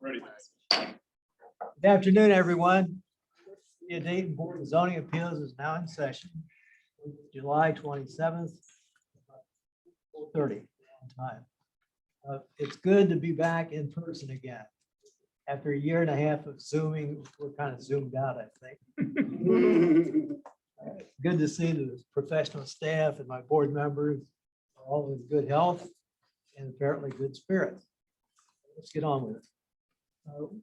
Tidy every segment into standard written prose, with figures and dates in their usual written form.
Ready. Good afternoon, everyone. The Dayton Board of Zoning Appeals is now in session. July 27th, 4:30 time. It's good to be back in person again. After a year and a half of Zooming, we're kind of zoomed out, I think. Good to see the professional staff and my board members are all in good health and apparently good spirits. Let's get on with it.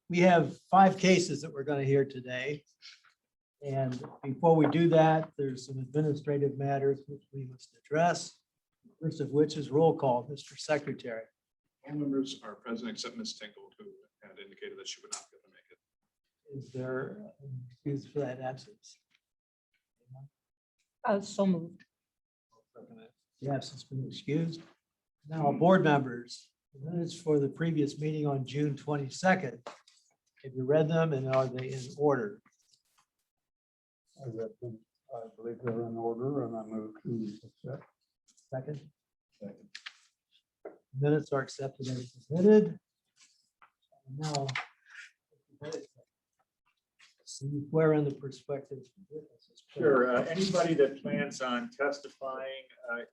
We have 5 cases that we're going to hear today. And before we do that, there's some administrative matters which we must address. First of which is roll call, Mr. Secretary. All members are present except Ms. Tinkle, who had indicated that she would not be able to make it. Is there an excuse for that absence? So moved. The absence been excused. Now, board members, the minutes for the previous meeting on June 22nd. Have you read them and are they in order? I read them. I believe they're in order and I move to accept. Second. Minutes are accepted as submitted. And now, swear in the perspective. Sure. Anybody that plans on testifying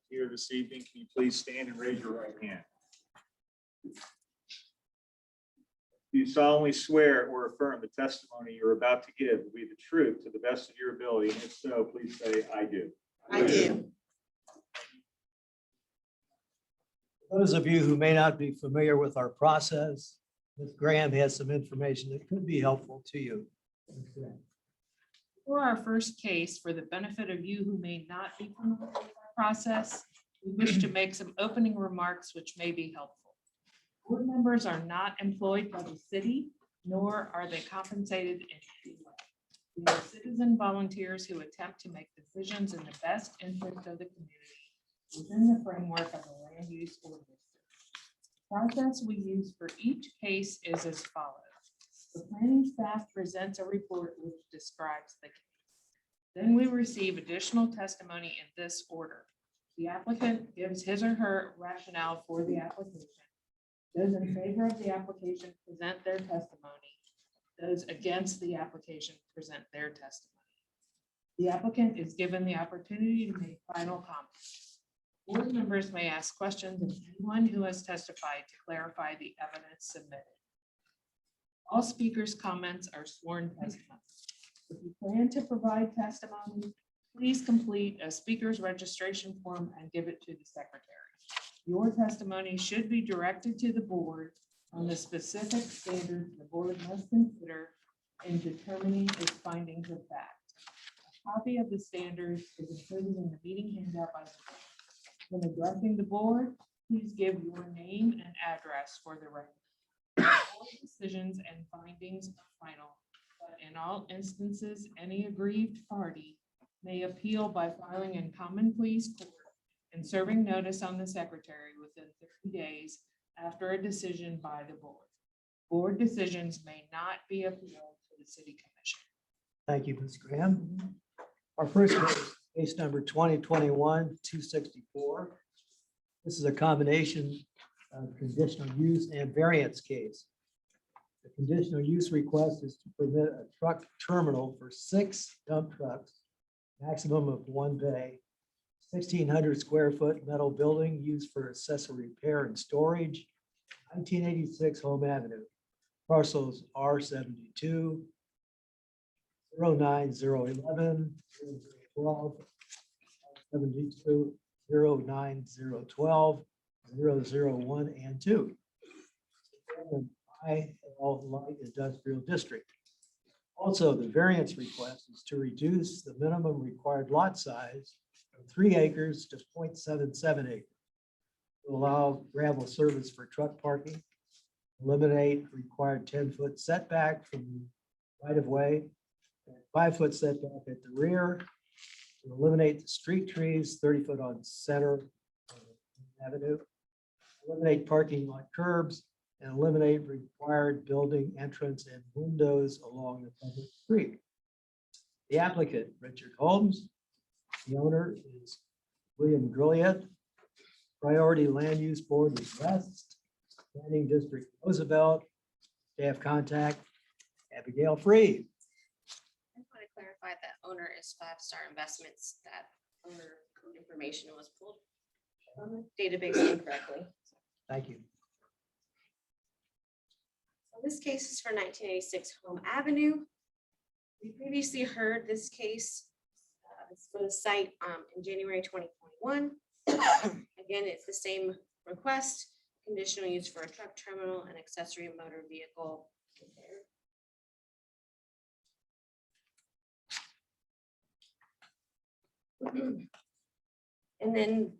here this evening, can you please stand and raise your right hand? Do you solemnly swear or affirm the testimony you're about to give will be the truth to the best of your ability? And if so, please say, I do. I do. Those of you who may not be familiar with our process, Ms. Graham has some information that could be helpful to you. For our first case, for the benefit of you who may not be familiar with our process, we wish to make some opening remarks which may be helpful. Board members are not employed by the city, nor are they compensated in any way. We are citizen volunteers who attempt to make decisions in the best interest of the community within the framework of the land use ordinance. The process we use for each case is as follows. The planning staff presents a report which describes the case. Then we receive additional testimony in this order. The applicant gives his or her rationale for the application. Those in favor of the application present their testimony. Those against the application present their testimony. The applicant is given the opportunity to make final comments. Board members may ask questions of anyone who has testified to clarify the evidence submitted. All speakers' comments are sworn testimony. If you plan to provide testimony, please complete a speaker's registration form and give it to the secretary. Your testimony should be directed to the board on the specific standards the board must consider in determining its findings of fact. A copy of the standards is included in the meeting handout by the board. When addressing the board, please give your name and address for the record. All decisions and findings are final, but in all instances, any aggrieved party may appeal by filing in common pleas court and serving notice on the secretary within 30 days after a decision by the board. Board decisions may not be appealed to the city commission. Thank you, Ms. Graham. Our first case number 2021-264. This is a combination of conditional use and variance case. The conditional use request is to permit a truck terminal for 6 dump trucks, maximum of 1 bay, 1,600 square foot metal building used for accessory repair and storage, 1986 Home Avenue. Parcels R72, 09011, 012, 72, 09012, 001 and 2. Light Industrial District. Also, the variance request is to reduce the minimum required lot size from 3 acres to 0.77 acres. To allow gravel service for truck parking, eliminate required 10-foot setback from right of way, 5-foot setback at the rear, to eliminate the street trees 30 foot on center avenue, eliminate parking lot curbs, and eliminate required building entrance and windows along the public street. The applicant, Richard Holmes. The owner is William Grilliet. Priority Land Use Board is West, Planning District Roosevelt, staff contact Abigail Free. I just want to clarify that owner is Five Star Investments. That owner information was pulled from the database incorrectly. Thank you. So this case is for 1986 Home Avenue. We previously heard this case for the site in January 2021. Again, it's the same request, conditional use for a truck terminal and accessory motor vehicle repair. And then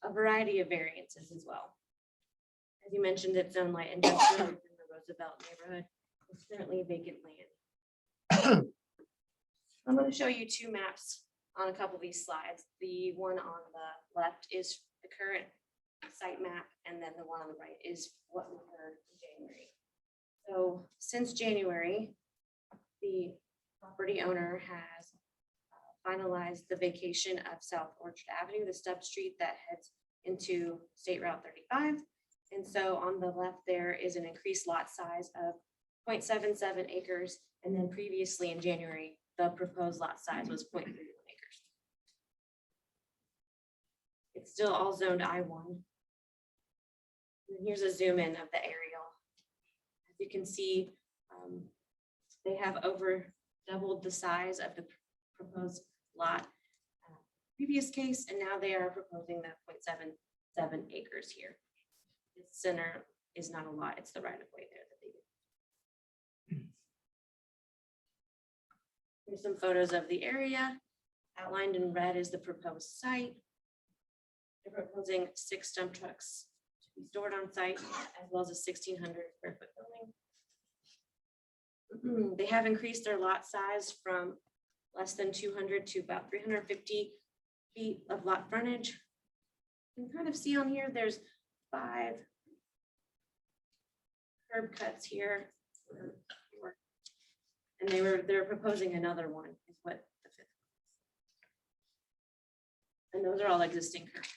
a variety of variances as well. As you mentioned, it's zone light industrial in the Roosevelt neighborhood. It's currently vacant land. I'm going to show you two maps on a couple of these slides. The one on the left is the current site map, and then the one on the right is what we heard in January. So since January, the property owner has finalized the vacation of South Orchard Avenue, the stub street that heads into State Route 35. And so on the left, there is an increased lot size of 0.77 acres. And then previously in January, the proposed lot size was 0.31 acres. It's still all zoned I-1. And here's a zoom in of the aerial. As you can see, they have over doubled the size of the proposed lot previous case, and now they are proposing that 0.77 acres here. The center is not a lot, it's the right of way there that they did. Here's some photos of the area. Outlined in red is the proposed site. They're proposing 6 dump trucks to be stored on site, as well as a 1,600 square foot building. They have increased their lot size from less than 200 to about 350 feet of lot frontage. You can kind of see on here, there's 5 curb cuts here. And they're proposing another one is what the 5th. And those are all existing curb cuts.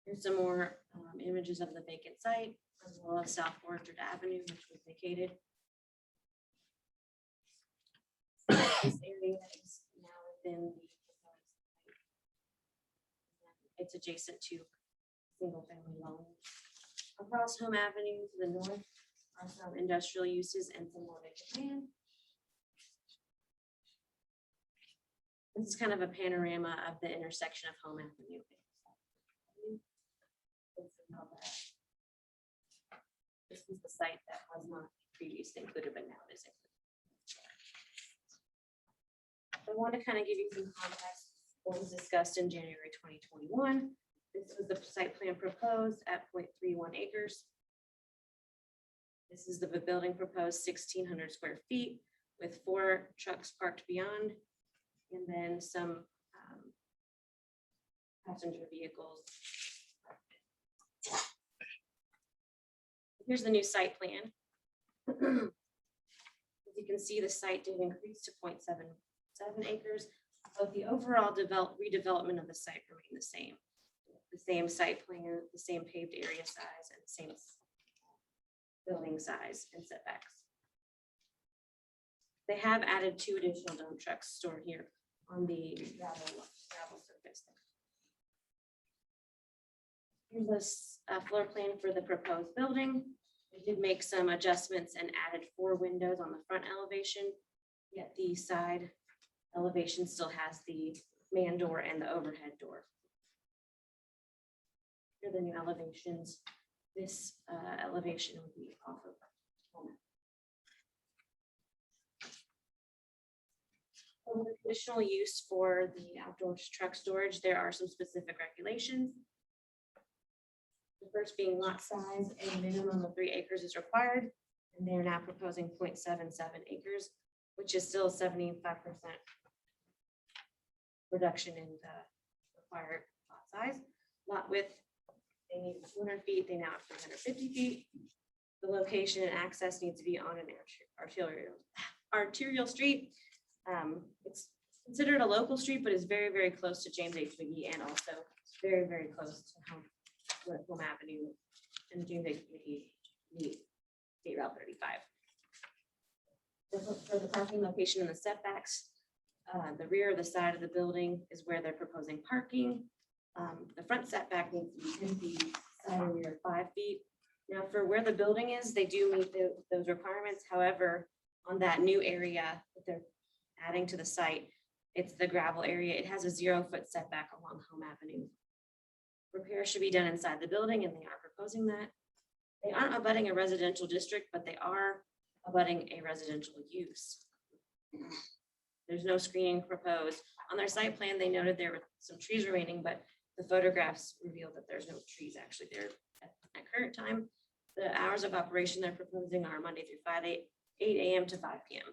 Here's some more images of the vacant site, as well as South Orchard Avenue, which was vacated. This area is now within the it's adjacent to single family dwelling. Across Home Avenue to the north are some industrial uses and some more vacant land. This is kind of a panorama of the intersection of Home Avenue. This is the site that was not previously included, but now it is included. I want to kind of give you some context. What was discussed in January 2021. This was the site plan proposed at 0.31 acres. This is the building proposed 1,600 square feet with 4 trucks parked beyond, and then some passenger vehicles. Here's the new site plan. As you can see, the site did increase to 0.77 acres, but the overall redevelopment of the site remained the same. The same site plan, the same paved area size, and the same building size and setbacks. They have added 2 additional dump trucks stored here on the gravel surface. Here's a floor plan for the proposed building. We did make some adjustments and added 4 windows on the front elevation, yet the side elevation still has the man door and the overhead door. Here are the new elevations. This elevation would be off of home. For the conditional use for the outdoor truck storage, there are some specific regulations. The first being lot size, a minimum of 3 acres is required, and they're now proposing 0.77 acres, which is still 75% reduction in the required lot size. Lot width, they need 200 feet, they now have 350 feet. The location and access needs to be on an arterial street. It's considered a local street, but it's very, very close to James H. McGee and also very, very close to Home Avenue and Green Bay Committee meet State Route 35. For the parking location and the setbacks, the rear or the side of the building is where they're proposing parking. The front setback needs to be 10 feet, side and rear 5 feet. Now, for where the building is, they do meet those requirements. However, on that new area that they're adding to the site, it's the gravel area. It has a 0-foot setback along Home Avenue. Repairs should be done inside the building, and they are proposing that. They aren't abutting a residential district, but they are abutting a residential use. There's no screening proposed. On their site plan, they noted there were some trees remaining, but the photographs revealed that there's no trees actually there at current time. The hours of operation they're proposing are Monday through Friday, 8 a.m. to 5 p.m.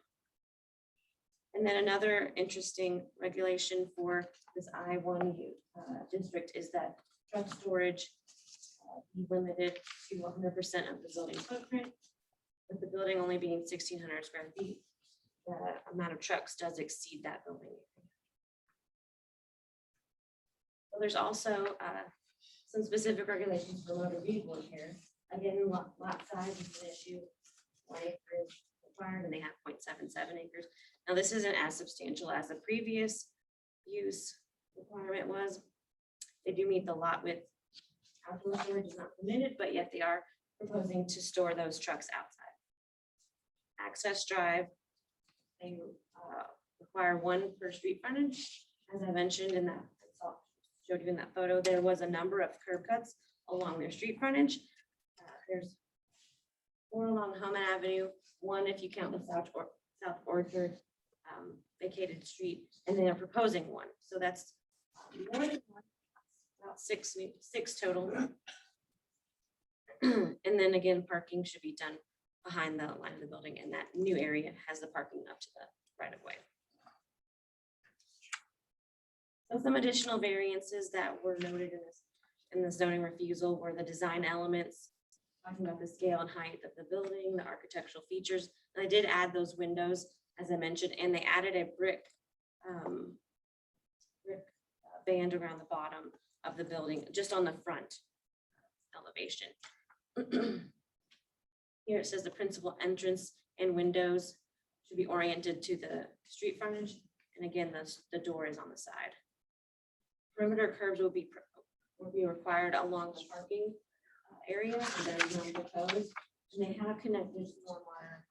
And then another interesting regulation for this I-1 district is that truck storage be limited to 100% of the building footprint, with the building only being 1,600 square feet. The amount of trucks does exceed that building. So there's also some specific regulations for motor vehicle repair. Again, lot size is an issue. 1 acre is required, and they have 0.77 acres. Now, this isn't as substantial as the previous use requirement was. They do meet the lot width. Outdoor storage is not permitted, but yet they are proposing to store those trucks outside. Access drive, they require 1 per street frontage. As I mentioned in that, showed you in that photo, there was a number of curb cuts along their street frontage. There's 4 along Home Avenue, 1 if you count the South Orchard vacated street, and they are proposing 1. So that's more than 1, about 6 total. And then again, parking should be done behind the line of the building, and that new area has the parking up to the right of way. So some additional variances that were noted in the zoning refusal were the design elements, talking about the scale and height of the building, the architectural features. And I did add those windows, as I mentioned, and they added a brick band around the bottom of the building, just on the front elevation. Here it says the principal entrance and windows should be oriented to the street frontage. And again, the door is on the side. Perimeter curbs will be required along the parking area, and there is none proposed. And they have connected stormwater.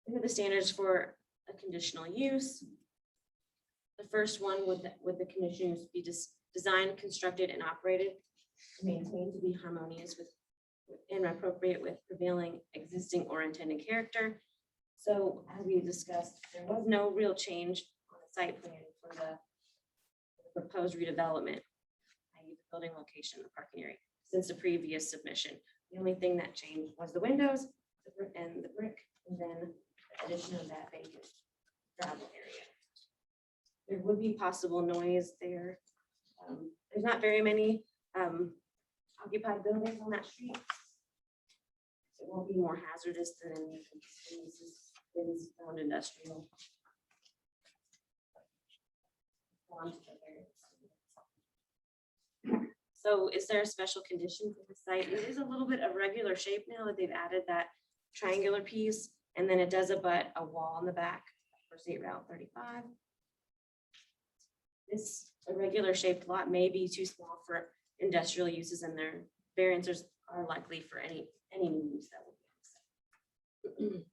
These are the standards for a conditional use. The first one would the conditional use be designed, constructed, and operated, maintained to be harmonious with and appropriate with prevailing existing or intended character. So as we discussed, there was no real change on the site plan for the proposed redevelopment, i.e. the building location, the parking area, since the previous submission. The only thing that changed was the windows and the brick, and then the addition of that vacant gravel area. There would be possible noise there. There's not very many occupied buildings on that street. It won't be more hazardous than found industrial. So is there a special condition for the site? It is a little bit of regular shape now that they've added that triangular piece, and then it does abut a wall in the back for State Route 35. This irregular shaped lot may be too small for industrial uses, and their variances are likely for any new use that will be on the site.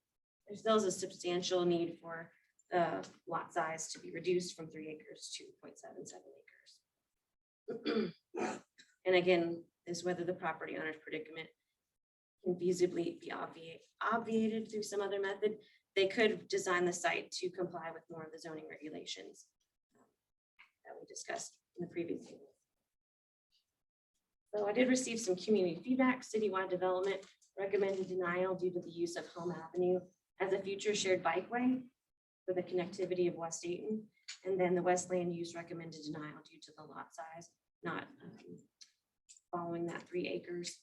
There still is a substantial need for the lot size to be reduced from 3 acres to 0.77 acres. And again, is whether the property owner's predicament can feasibly be obviated through some other method. They could design the site to comply with more of the zoning regulations that we discussed in the previous meeting. So I did receive some community feedback. Citywide development recommended denial due to the use of Home Avenue as a future shared bikeway for the connectivity of West Dayton. And then the West Land use recommended denial due to the lot size, not following that 3 acres.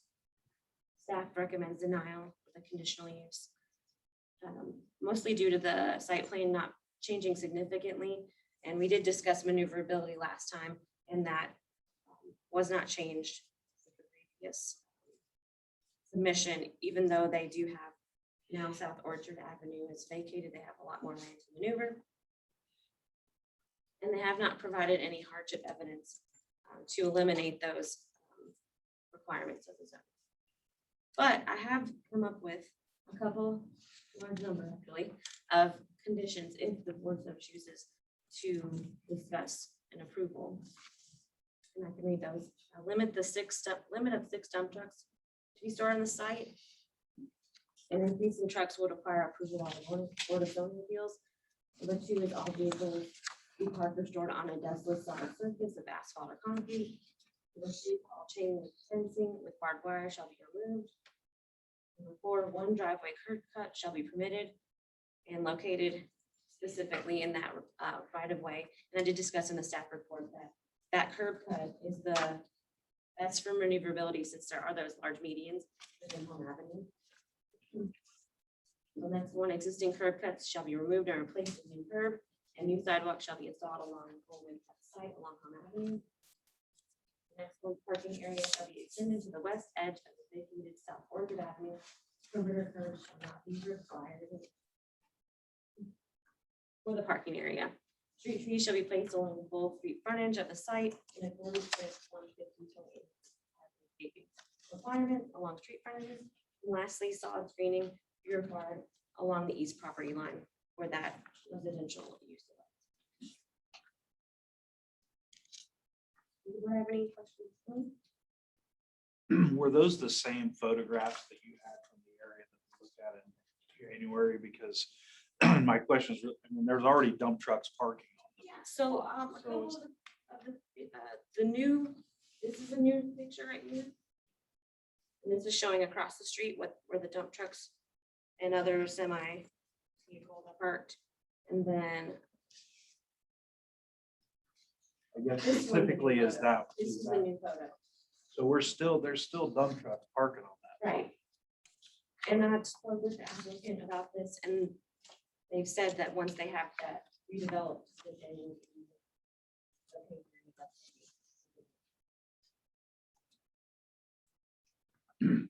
Staff recommends denial with a conditional use, mostly due to the site plan not changing significantly. And we did discuss maneuverability last time, and that was not changed with the previous submission, even though they do have now South Orchard Avenue is vacated, they have a lot more land to maneuver. And they have not provided any hardship evidence to eliminate those requirements of the zone. But I have come up with a couple, large number actually, of conditions if the board so chooses to discuss an approval. And I can read those. Limit of 6 dump trucks to be stored on the site. And increasing trucks would require approval on the board of zoning appeals. Number 2 is all vehicles be parked or stored on a dustless solid surface of asphalt or concrete. Number 3, all chain link fencing with barbed wire shall be removed. Number 4, 1 driveway curb cut shall be permitted and located specifically in that right of way. And I did discuss in the staff report that curb cut is the best for maneuverability since there are those large medians within Home Avenue. The next one, existing curb cuts shall be removed and replaced with new curb, and new sidewalk shall be installed along the whole width of the site along Home Avenue. The next one, parking area shall be extended to the west edge of the vacated South Orchard Avenue. Perimeter curbs shall not be required for the parking area. Street trees shall be placed along the full street frontage of the site in accordance with 150 requirements along street frontages. And lastly, solid screening be required along the east property line where that residential use. Do you have any questions? Were those the same photographs that you had from the area that we looked at in January? Because my question is, I mean, there's already dump trucks parking on them. Yeah, so a couple of the new, this is a new picture right here. And this is showing across the street where the dump trucks and other semi vehicles are parked. And then I guess This one. specifically is that. this is the new photo. So there's still dump trucks parking on that. Right. And I spoke with the applicant about this, and they've said that once they have that redeveloped, that they will be okay.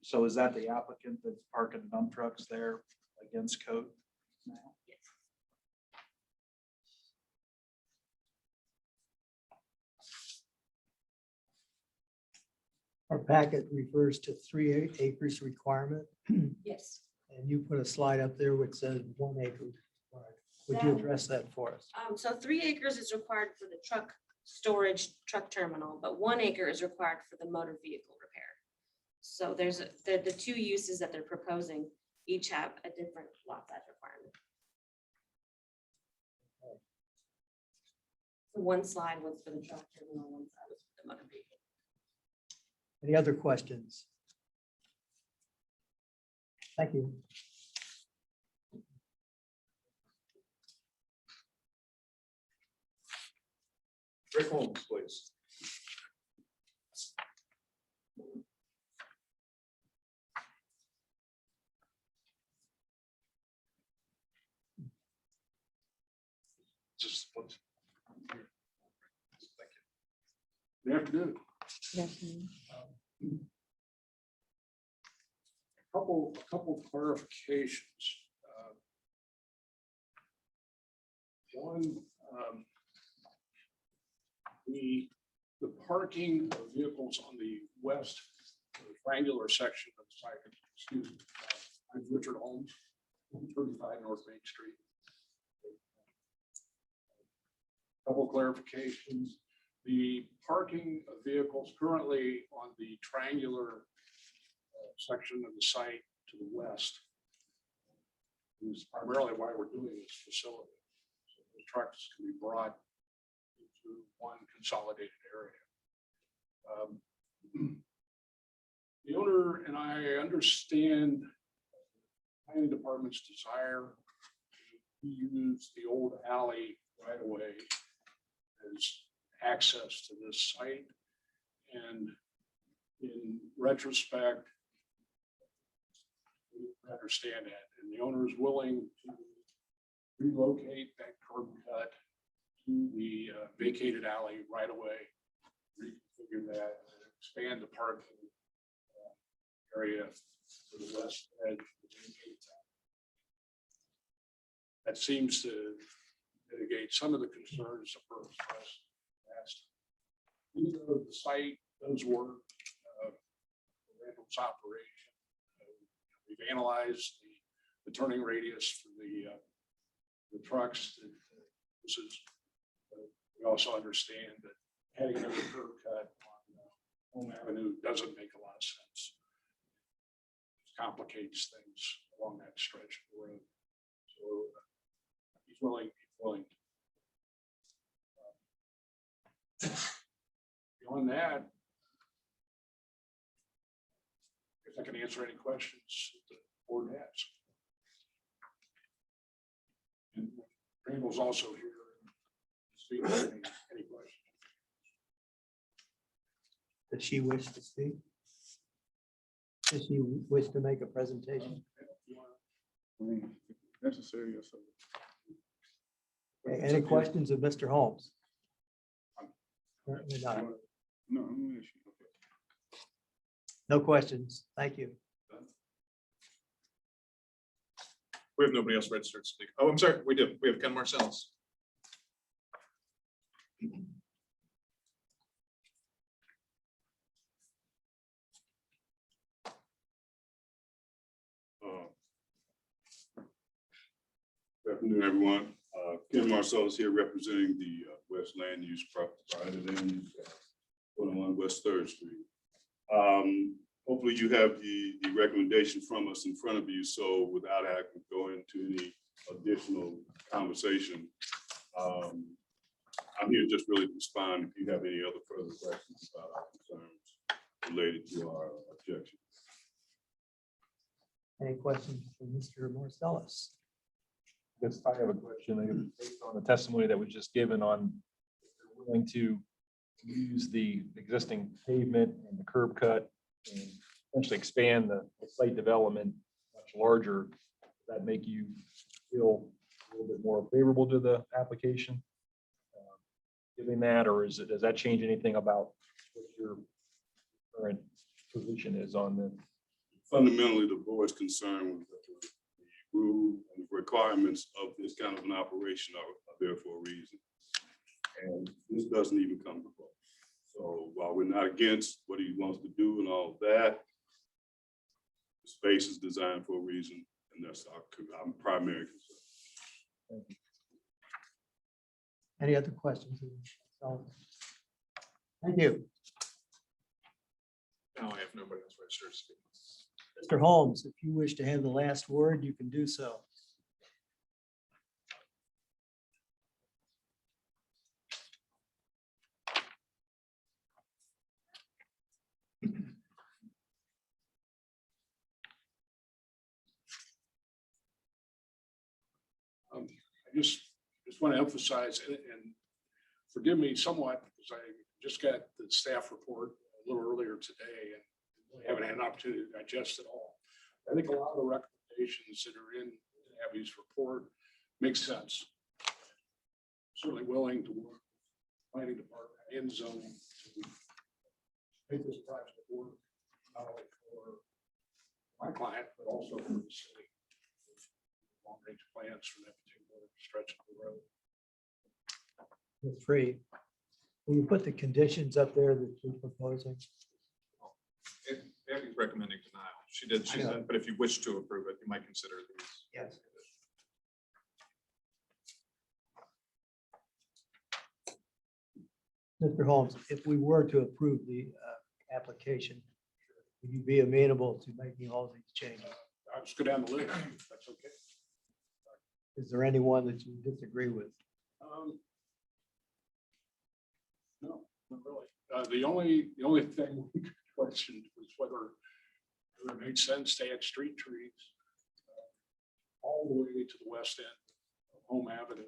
So is that the applicant that's parking dump trucks there against code now? Yes. Our packet refers to 3 acres requirement, Yes. and you put a slide up there which says 1 acre. required. Would you address that for us? So 3 acres is required for the truck storage, truck terminal, but 1 acre is required for the motor vehicle repair. So there's the 2 uses that they're proposing each have a different lot size requirement. So one slide was for the truck terminal, one side was for the motor vehicle. Any other questions? Thank you. Rick Holmes, please. Just one. Thank you. Good afternoon. A couple clarifications. One, the parking of vehicles on the west triangular section of the site, excuse me, I'm Richard Holmes, 35 North Main Street. Couple clarifications. The parking of vehicles currently on the triangular section of the site to the west is primarily why we're doing this facility. So the trucks can be brought into one consolidated area. The owner and I understand the planning department's desire to use the old alley right away as access to this site. And in retrospect, we understand that, and the owner is willing to relocate that curb cut to the vacated alley right away, reconfigure that, and expand the parking area to the west edge. That seems to mitigate some of the concerns that were expressed last. Even though the site does work, Randall's operation, we've analyzed the turning radius for the trucks. This is, we also understand that heading another curb cut on Home Avenue doesn't make a lot of sense. It complicates things along that stretch of the road. So he's willing. Beyond that, if I can answer any questions that the board has. And Randall's also here. Speak to any questions. Does she wish to speak? Does she wish to make a presentation? Necessary or so. Okay, any questions of Mr. Holmes? Apparently not. No, no issue. Okay. No questions. Thank you. We have nobody else registered to speak. Oh, I'm sorry, we do. We have Ken Marcells. Good afternoon, everyone. Ken Marcells here representing the West Land Use Provider Land Use 101 West 3rd Street. Hopefully you have the recommendation from us in front of you, so without having to go into any additional conversation, I'm here just really to respond if you have any other further questions about our concerns related to our objection. Any questions for Mr. Marcellus? Yes, I have a question. Based on the testimony that was just given on, if they're willing to use the existing pavement and the curb cut and essentially expand the site development much larger, does that make you feel a little bit more favorable to the application? Giving that, or does that change anything about what your current position is on the? Fundamentally, the board's concern was that the rule and the requirements of this kind of an operation are there for a reason. And this doesn't even come to play. So while we're not against what he wants to do and all of that, the space is designed for a reason, and that's our primary concern. Thank you. Any other questions? Thank you. Now I have nobody else registered to speak. Mr. Holmes, if you wish to have the last word, you can do so. I just want to emphasize, and forgive me somewhat, because I just got the staff report a little earlier today and really haven't had an opportunity to digest it all. I think a lot of the recommendations that are in Abby's report make sense. Certainly willing to work with the planning department and zoning to make this project work, not only for my client, but also for the city. Long-range plans for that particular stretch of the road. Ms. Free, will you put the conditions up there that you're proposing? Abby's recommending denial. She said, but if you wish to approve it, you might consider these. Yes. Mr. Holmes, if we were to approve the application, would you be amenable to making all these changes? I'll just go down the list. If that's okay. Is there anyone that you disagree with? No, not really. The only thing we questioned was whether it made sense to add street trees all the way to the west end of Home Avenue.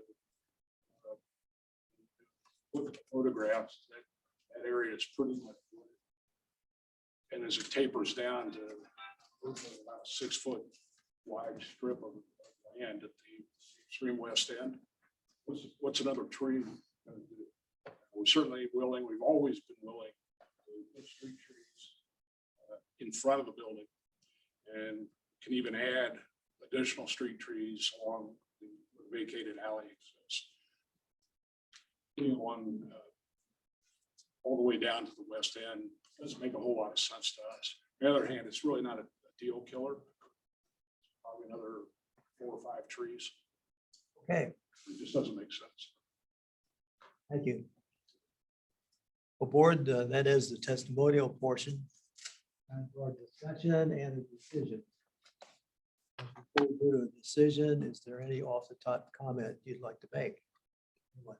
Look at the photographs. That area is pretty much wooded. And as it tapers down to about a 6-foot wide strip of land at the extreme west end. What's another tree gonna do? We're certainly willing, we've always been willing to put street trees in front of the building, and can even add additional street trees along the vacated alley exists. Putting one all the way down to the west end doesn't make a whole lot of sense to us. On the other hand, it's really not a deal killer. Probably another 4 or 5 trees. Okay, It just doesn't make sense. thank you. Well, board, that is the testimonial portion. Time for our discussion and a decision. Before we go to a decision, is there any off the top comment you'd like to make? Anyone?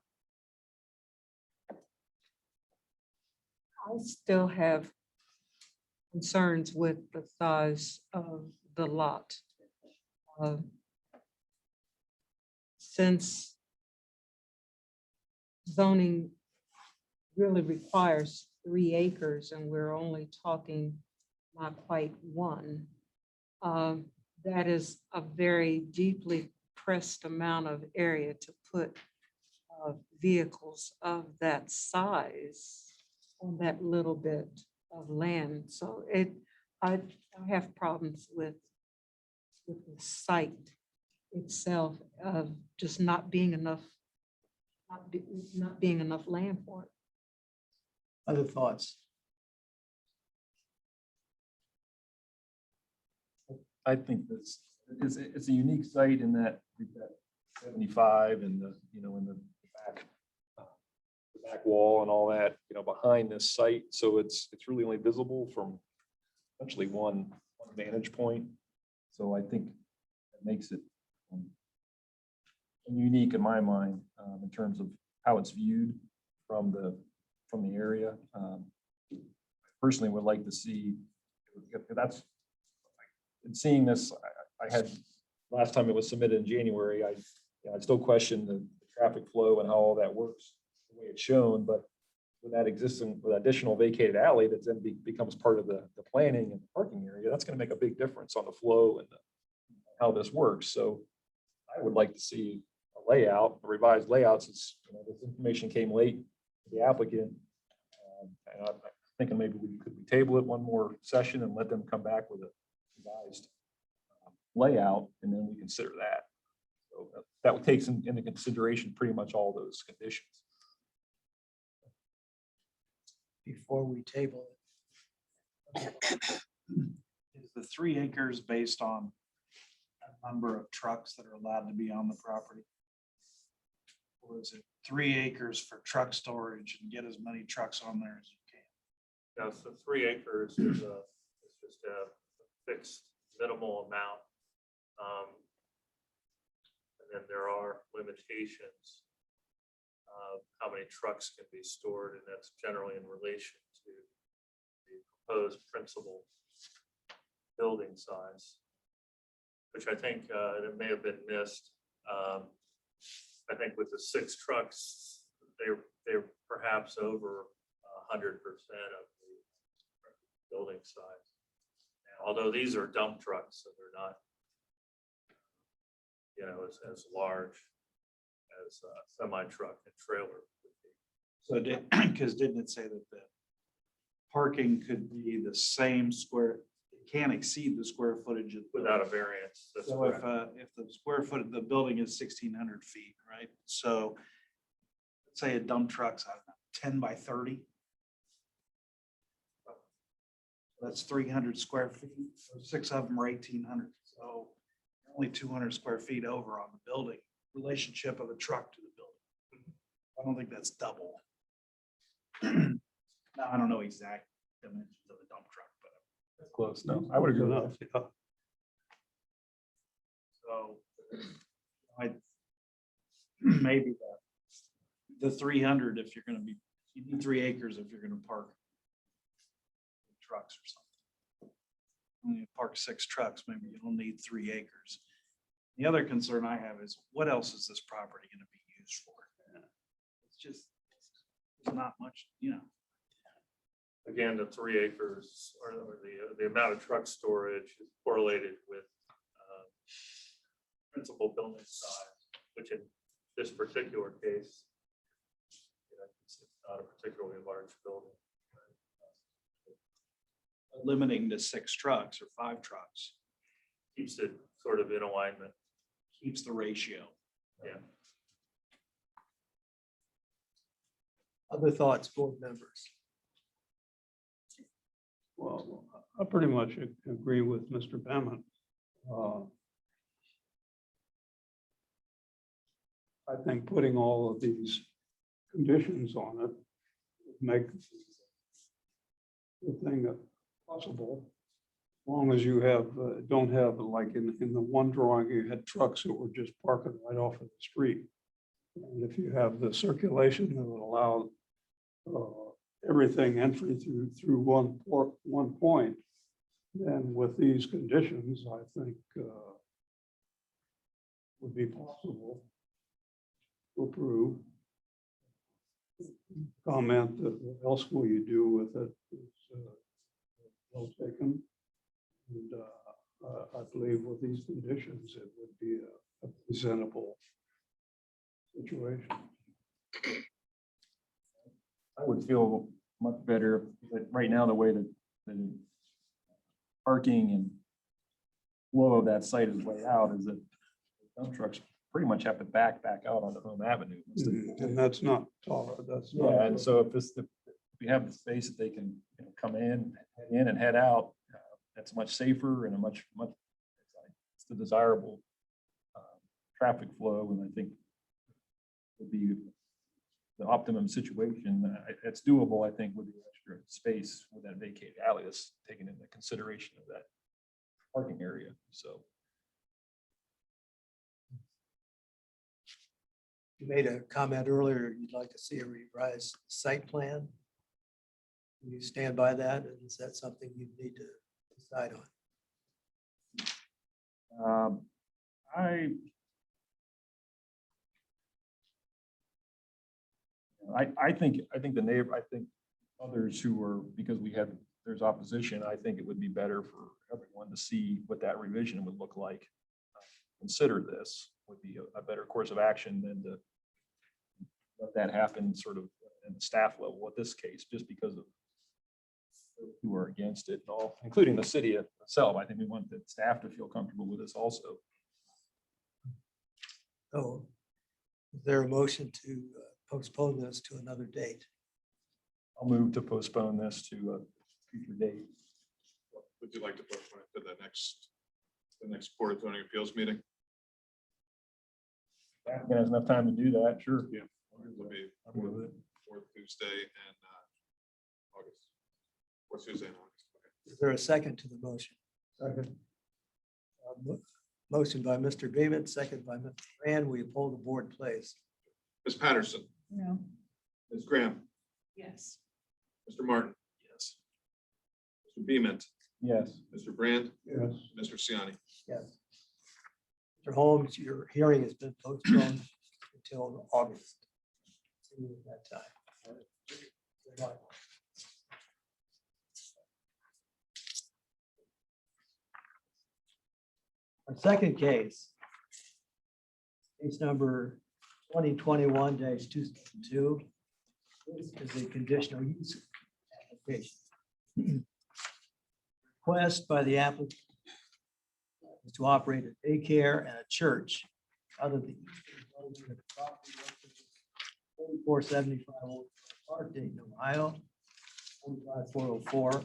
I still have concerns with the size of the lot. Since zoning really requires 3 acres and we're only talking not quite 1, that is a very deeply pressed amount of area to put vehicles of that size on that little bit of land. So I have problems with the site itself of just not being enough, not being enough land for it. Other thoughts? I think this, it's a unique site in that we've got 75 and in the back wall and all that, behind this site. So it's really only visible from essentially one vantage point. So I think that makes it unique in my mind in terms of how it's viewed from the area. Personally would like to see, that's, in seeing this, I had, last time it was submitted in January, I still question the traffic flow and how all that works the way it's shown, but with that additional vacated alley that then becomes part of the planning and parking area, that's going to make a big difference on the flow and how this works. So I would like to see a layout, a revised layout, since this information came late to the applicant. And I'm thinking maybe we could table it one more session and let them come back with a revised layout, and then we consider that. So that would take into consideration pretty much all those conditions. Before we table it. Is the 3 acres based on a number of trucks that are allowed to be on the property? Or is it 3 acres for truck storage and get as many trucks on there as you can? No, so 3 acres is just a fixed minimal amount. And then there are limitations of how many trucks can be stored, and that's generally in relation to the proposed principal building size, which I think it may have been missed. I think with the 6 trucks, they're perhaps over 100% of the building size. Although these are dump trucks, so they're not, as large as a semi-truck and trailer would be. So because didn't it say that the parking could be the same square, it can't exceed the square footage of Without a variance. That's so correct. if the square foot of the building is 1,600 feet, right? So let's say a dump truck's, I don't know, 10 by 30. That's 300 square feet. So 6 of them are 1,800. So only 200 square feet over on the building, relationship of the truck to the building. I don't think that's double. Now, I don't know exact dimensions of a dump truck, but That's close. No, I would agree with that. so I maybe the 300 if you're going to be, you need 3 acres if you're going to park trucks or something. When you park 6 trucks, maybe you don't need 3 acres. The other concern I have is what else is this property going to be used for? It's just, it's not much, Again, the 3 acres or the amount of truck storage is correlated with principal building size. which in this particular case, it's not a particularly large building. Limiting to 6 trucks or 5 trucks Keeps it sort of in alignment. keeps the ratio. Yeah. Other thoughts, board members? Well, I pretty much agree with Mr. Bennett. I think putting all of these conditions on it would make the thing possible. As long as you have, don't have, like in the one drawing, you had trucks that were just parking right off of the street. And if you have the circulation that would allow everything entry through one point, then with these conditions, I think would be possible to approve. Comment that what else will you do with it is well taken. And I believe with these conditions, it would be a presentable situation. I would feel much better, but right now, the way that the parking and flow of that site is laid out is that dump trucks pretty much have to back out onto Home Avenue. And that's not tolerant, that's not. Yeah, and so if we have the space that they can come in and head out, that's much safer and a much, it's the desirable traffic flow, and I think would be the optimum situation. It's doable, I think, with the extra space with that vacated alley that's taken into consideration of that parking area, so. You made a comment earlier, you'd like to see a revised site plan. Do you stand by that? And is that something you need to decide on? I think others who are, because there's opposition, I think it would be better for everyone to see what that revision would look like. Consider this would be a better course of action than to let that happen sort of in the staff level with this case, just because of who are against it and all, including the city itself. I think we want the staff to feel comfortable with this also. So is there a motion to postpone this to another date? I'll move to postpone this to a future date. Would you like to postpone it to the next Board of Zoning Appeals meeting? Applicant has enough time to do that, sure. Yeah. It'll be I'll move it. fourth Tuesday in August. Fourth Tuesday in August. Okay. Is there a second to the motion? Second. Motion by Mr. Beaman, second by Mr. Rand. We poll the board, please. Ms. Patterson, No. Ms. Graham, Yes. Mr. Martin. Yes. Mr. Beament, Yes. Mr. Brand, Yes. Mr. Siani. Yes. Mr. Holmes, your hearing has been postponed until August. See you at that time. Good luck. Our second case number 2021-272. This is a conditional use application. Request by the applicant is to operate a daycare and a church out of the eastern building of the property located 4475 Old Park, Dayton, Ohio, 45404,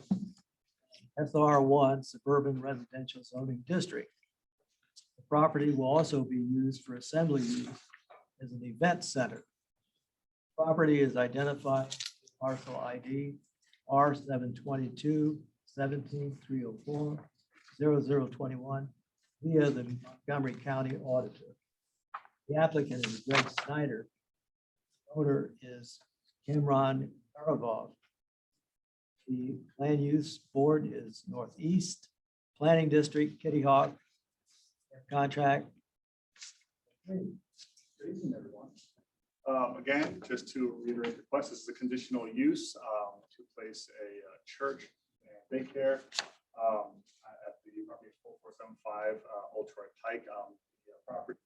SR1 Suburban Residential Zoning District. The property will also be used for assembly use as an event center. Property is identified with parcel ID R722 17304 0021 via the Montgomery County Auditor. The applicant is Greg Snyder. Owner is Cameron Karavov. The land use board is Northeast Planning District, Kitty Hawk. Contract. Good evening, everyone. Again, just to reiterate the request, this is a conditional use to place a church and daycare at the property 4475 Old Troy Pike. The property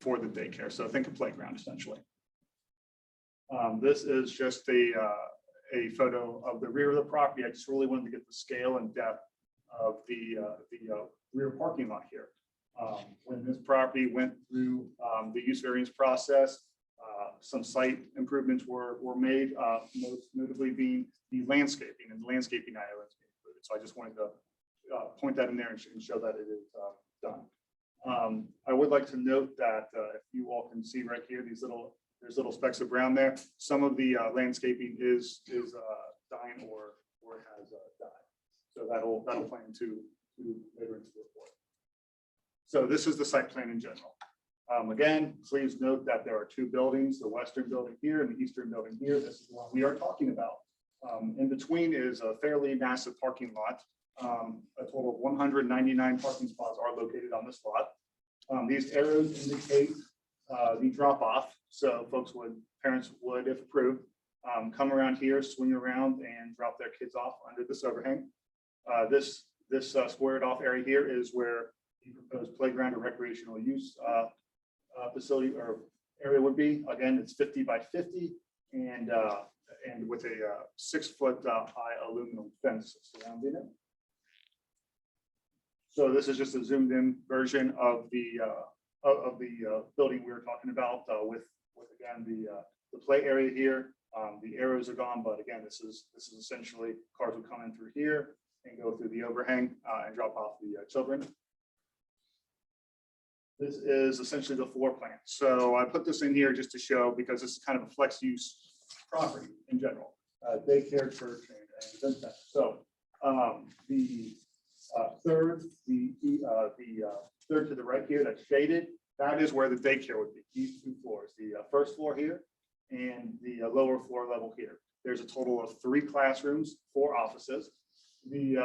for the daycare. So think of playground essentially. This is just a photo of the rear of the property. I just really wanted to get the scale and depth of the rear parking lot here. When this property went through the use variance process, some site improvements were made, most notably being the landscaping and landscaping islands being included. So I just wanted to point that in there and show that it is done. I would like to note that if you all can see right here, there's little specks of brown there. Some of the landscaping is dying or has died. So that'll plan to later into the report. So this is the site plan in general. Again, please note that there are two buildings, the western building here and the eastern building here. This is the one we are talking about. In between is a fairly massive parking lot. A total of 199 parking spots are located on this lot. These arrows indicate the drop off. So parents would, if approved, come around here, swing around and drop their kids off under this overhang. This squared off area here is where the proposed playground or recreational use facility or area would be. Again, it's 50 by 50 and with a 6 foot high aluminum fence surrounding it. So this is just a zoomed in version of the building we were talking about with again the play area here. The arrows are gone, but again, this is essentially cars would come in through here and go through the overhang and drop off the children. This is essentially the floor plan. So I put this in here just to show, because this is kind of a flex use property in general, daycare, church, and center. So the third to the right here that's shaded, that is where the daycare would be. These two floors, the first floor here and the lower floor level here. There's a total of 3 classrooms, 4 offices. The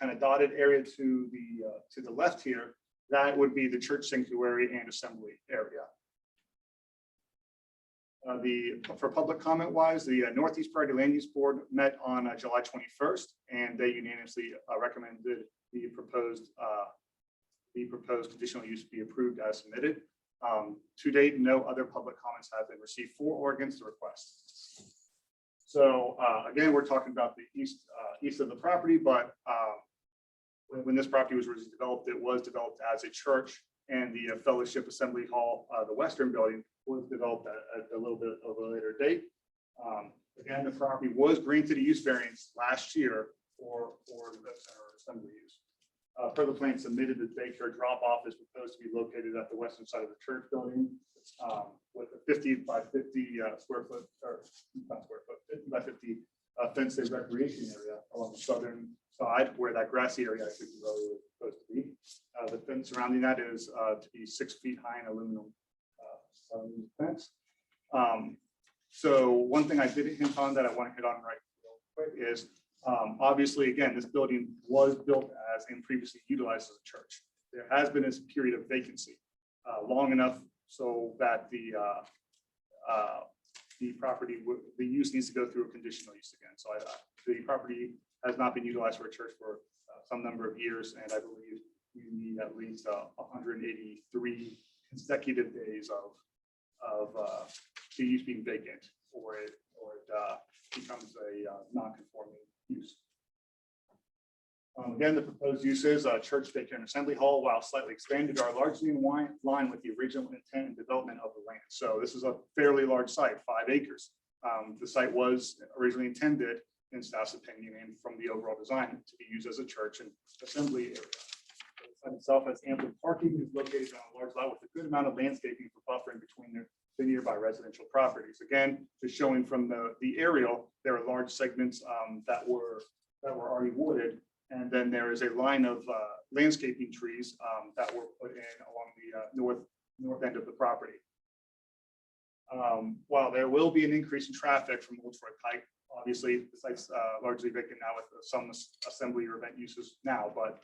kind of dotted area to the left here, that would be the church sanctuary and assembly area. For public comment wise, the Northeast Priority Land Use Board met on July 21st, and they unanimously recommended the proposed conditional use be approved as submitted. To date, no other public comments have been received for or against the request. So again, we're talking about the east of the property, but when this property was developed, it was developed as a church, and the Fellowship Assembly Hall, the western building, was developed at a little bit of a later date. Again, the property was granted a use variance last year for the center assembly use. Per the plan submitted, the daycare drop-off is proposed to be located at the western side of the church building with a 50 by 50 square foot, or not square foot, 50 by 50 fenced recreation area along the southern side where that grassy area I think is really supposed to be. The fence surrounding that is to be 6 feet high in aluminum fence. So one thing I did hint on that I want to hit on right real quick is obviously, again, this building was built as and previously utilized as a church. There has been this period of vacancy long enough so that the property, the use needs to go through a conditional use again. So the property has not been utilized for a church for some number of years, and I believe we need at least 183 consecutive days of the use being vacant, or it becomes a non-conforming use. Again, the proposed uses, church, daycare, and assembly hall, while slightly expanded, are largely in line with the original intent and development of the land. So this is a fairly large site, 5 acres. The site was originally intended, in staff's opinion, and from the overall design, to be used as a church and assembly area. The site itself has ample parking, is located on a large lot with a good amount of landscaping for buffering between the nearby residential properties. Again, just showing from the aerial, there are large segments that were already wooded, and then there is a line of landscaping trees that were put in along the north end of the property. While there will be an increase in traffic from Old Troy Pike, obviously the site's largely vacant now with some assembly or event uses now, but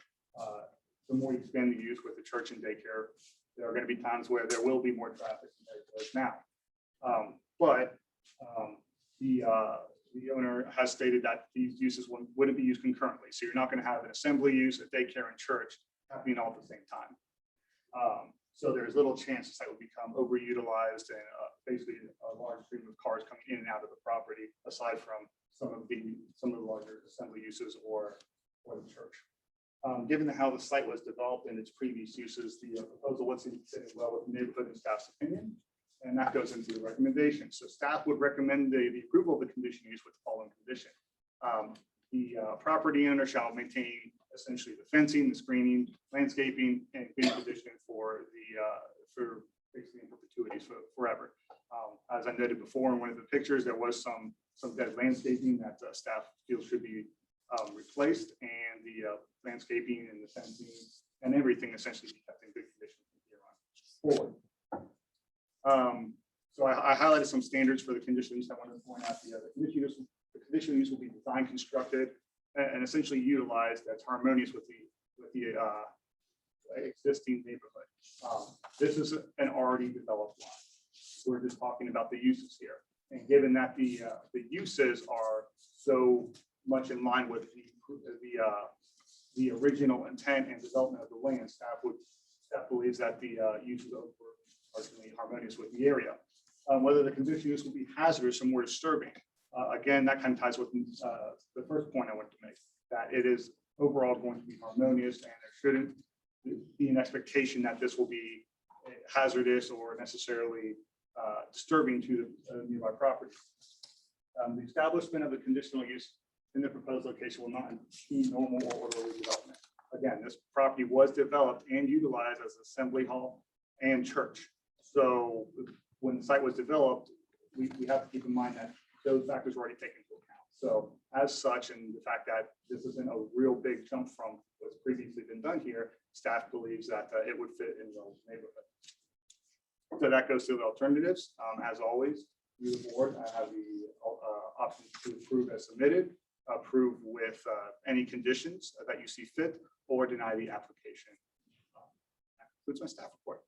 the more you expand the use with the church and daycare, there are going to be times where there will be more traffic than there is now. But the owner has stated that these uses wouldn't be used concurrently. So you're not going to have an assembly use, a daycare, and church happening all at the same time. So there's little chance the site will become overutilized and basically a large stream of cars coming in and out of the property, aside from some of the larger assembly uses or the church. Given how the site was developed and its previous uses, the proposal wasn't sitting well with the neighborhood and staff's opinion. And that goes into the recommendation. So staff would recommend the approval of the conditional use with the following condition. The property owner shall maintain essentially the fencing, the screening, landscaping, and green conditioning for basically in perpetuity, so forever. As I noted before in one of the pictures, there was some dead landscaping that staff feels should be replaced, and the landscaping and the fencing and everything essentially be kept in good condition from here on forward. So I highlighted some standards for the conditions. I wanted to point out the conditional use will be designed, constructed, and essentially utilized that's harmonious with the existing neighborhood. This is an already developed lot. We're just talking about the uses here. And given that the uses are so much in line with the original intent and development of the land, staff believes that the uses are certainly harmonious with the area. Whether the conditional use will be hazardous or more disturbing. Again, that kind of ties with the first point I wanted to make, that it is overall going to be harmonious, and there shouldn't be an expectation that this will be hazardous or necessarily disturbing to the nearby property. The establishment of the conditional use in the proposed location will not impede normal or orderly development. Again, this property was developed and utilized as an assembly hall and church. So when the site was developed, we have to keep in mind that those factors were already taken into account. So as such, and the fact that this isn't a real big jump from what's previously been done here, staff believes that it would fit in the neighborhood. So that goes to the alternatives. As always, you, the board, have the option to approve as submitted, approve with any conditions that you see fit, or deny the application. That concludes my staff report.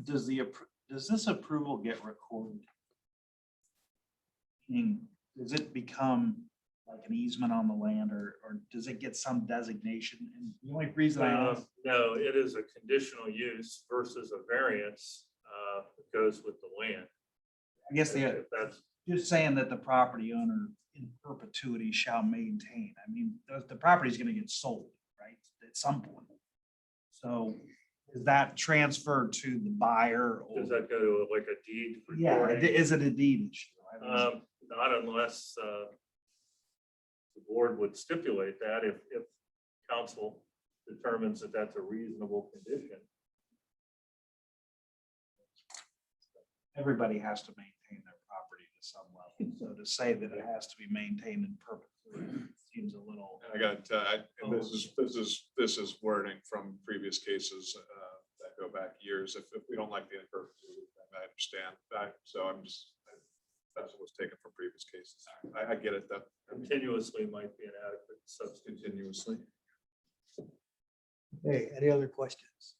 Does this approval get recorded? Meaning, does it become like an easement on the land, or does it get some designation? And the only reason I ask, No, it is a conditional use versus a variance. It goes with the land. I guess If that's just saying that the property owner in perpetuity shall maintain. I mean, the property is going to get sold, right, at some point. So is that transferred to the buyer? Or, does that go to like a deed? yeah, recording? is it a deed issue? I mean, Not unless the board would stipulate that if council determines that that's a reasonable condition. everybody has to maintain their property to some level. So to say that it has to be maintained in perpetuity seems a little. And I got, and this is wording from previous cases that go back years. If we don't like the in perpetuity, then I understand that. So that's what was taken from previous cases. I get it though. Continuously might be an adequate substitute. Continuously. Okay, any other questions?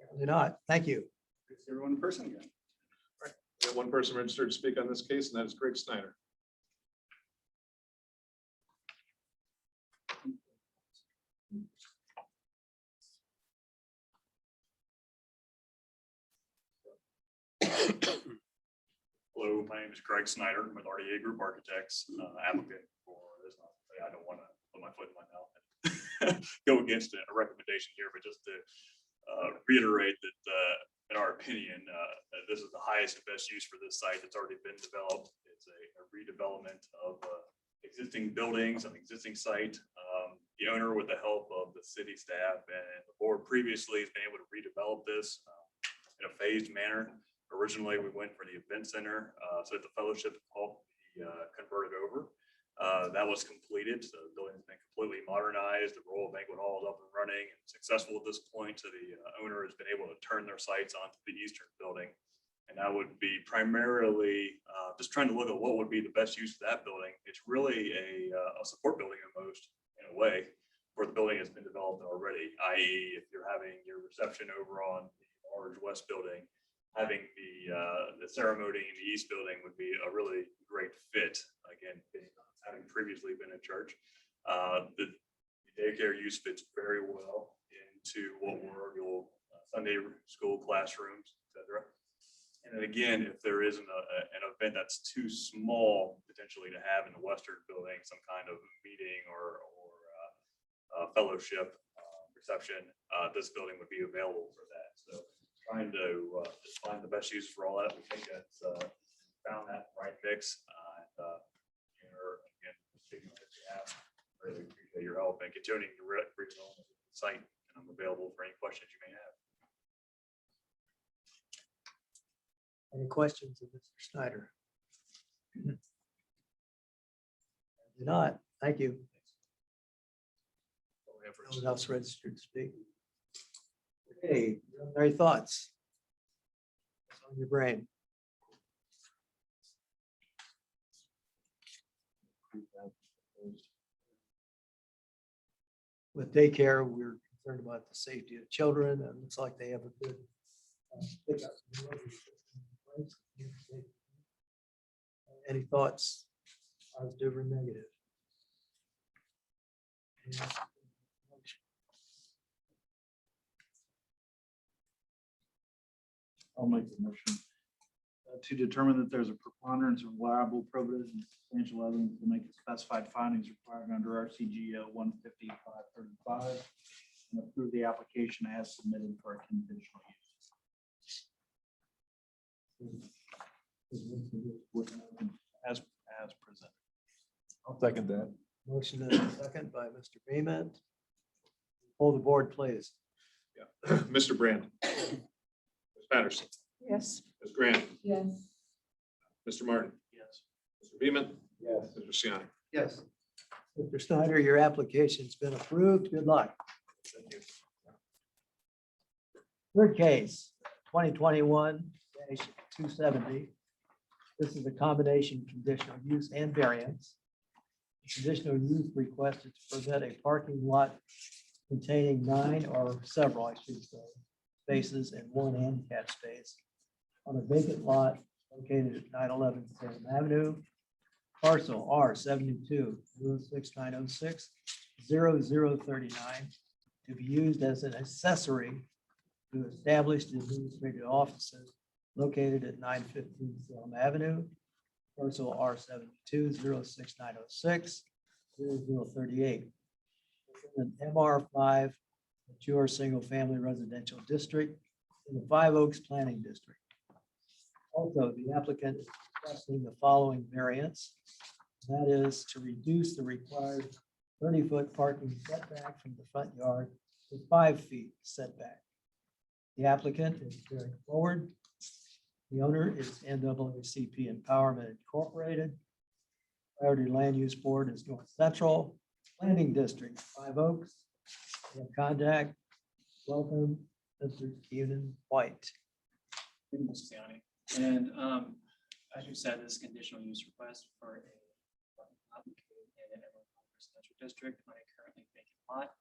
Apparently not. Thank you. Good to see everyone in person again. We have one person registered to speak on this case, and that is Greg Snyder. Hello, my name is Greg Snyder with RDA Group Architects, applicant for this. I don't want to put my foot in my mouth and go against a recommendation here, but just to reiterate that in our opinion, this is the highest and best use for this site that's already been developed. It's a redevelopment of existing buildings, an existing site. The owner, with the help of the city staff and the board previously, has been able to redevelop this in a phased manner. Originally, we went for the event center, so that the fellowship hall be converted over. That was completed. So the building's been completely modernized. The Royal Banquet Hall is up and running and successful at this point. So the owner has been able to turn their sights onto the eastern building. And that would be primarily just trying to look at what would be the best use of that building. It's really a support building almost, in a way, where the building has been developed already, i.e. if you're having your reception over on the large west building, having the ceremony in the east building would be a really great fit. Again, having previously been a church. The daycare use fits very well into what were your Sunday school classrooms, et cetera. And then again, if there isn't an event that's too small potentially to have in the Western building, some kind of meeting or fellowship reception, this building would be available for that. So trying to just find the best use for all that. We think that's found that right mix. Really appreciate your help and continuing to redevelop the site. And I'm available for any questions you may have. Any questions of Mr. Snyder? Do not. Thank you. No one else registered to speak. Okay, preliminary thoughts. What's on your brain? With daycare, we're concerned about the safety of children, and it looks like they have a good pickup. Any thoughts, positive or negative? I'll make the motion to determine that there's a preponderance of reliable, probative, and substantial evidence to make the specified findings required under RCGO 15535 and approve the application as submitted for a conditional use. As presented. I'll second that. Motion and a second by Mr. Beeman. Hold the board, please. Yeah. Mr. Brand. Ms. Patterson. Yes. Ms. Grant. Yes. Mr. Martin. Yes. Mr. Beeman. Yes. Mr. Siani. Yes. Mr. Snyder, your application's been approved. Good luck. Thank you. Third case, 2021-270. This is a combination conditional use and variance. The conditional use requested to permit a parking lot containing 9 or several, I should say, spaces and 1 handicap space on a vacant lot located at 911 Salem Avenue, parcel R 72-06906-0039, to be used as an accessory to established administrative offices located at 915 Salem Avenue, parcel R 72-06906-0038. An MR5 mature single-family residential district in the Five Oaks Planning District. Also, the applicant is requesting the following variance. That is to reduce the required 30-foot parking setback from the front yard to 5 feet setback. The applicant is carrying forward. The owner is NAACP Empowerment Incorporated. Priority Land Use Board is North Central Planning District, Five Oaks. We have contact. Welcome, Mr. Keenan White. Mr. Siani. And as you said, this is a conditional use request for a located in an residential district on a currently vacant lot.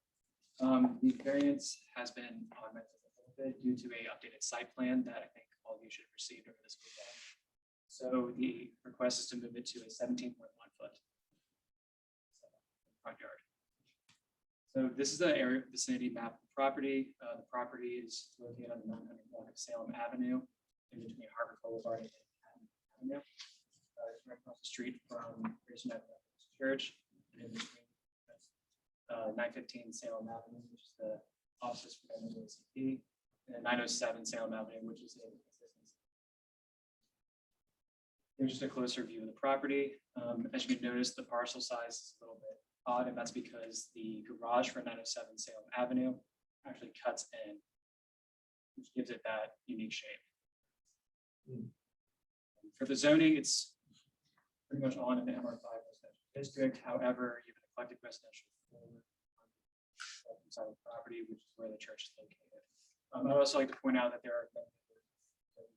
The variance has been augmented a little bit due to a updated site plan that I think all of you should have received over this weekend. So the request is to move it to a 17.1 foot front yard. So this is the area vicinity map of the property. The property is located on the 900 block of Salem Avenue, in between Harvard Boulevard and Avenue. It's right across the street from Grace Methodist Church, and in between 915 Salem Avenue, which is the offices for NAACP, and 907 Salem Avenue, which is a consistency. Here's just a closer view of the property. As you can notice, the parcel size is a little bit odd, and that's because the garage for 907 Salem Avenue actually cuts in, which gives it that unique shape. For the zoning, it's pretty much on in the MR5 residential district. However, you have an eclectic residential side of the property, which is where the church is located. I'd also like to point out that there are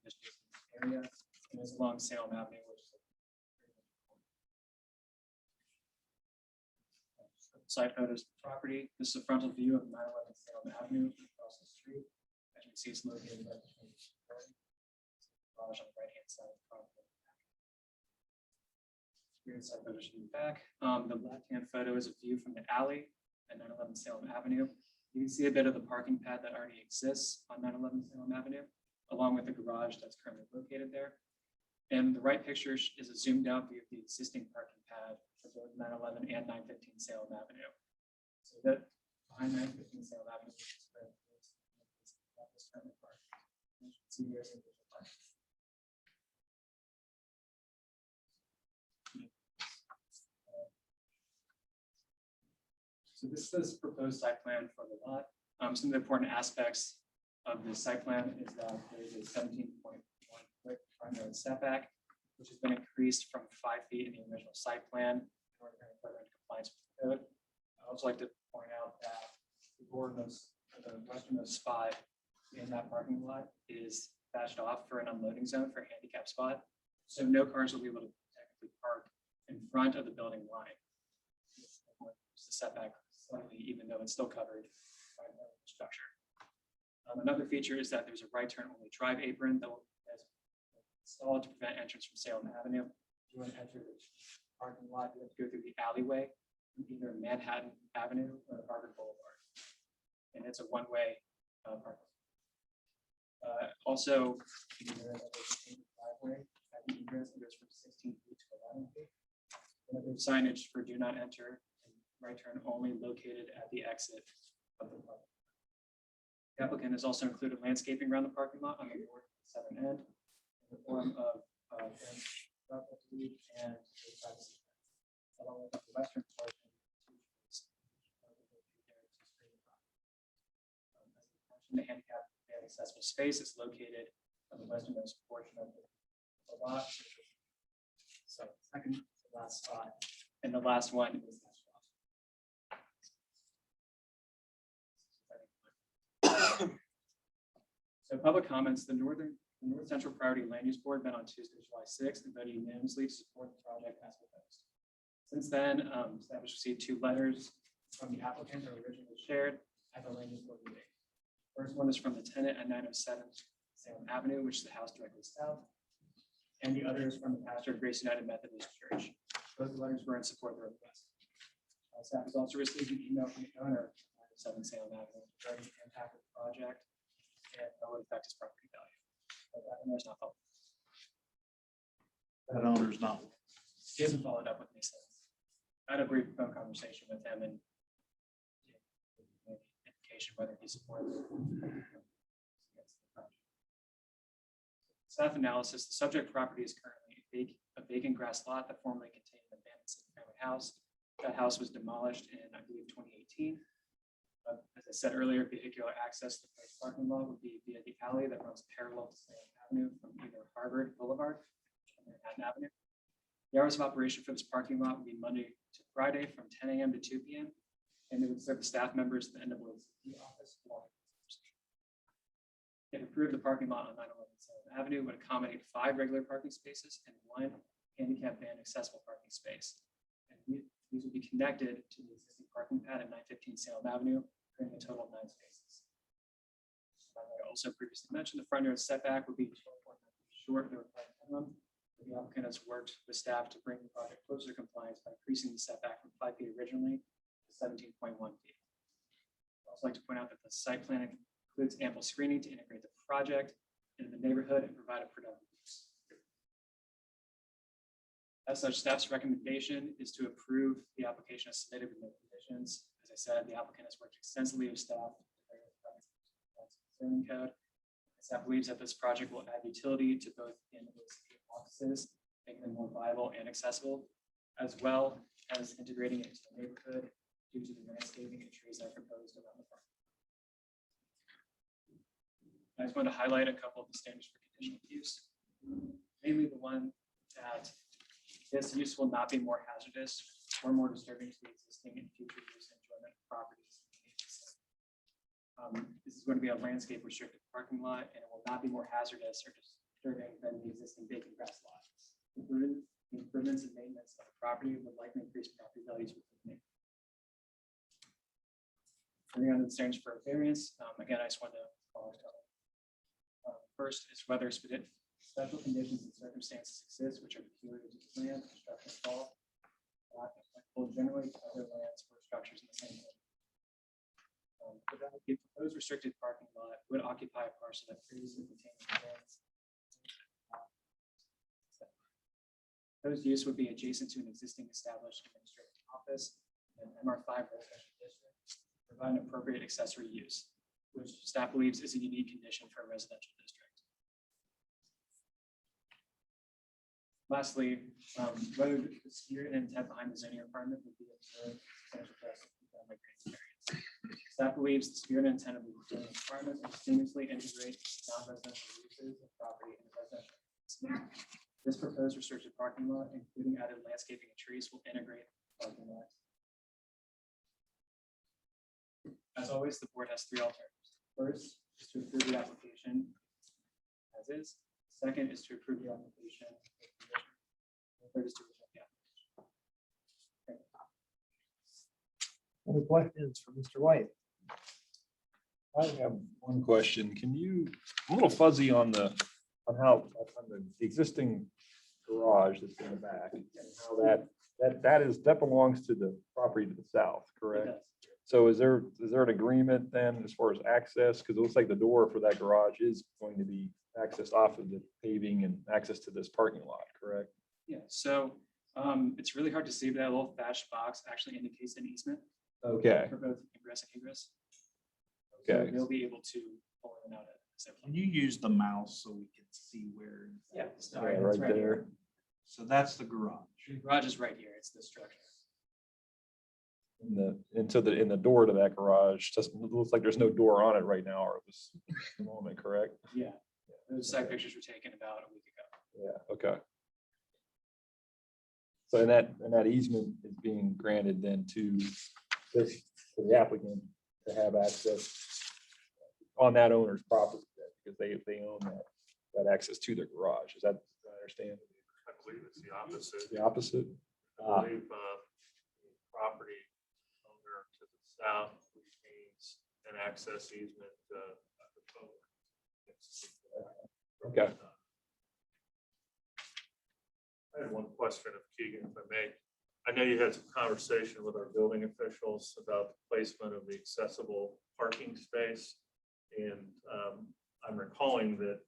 districts in this area, and it's along Salem Avenue, which is side photos of the property. This is a frontal view of 911 Salem Avenue across the street. As you can see, it's located right between the garage on the right-hand side of the property. Here's our finish in the back. The left-hand photo is a view from the alley at 911 Salem Avenue. You can see a bit of the parking pad that already exists on 911 Salem Avenue, along with the garage that's currently located there. And the right picture is a zoomed out view of the existing parking pad for both 911 and 915 Salem Avenue. So that behind 915 Salem Avenue is where this currently parked. You can see here's a visual park. So this is proposed site plan for the lot. Some of the important aspects of this site plan is that there is a 17.1 foot front yard setback, which has been increased from 5 feet in the original site plan in order to bring it further into compliance with the code. I'd also like to point out that the westernmost spot in that parking lot is bashed off for an unloading zone for a handicap spot. So no cars will be able to technically park in front of the building line. It's the setback slightly, even though it's still covered by the structure. Another feature is that there's a right turn only drive apron that will be installed to prevent entrance from Salem Avenue. If you want to enter the parking lot, you have to go through the alleyway from either Manhattan Avenue or Harvard Boulevard. And it's a one-way parking. Also, driveway at the egress goes from 16 feet to 11 feet. And there's signage for do not enter and right turn only located at the exit of the park. The applicant has also included landscaping around the parking lot on the north and southern end in the form of and along with the western portion. The handicap and accessible space is located on the westernmost portion of the lot. So second to last spot, and the last one is that spot. So public comments, the North Central Priority Land Use Board met on Tuesday, July 6th, and voted unanimously to support the project as proposed. Since then, staff has received 2 letters from the applicant that were originally shared at the Land Use Board meeting. First one is from the tenant at 907 Salem Avenue, which is the house directly south. And the other is from the pastor of Grace United Methodist Church. Both letters were in support of the request. Staff has also received an email from the owner of 907 Salem Avenue regarding the impact of the project and how it would affect his property value. But that owner is not followed. That owner's not. He hasn't followed up with me since. I had a brief phone conversation with him and indication whether he supports it. Staff analysis, the subject property is currently a vacant grass lot that formerly contained an abandoned single-family house. That house was demolished in, I believe, 2018. As I said earlier, vehicular access to the parking lot would be via the alley that runs parallel to Salem Avenue from either Harvard Boulevard or Manhattan Avenue. The hours of operation for this parking lot would be Monday to Friday from 10 a.m. to 2 p.m. And it would serve the staff members at the NAACP office. If approved, the parking lot on 911 Salem Avenue would accommodate 5 regular parking spaces and 1 handicap van accessible parking space. And these would be connected to the existing parking pad at 915 Salem Avenue, creating a total of 9 spaces. I also previously mentioned the front yard setback would be 12.9 feet short of the required minimum. The applicant has worked with staff to bring the project closer to compliance by increasing the setback from 5 feet originally to 17.1 feet. I'd also like to point out that the site plan includes ample screening to integrate the project into the neighborhood and provide a productive use. As such, staff's recommendation is to approve the application as submitted with no conditions. As I said, the applicant has worked extensively with staff to bring the project to zoning code. Staff believes that this project will add utility to both the offices, making them more viable and accessible, as well as integrating it into the neighborhood due to the landscaping and trees that are proposed around the park. I just want to highlight a couple of the standards for conditional use, mainly the one that this use will not be more hazardous or more disturbing to the existing and future use and enjoyment of properties. This is going to be a landscape restricted parking lot, and it will not be more hazardous or disturbing than the existing vacant grass lot. Improvements and maintenance of the property would likely increase property values within the neighborhood. Moving on to the standards for variance, again, I just want to call it out. First is whether special conditions and circumstances exist which are peculiar to the land, construction, fall, applicable generally to other lands or structures in the same area. The proposed restricted parking lot would occupy a parcel that previously contained lands. Proposed use would be adjacent to an existing established administrative office and MR5 residential district, provide an appropriate accessory use, which staff believes is a unique condition for a residential district. Lastly, whether the spirit and intent behind the zoning requirement would be observed. Staff believes the spirit and intent of the zoning requirements will seamlessly integrate non-residential uses of property in the residential area. This proposed restricted parking lot, including added landscaping and trees, will integrate parking lot. As always, the board has three alternatives. First is to approve the application as is. Second is to approve the application. The third is to reject the application. Any questions for Mr. White? I have one question. Can you, I'm a little fuzzy on the, on how, on the existing garage that's in the back and how that belongs to the property to the south, correct? It does. So is there an agreement then as far as access? Because it looks like the door for that garage is going to be accessed off of the paving and access to this parking lot, correct? Yeah, so it's really hard to see, but that little thatched box actually indicates an easement Okay, for both ingress and egress. So okay. they'll be able to pull in and out at the same Can time. you use the mouse so we can see where? Yeah, Yeah, sorry, right that's right there. here. So that's the garage. The garage is right here. It's the structure. In the door to that garage, just looks like there's no door on it right now, or it was at the moment, correct? Yeah, those side pictures were taken about a week ago. Yeah, okay. So and that easement is being granted then to this, to the applicant to have access on that owner's property because they own that access to their garage. Is that, I understand? I believe it's the opposite. The opposite? I believe the property owner to the south retains an access easement. Okay. I had one question of Keegan, if I may. I know you had some conversation with our building officials about the placement of the accessible parking space. And I'm recalling that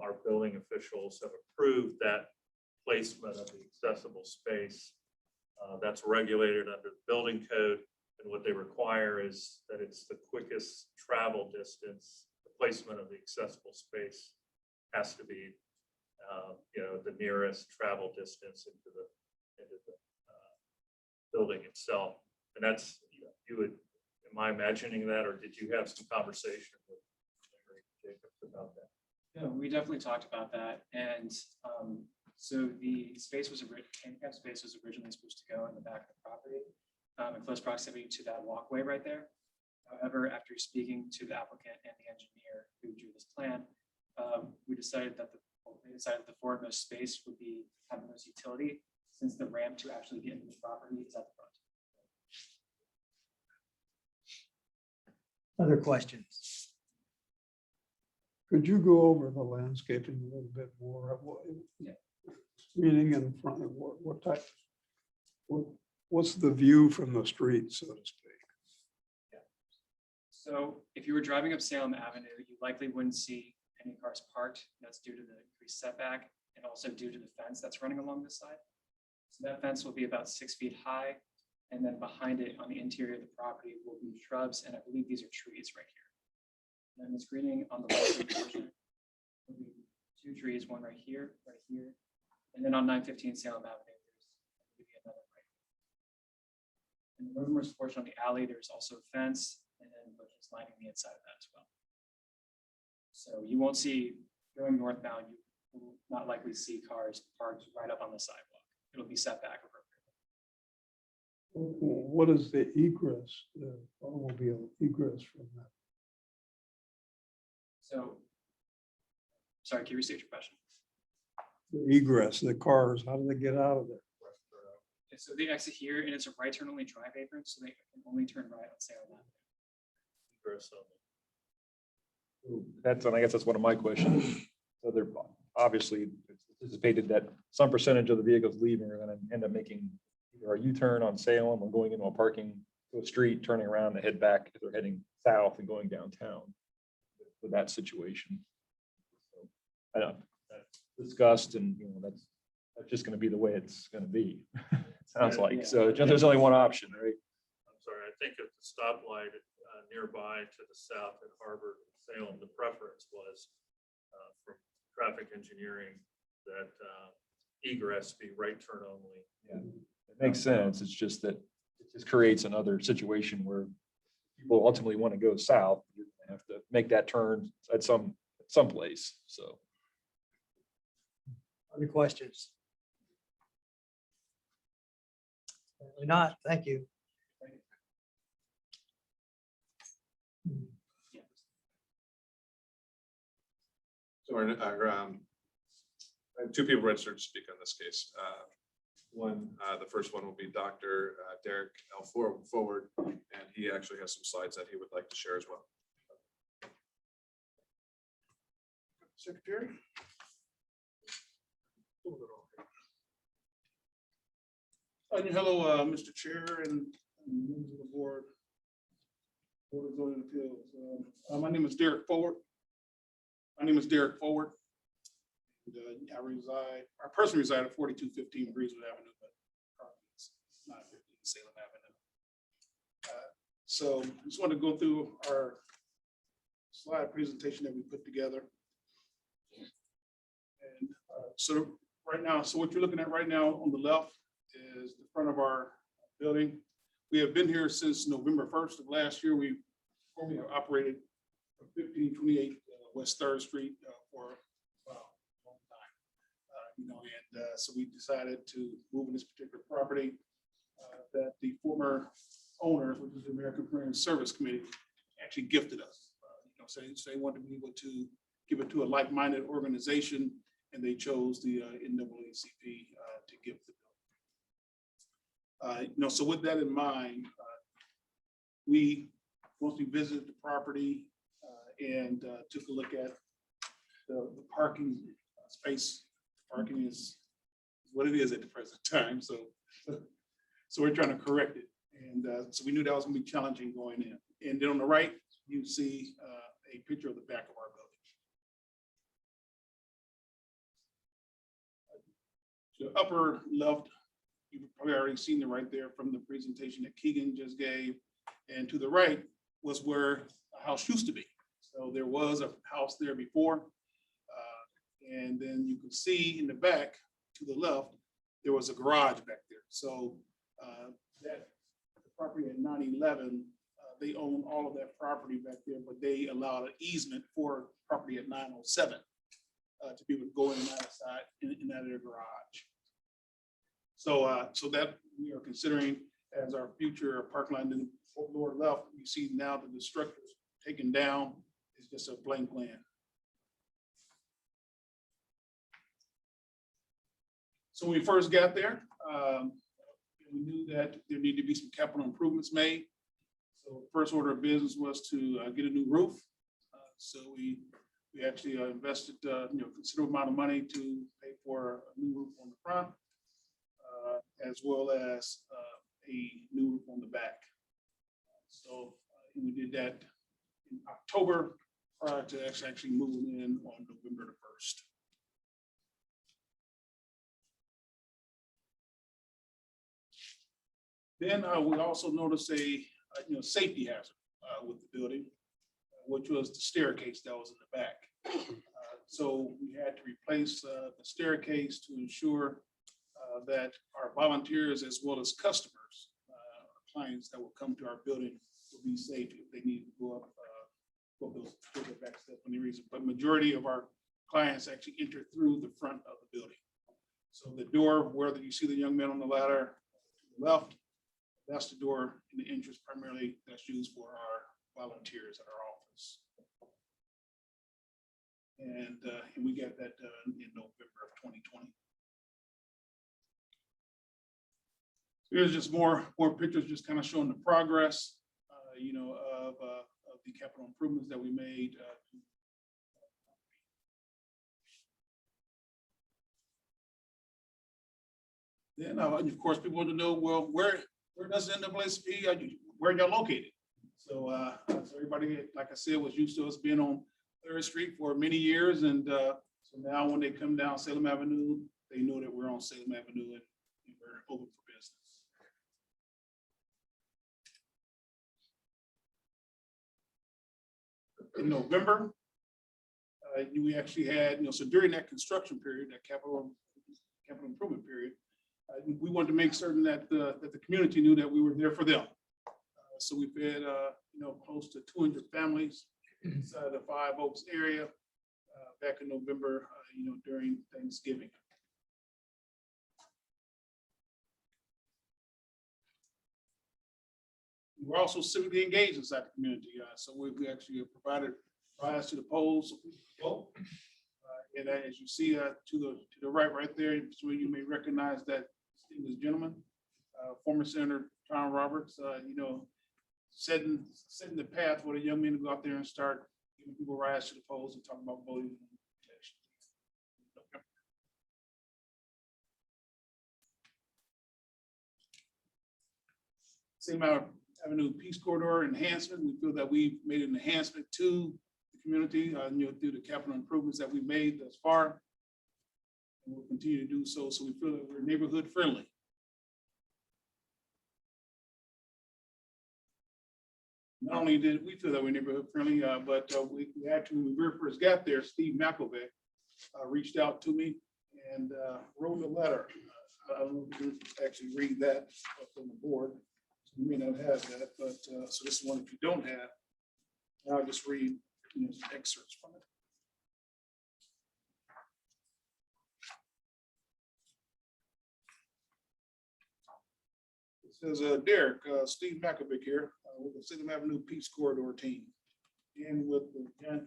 our building officials have approved that placement of the accessible space. That's regulated under the building code. And what they require is that it's the quickest travel distance. The placement of the accessible space has to be the nearest travel distance into the building itself. And that's, you would, am I imagining that, or did you have some conversation with Mary Jacobs about that? Yeah, we definitely talked about that. And so the space was, handicap space was originally supposed to go in the back of the property in close proximity to that walkway right there. However, after speaking to the applicant and the engineer who drew this plan, they decided that the forwardmost space would be have the most utility, since the ramp to actually get into the property is at the front. Other questions? Could you go over the landscaping a little bit more? Yeah. Meaning in front of what type? What's the view from the street, so to speak? So if you were driving up Salem Avenue, you likely wouldn't see any cars parked. That's due to the increased setback and also due to the fence that's running along this side. So that fence will be about 6 feet high. And then behind it on the interior of the property will be shrubs. And I believe these are trees right here. And then the screening on the western portion will be 2 trees, one right here. And then on 915 Salem Avenue, there's maybe another right here. In the northernmost portion of the alley, there's also a fence and then bushes lining the inside of that as well. So you won't see, going northbound, you will not likely see cars parked right up on the sidewalk. It'll be set back appropriately. What is the egress, the automobile egress from that? So, sorry, can you restate your question? The egress, the cars, how do they get out of there? Okay, so they exit here and it's a right turn only drive apron, so they can only turn right on Salem Avenue. And I guess that's one of my questions. So they're obviously it's anticipated that some percentage of the vehicles leaving are going to end up making either a U-turn on Salem or going into a parking, to a street, turning around to head back if they're heading south and going downtown for that situation. So, I don't, that's discussed and, that's just gonna be the way it's gonna be. Sounds like, so there's only one option, right? I'm sorry, I think at the stoplight nearby to the south at Harvard, Salem, the preference was from traffic engineering that egress be right turn only. Yeah, it makes sense. It's just that it just creates another situation where people ultimately want to go south. You're gonna have to make that turn at some place, so. Other questions? Apparently not. Thank you. So I have two people registered to speak on this case. The first one will be Dr. Derek L. Forward, and he actually has some slides that he would like to share as well. Secretary? Hello, Mr. Chair and members of the board. Board of Zoning Appeals. My name is Derek Forward. And, I personally reside at 4215 Breezewood Avenue, but probably it's not 15 Salem Avenue. So I just want to go through our slide presentation that we put together. And so right now, so what you're looking at right now on the left is the front of our building. We have been here since November 1st of last year. We formerly have operated from 1528 West 3rd Street for a long time. So we decided to move in this particular property that the former owners, which is the American Friends Service Committee, actually gifted us. So they wanted to be able to give it to a like-minded organization, and they chose the NAACP to gift the building. So with that in mind, we mostly visited the property and took a look at the parking space. Parking is what it is at the present time. So we're trying to correct it. And so we knew that was going to be challenging going in. And then on the right, you see a picture of the back of our building. The upper left, you've probably already seen it right there from the presentation that Keegan just gave. And to the right was where a house used to be. So there was a house there before. And then you can see in the back to the left, there was a garage back there. So that the property at 911, they own all of that property back there, but they allowed an easement for property at 907 to be able to go in and outside in out of their garage. So that we are considering as our future parking lot. Then lower left, you see now that the structure is taken down. It's just a blank land. So when we first got there, we knew that there needed to be some capital improvements made. So the first order of business was to get a new roof. So we actually invested considerable amount of money to pay for a new roof on the front, as well as a new roof on the back. So we did that in October prior to actually moving in on November the 1st. Then we also noticed a safety hazard with the building, which was the staircase that was in the back. So we had to replace the staircase to ensure that our volunteers as well as customers, clients that will come to our building will be safe if they need to go up those back steps for any reason. But majority of our clients actually enter through the front of the building. So the door where you see the young man on the ladder to the left, that's the door in the entrance primarily that's used for our volunteers at our office. And we got that done in November of 2020. So here's just more pictures, just kind of showing the progress, of the capital improvements that we made. Then, and of course, people want to know, well, where does NAACP, where y'all located? So, so everybody, like I said, was used to us being on 3rd Street for many years. And so now when they come down Salem Avenue, they know that we're on Salem Avenue and we're open for business. In November, we actually had, so during that construction period, that capital improvement period, we wanted to make certain that the community knew that we were there for them. So we fed, close to 200 families inside the Five Oaks area back in November, during Thanksgiving. We're also civically engaged inside the community. So we actually provided rides to the polls. And as you see to the right there, so you may recognize that distinguished gentleman, former Senator Tom Roberts, setting the path for the young men to go out there and start giving people rides to the polls and talking about voting. Same Avenue Peace Corridor enhancement. We feel that we've made an enhancement to the community, through the capital improvements that we made thus far. And we'll continue to do so. So we feel that we're neighborhood friendly. Not only did we feel that we're neighborhood friendly, but we actually, when we very first got there, Steve McElvey reached out to me and wrote a letter. I don't know if you can actually read that from the board. You may not have that, but so this one, if you don't have, I'll just read excerpts from it. It says, Derek, Steve Makovic here with the Salem Avenue Peace Corridor team and with the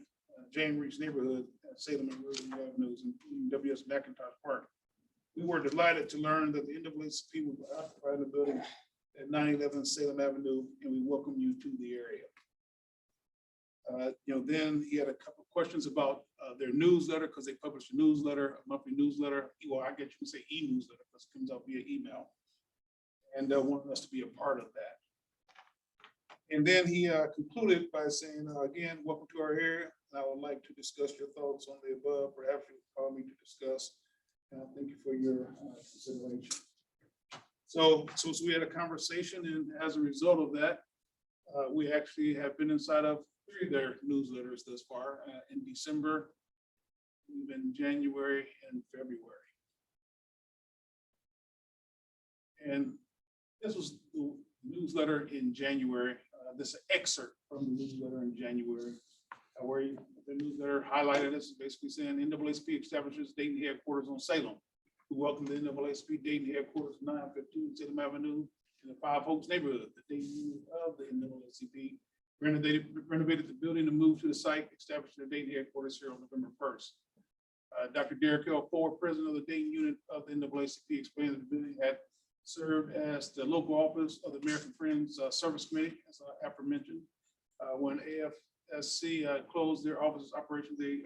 Jane Reach neighborhood at Salem and Rural Avenues, including W.S. McIntosh Park. We were delighted to learn that the NAACP will occupy the building at 911 Salem Avenue, and we welcome you to the area. Then he had a couple of questions about their newsletter, because they published a newsletter, a monthly newsletter. Well, I guess you can say e-newsletter, because it comes out via email, and wanted us to be a part of that. And then he concluded by saying, again, welcome to our area. I would like to discuss your thoughts on the above. Perhaps you would call me to discuss. Thank you for your consideration. So we had a conversation, and as a result of that, we actually have been inside of 3 of their newsletters thus far, in December, even January and February. And this was the newsletter in January. This excerpt from the newsletter in January, where the newsletter highlighted this, basically saying NAACP establishes Dayton headquarters on Salem. We welcome the NAACP Dayton headquarters, 915 Salem Avenue in the Five Oaks neighborhood. The Dayton unit of the NAACP renovated the building and moved to the site, establishing the Dayton headquarters here on November 1st. Dr. Derek L. Ford, president of the Dayton unit of the NAACP, explained that the building had served as the local office of the American Friends Service Committee, as I aforementioned. When AFSC closed their office operations, they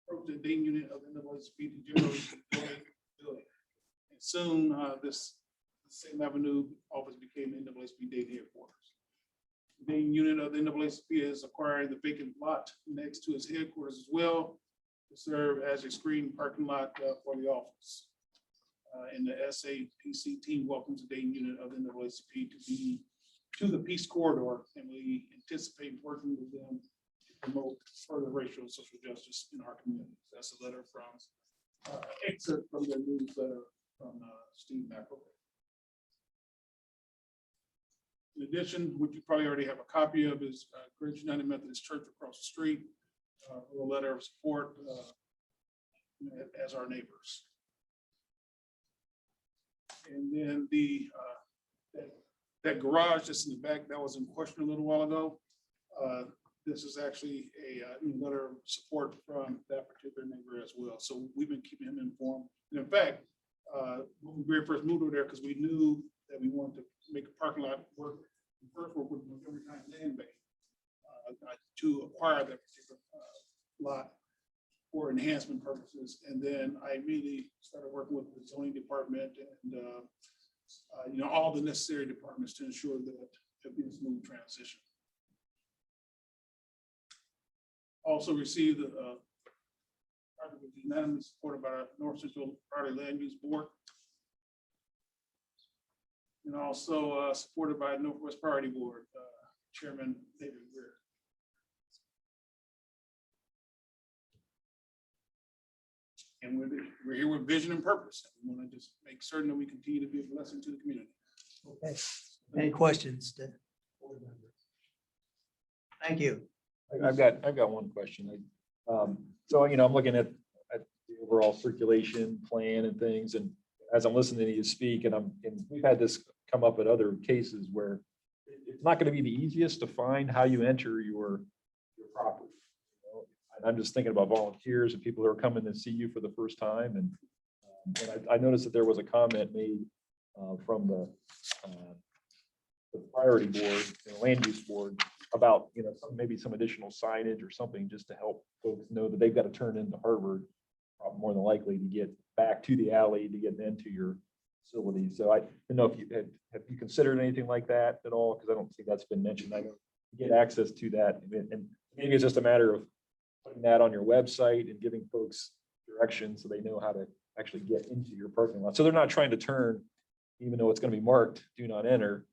approached the Dayton unit of the NAACP to generally donate the building. And soon, this same Avenue office became NAACP Dayton headquarters. The Dayton unit of the NAACP is acquiring the vacant lot next to its headquarters as well to serve as a screen parking lot for the office. And the SAPC team welcomes the Dayton unit of the NAACP to the Peace Corridor, and we anticipate working with them to promote further racial and social justice in our communities. That's a letter from excerpt from the newsletter from Steve McElvey. In addition, which you probably already have a copy of, is Grace United Methodist Church across the street, a letter of support as our neighbors. And then that garage that's in the back that was in question a little while ago, this is actually a letter of support from that particular neighbor as well. So we've been keeping him informed. And in fact, when we very first moved over there, because we knew that we wanted to make a parking lot work, we first worked with Montgomery County Land Bank to acquire that particular lot. for enhancement purposes. And then I immediately started working with the zoning department and, all the necessary departments to ensure that it'll be a smooth transition. Also received project was unanimously supported by our North Central Priority Land Use Board. And also supported by Northwest Priority Board, Chairman David Greer. And we're here with vision and purpose. We want to just make certain that we continue to be a blessing to the community. Okay. Any questions? to board members? Thank you. I've got one question. So, I'm looking at the overall circulation plan and things, and as I'm listening to you speak, and we've had this come up at other cases where it's not going to be the easiest to find how you enter your property. And I'm just thinking about volunteers and people who are coming to see you for the first time. And I noticed that there was a comment made from the priority board, land use board, about, maybe some additional signage or something just to help folks know that they've got to turn into Harvard, more than likely to get back to the alley to get into your facility. So I don't know if have you considered anything like that at all? Because I don't think that's been mentioned. I know you get access to that, and maybe it's just a matter of putting that on your website and giving folks directions so they know how to actually get into your parking lot. So they're not trying to turn, even though it's going to be marked "Do not enter."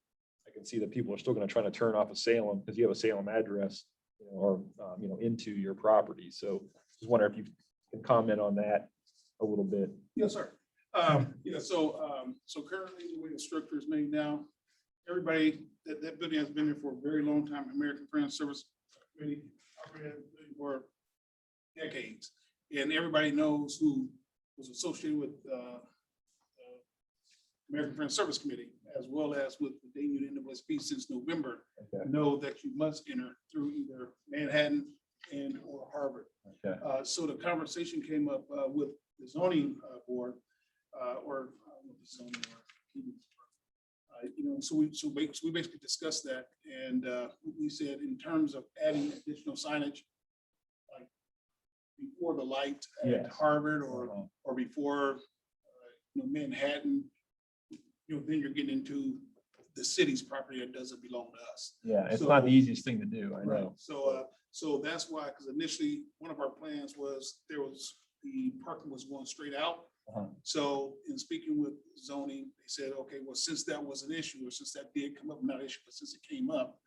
I can see that people are still going to try to turn off of Salem because you have a Salem address, or into your property. So just wonder if you can comment on that a little bit. Yes, sir. So currently the way the structure is made now, everybody, that building has been there for a very long time. American Friends Service Committee operated for decades. And everybody knows who was associated with American Friends Service Committee, as well as with the Dane Union NAACP since November, know that you must enter through either Manhattan and or Harvard. Okay. So the conversation came up with the zoning board, so we basically discussed that, and we said in terms of adding additional signage, like before the light at Harvard or before Manhattan, then you're getting into the city's property that doesn't belong to us. Yeah, it's not the easiest thing to do, I Right. know. So that's why, because initially one of our plans was the parking was going straight out. So in speaking with zoning, they said, okay, well, since that was an issue, or since that did come up, not an issue, but since it came up,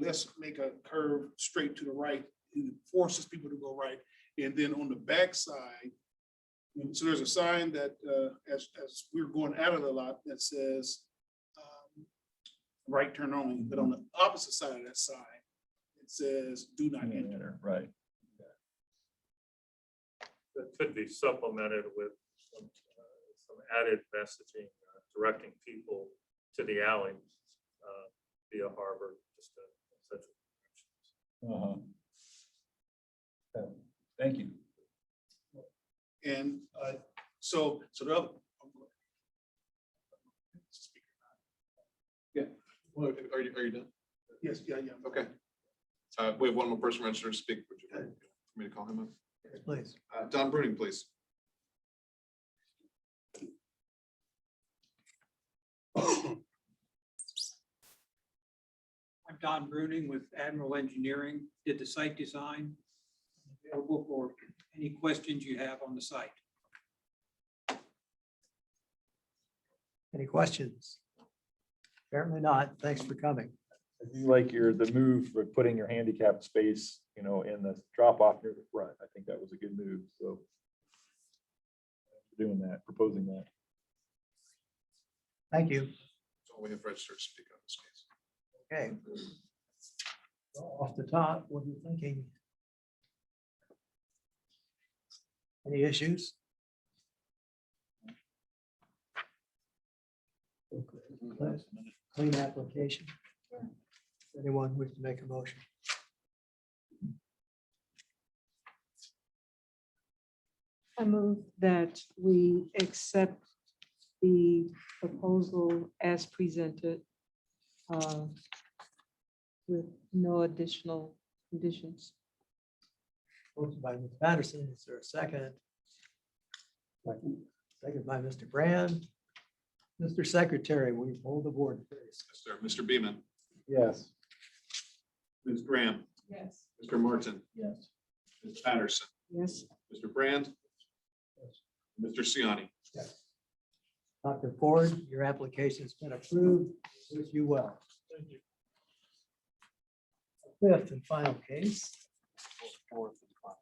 let's make a curve straight to the right, and it forces people to go right. And then on the back side, so there's a sign that as we're going out of the lot that says right turn only, but on the opposite side of that sign, it says do not enter. Right. That could be supplemented with some added messaging, directing people to the alley via Harvard, just such directions. Okay. Thank you. And so the other. Yeah. Well, are you done? Yes, yeah. Okay. We have one more person registered to speak. Would you like for me to call him up? Please. Don Bruning, please. I'm Don Bruning with Admiral Engineering, did the site design. Available for any questions you have on the site. Any questions? Apparently not. Thanks for coming. I do like the move for putting your handicap space, in the drop off near the front. I think that was a good move. So doing that, proposing that. Thank you. So we have registered to speak on this case. Okay. So off the top, what are you thinking? Any issues? Clean application. Anyone wish to make a motion? I move that we accept the proposal as presented with no additional conditions. Motion by Ms. Patterson. Is there a second? Second by Mr. Brand. Mr. Secretary, will you hold the board, please? Yes, sir. Mr. Beaman, Yes. Ms. Graham, Yes. Mr. Martin, Yes. Ms. Patterson, Yes. Mr. Brand, Mr. Siani. Dr. Ford, your application's been approved. Wish you well. Fifth and final case. Fourth and final.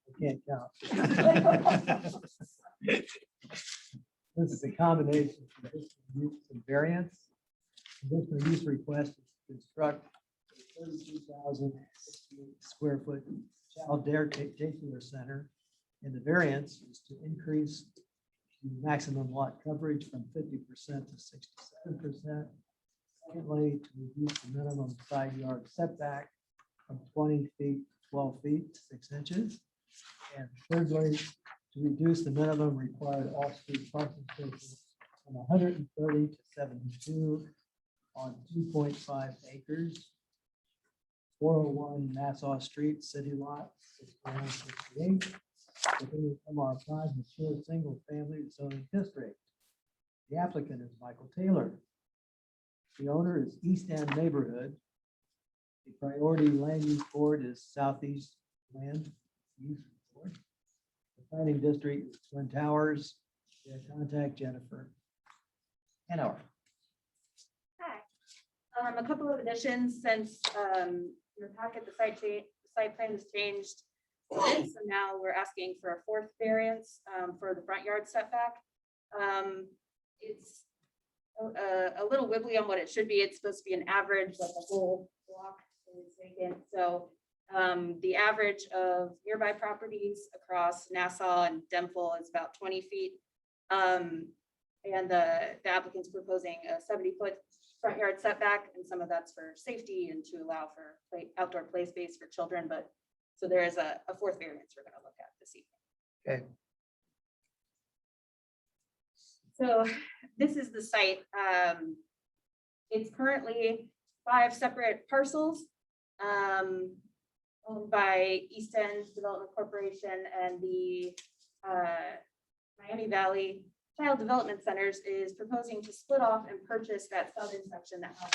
I can't count. This is a combination of conditional use and variance. Conditional use request is to construct a 32,000 square foot child daycare center. And the variance is to increase the maximum lot coverage from 50% to 67%. Secondly, to reduce the minimum side yard setback from 20 feet, to 12 feet, 6 inches. And thirdly, to reduce the minimum required off-street parking spaces from 130 to 72 on 2.5 acres. 401 Nassau Street, City Lot, 6968, within the MR5 mature single-family zoning district. The applicant is Michael Taylor. The owner is East End Neighborhood. The priority land use board is Southeast Land Use Board. The planning district is Twin Towers. Yeah, contact Jennifer. And our. Hi. A couple of additions since your packet, the site plan has changed. So now we're asking for a fourth variance for the front yard setback. It's a little wibbly on what it should be. It's supposed to be an average, like the whole block is vacant. So the average of nearby properties across Nassau and Dempsey is about 20 feet. And the applicant's proposing a 70-foot front yard setback, and some of that's for safety and to allow for outdoor play space for children. But so there is a fourth variance we're going to look at this evening. Okay. So this is the site. It's currently 5 separate parcels owned by East End Development Corporation, and the Miami Valley Child Development Centers is proposing to split off and purchase that southern section that has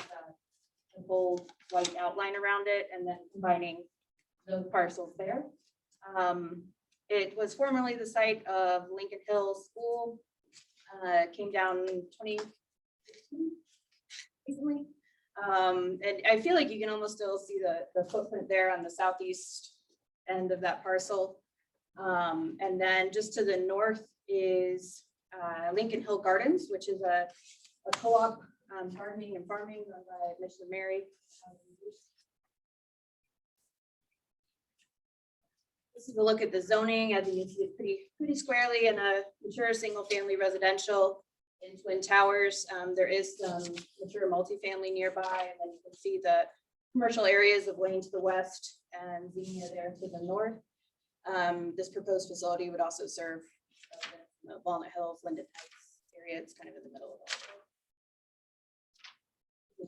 the bold white outline around it, and then combining those parcels there. It was formerly the site of Lincoln Hill School. Came down in 2016 recently. And I feel like you can almost still see the footprint there on the southeast end of that parcel. And then just to the north is Lincoln Hill Gardens, which is a co-op gardening and farming run by Mr. Mary. This is a look at the zoning. As you can see, it's pretty squarely in a mature single-family residential in Twin Towers. There is some mature multifamily nearby, and then you can see the commercial areas of Wayne to the west and Xenia there to the north. This proposed facility would also serve the Walnut Hills, Linden Heights area. It's kind of in the middle of all.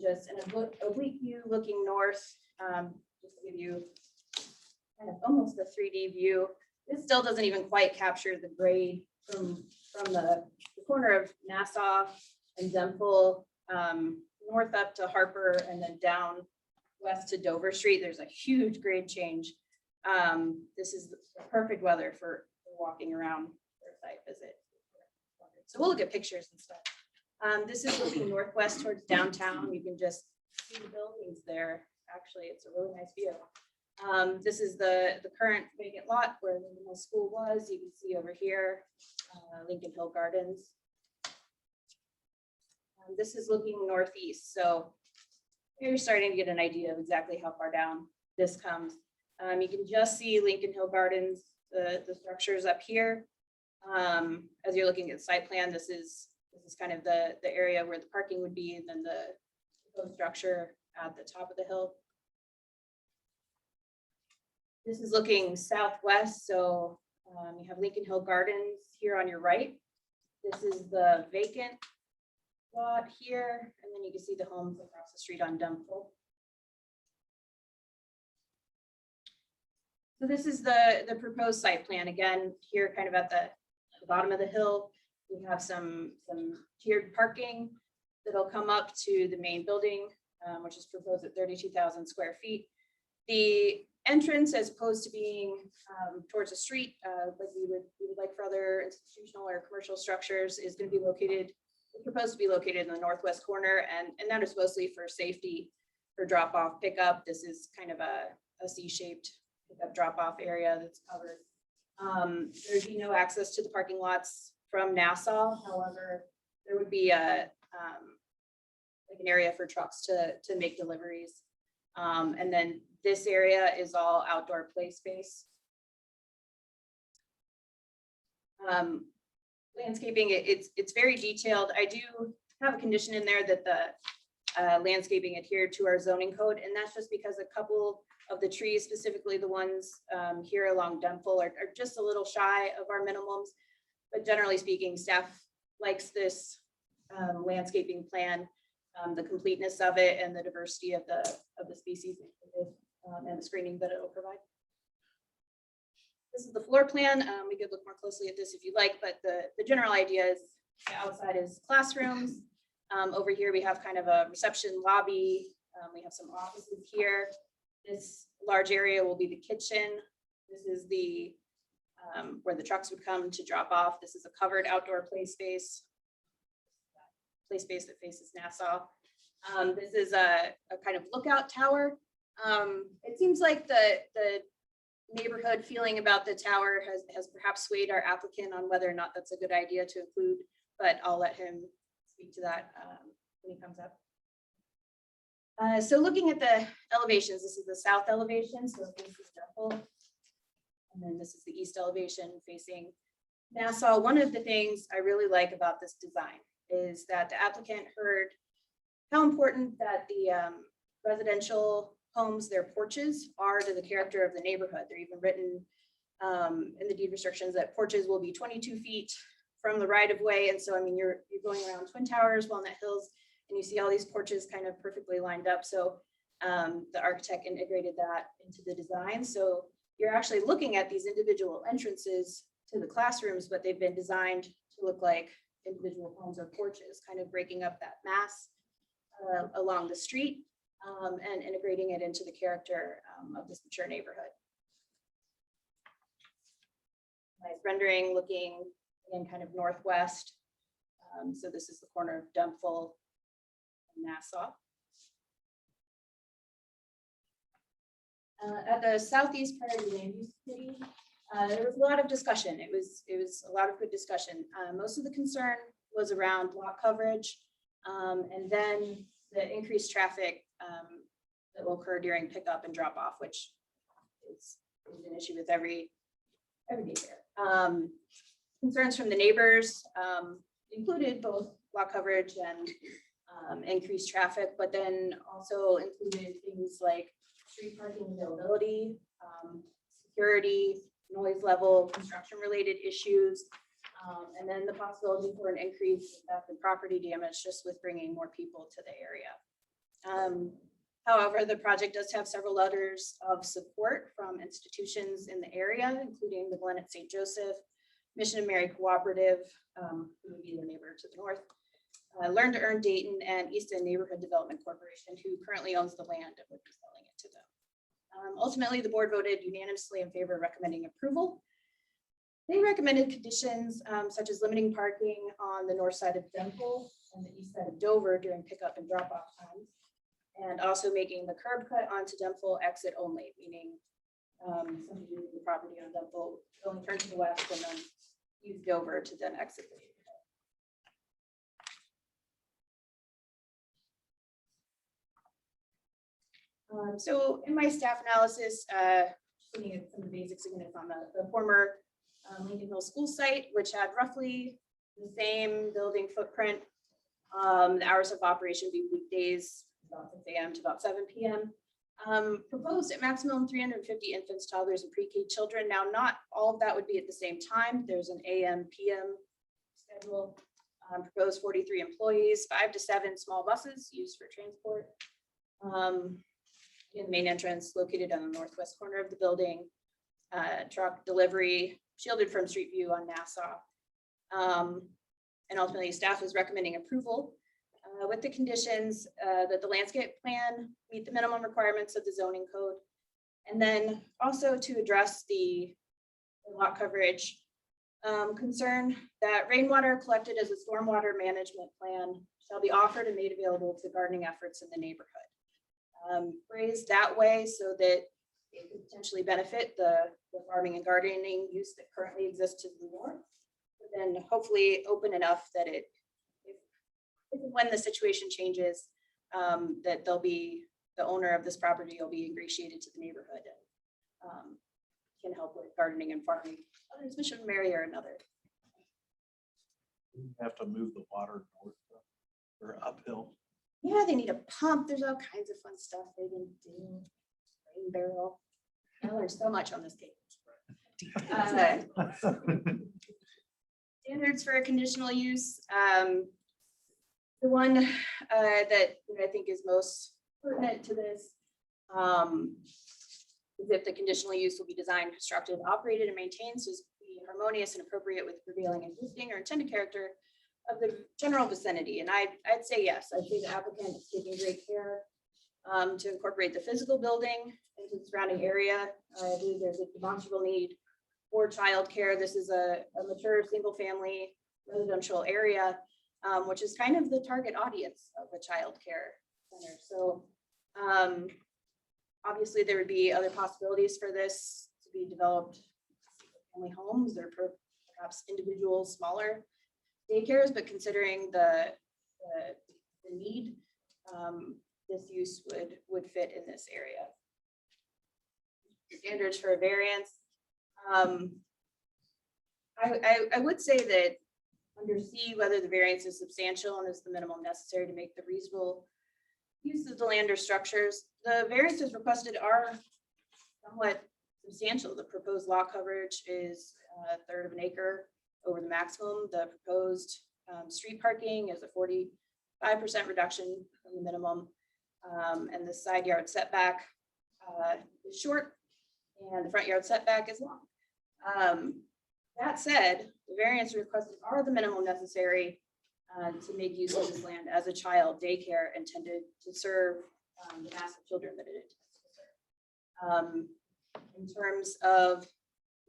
Just in a oblique view looking north, just to give you kind of almost a 3D view. This still doesn't even quite capture the grade from the corner of Nassau and Dempsey, north up to Harper, and then down west to Dover Street. There's a huge grade change. This is the perfect weather for walking around for a site visit. So we'll look at pictures and stuff. This is looking northwest towards downtown. You can just see the buildings there. Actually, it's a really nice view. This is the current vacant lot where the school was. You can see over here, Lincoln Hill Gardens. This is looking northeast. So you're starting to get an idea of exactly how far down this comes. You can just see Lincoln Hill Gardens, the structures up here. As you're looking at the site plan, this is kind of the area where the parking would be, and then the structure at the top of the hill. This is looking southwest, so you have Lincoln Hill Gardens here on your right. This is the vacant lot here, and then you can see the homes across the street on Dempsey. So this is the proposed site plan. Again, here kind of at the bottom of the hill, we have some tiered parking that'll come up to the main building, which is proposed at 32,000 square feet. The entrance, as opposed to being towards a street, like we would like for other institutional or commercial structures, is going to be located, proposed to be located in the northwest corner, and that is mostly for safety, for drop off, pickup. This is kind of a C-shaped pickup drop off area that's covered. There'd be no access to the parking lots from Nassau. However, there would be like an area for trucks to make deliveries. And then this area is all outdoor play space. Landscaping, it's very detailed. I do have a condition in there that the landscaping adhere to our zoning code, and that's just because a couple of the trees, specifically the ones here along Dunfull, are just a little shy of our minimums. But generally speaking, staff likes this landscaping plan, the completeness of it, and the diversity of the species and the screening that it will provide. This is the floor plan. We could look more closely at this if you like, but the general idea is the outside is classrooms. Over here we have kind of a reception lobby. We have some offices here. This large area will be the kitchen. This is the where the trucks would come to drop off. This is a covered outdoor play space that faces Nassau. This is a kind of lookout tower. It seems like the neighborhood feeling about the tower has perhaps swayed our applicant on whether or not that's a good idea to include, but I'll let him speak to that when he comes up. So looking at the elevations, this is the south elevation, so this is Dunfull, and then this is the east elevation facing Nassau. One of the things I really like about this design is that the applicant heard how important that the residential homes, their porches, are to the character of the neighborhood. They're even written in the deed restrictions that porches will be 22 feet from the right of way. And so, I mean, you're going around Twin Towers, Walnut Hills, and you see all these porches kind of perfectly lined up. So the architect integrated that into the design. So you're actually looking at these individual entrances to the classrooms, but they've been designed to look like individual homes or porches, kind of breaking up that mass along the street and integrating it into the character of this mature neighborhood. Nice rendering looking in kind of northwest. So this is the corner of Dunfull and Nassau. At the southeast part of the land use committee, there was a lot of discussion. It was a lot of good discussion. Most of the concern was around lot coverage, and then the increased traffic that will occur during pickup and drop off, which is an issue with every daycare. Concerns from the neighbors included both lot coverage and increased traffic, but then also included things like street parking availability, security, noise level, construction related issues, and then the possibility for an increase in property damage just with bringing more people to the area. However, the project does have several letters of support from institutions in the area, including the Glen at St. Joseph, Mission of Mary Cooperative, who would be the neighbor to the north, Learn to Earn Dayton, and East End Neighborhood Development Corporation, who currently owns the land and would be selling it to them. Ultimately, the board voted unanimously in favor of recommending approval. They recommended conditions such as limiting parking on the north side of Dunfull and the east side of Dover during pickup and drop off times, and also making the curb cut onto Dunfull exit only, meaning somebody using the property on Dunfull only turn to the west and then use Dover to then exit the neighborhood. So in my staff analysis, looking at some of the basics again, it's on the former Lincoln Hill School site, which had roughly the same building footprint. The hours of operation would be weekdays, about 6 a.m. to about 7 p.m. Proposed at maximum 350 infants, toddlers, and pre-K children. Now, not all of that would be at the same time. There's an AM, PM schedule. Proposed 43 employees, 5 to 7 small buses used for transport. In the main entrance located on the northwest corner of the building. truck delivery shielded from street view on Nassau. And ultimately, staff is recommending approval with the conditions that the landscape plan meet the minimum requirements of the zoning code. And then also to address the lot coverage concern that rainwater collected as a stormwater management plan shall be offered and made available to gardening efforts in the neighborhood. Phrased that way so that it could potentially benefit the farming and gardening use that currently exists to the north, but then hopefully open enough that if and when the situation changes, that they'll be, the owner of this property will be ingratiated to the neighborhood and can help with gardening and farming, whether it's Mission Mary or another. You have to move the water north or uphill. Yeah, they need a pump. There's all kinds of fun stuff they can do. Rain barrel. I learned so much on this case. Standards for a conditional use. The one that I think is most pertinent to this is if the conditional use will be designed, constructed, operated, and maintained so as to be harmonious and appropriate with the prevailing existing or intended character of the general vicinity. And I'd say yes. I'd say the applicant is taking great care to incorporate the physical building into the surrounding area. I believe there's a demonstrable need for childcare. This is a mature single-family residential area, which is kind of the target audience of a childcare center. So obviously there would be other possibilities for this to be developed, family homes or perhaps individual smaller daycares, but considering the need, this use would fit in this area. Standards for a variance. I would say that under C, whether the variance is substantial and is the minimum necessary to make the reasonable use of the land or structures. The variances requested are somewhat substantial. The proposed lot coverage is a third of an acre over the maximum. The proposed street parking is a 45% reduction from the minimum. And the side yard setback is short and the front yard setback is long. That said, the variance requested are the minimum necessary to make use of this land as a child daycare intended to serve the mass of children that it intends to serve. In terms of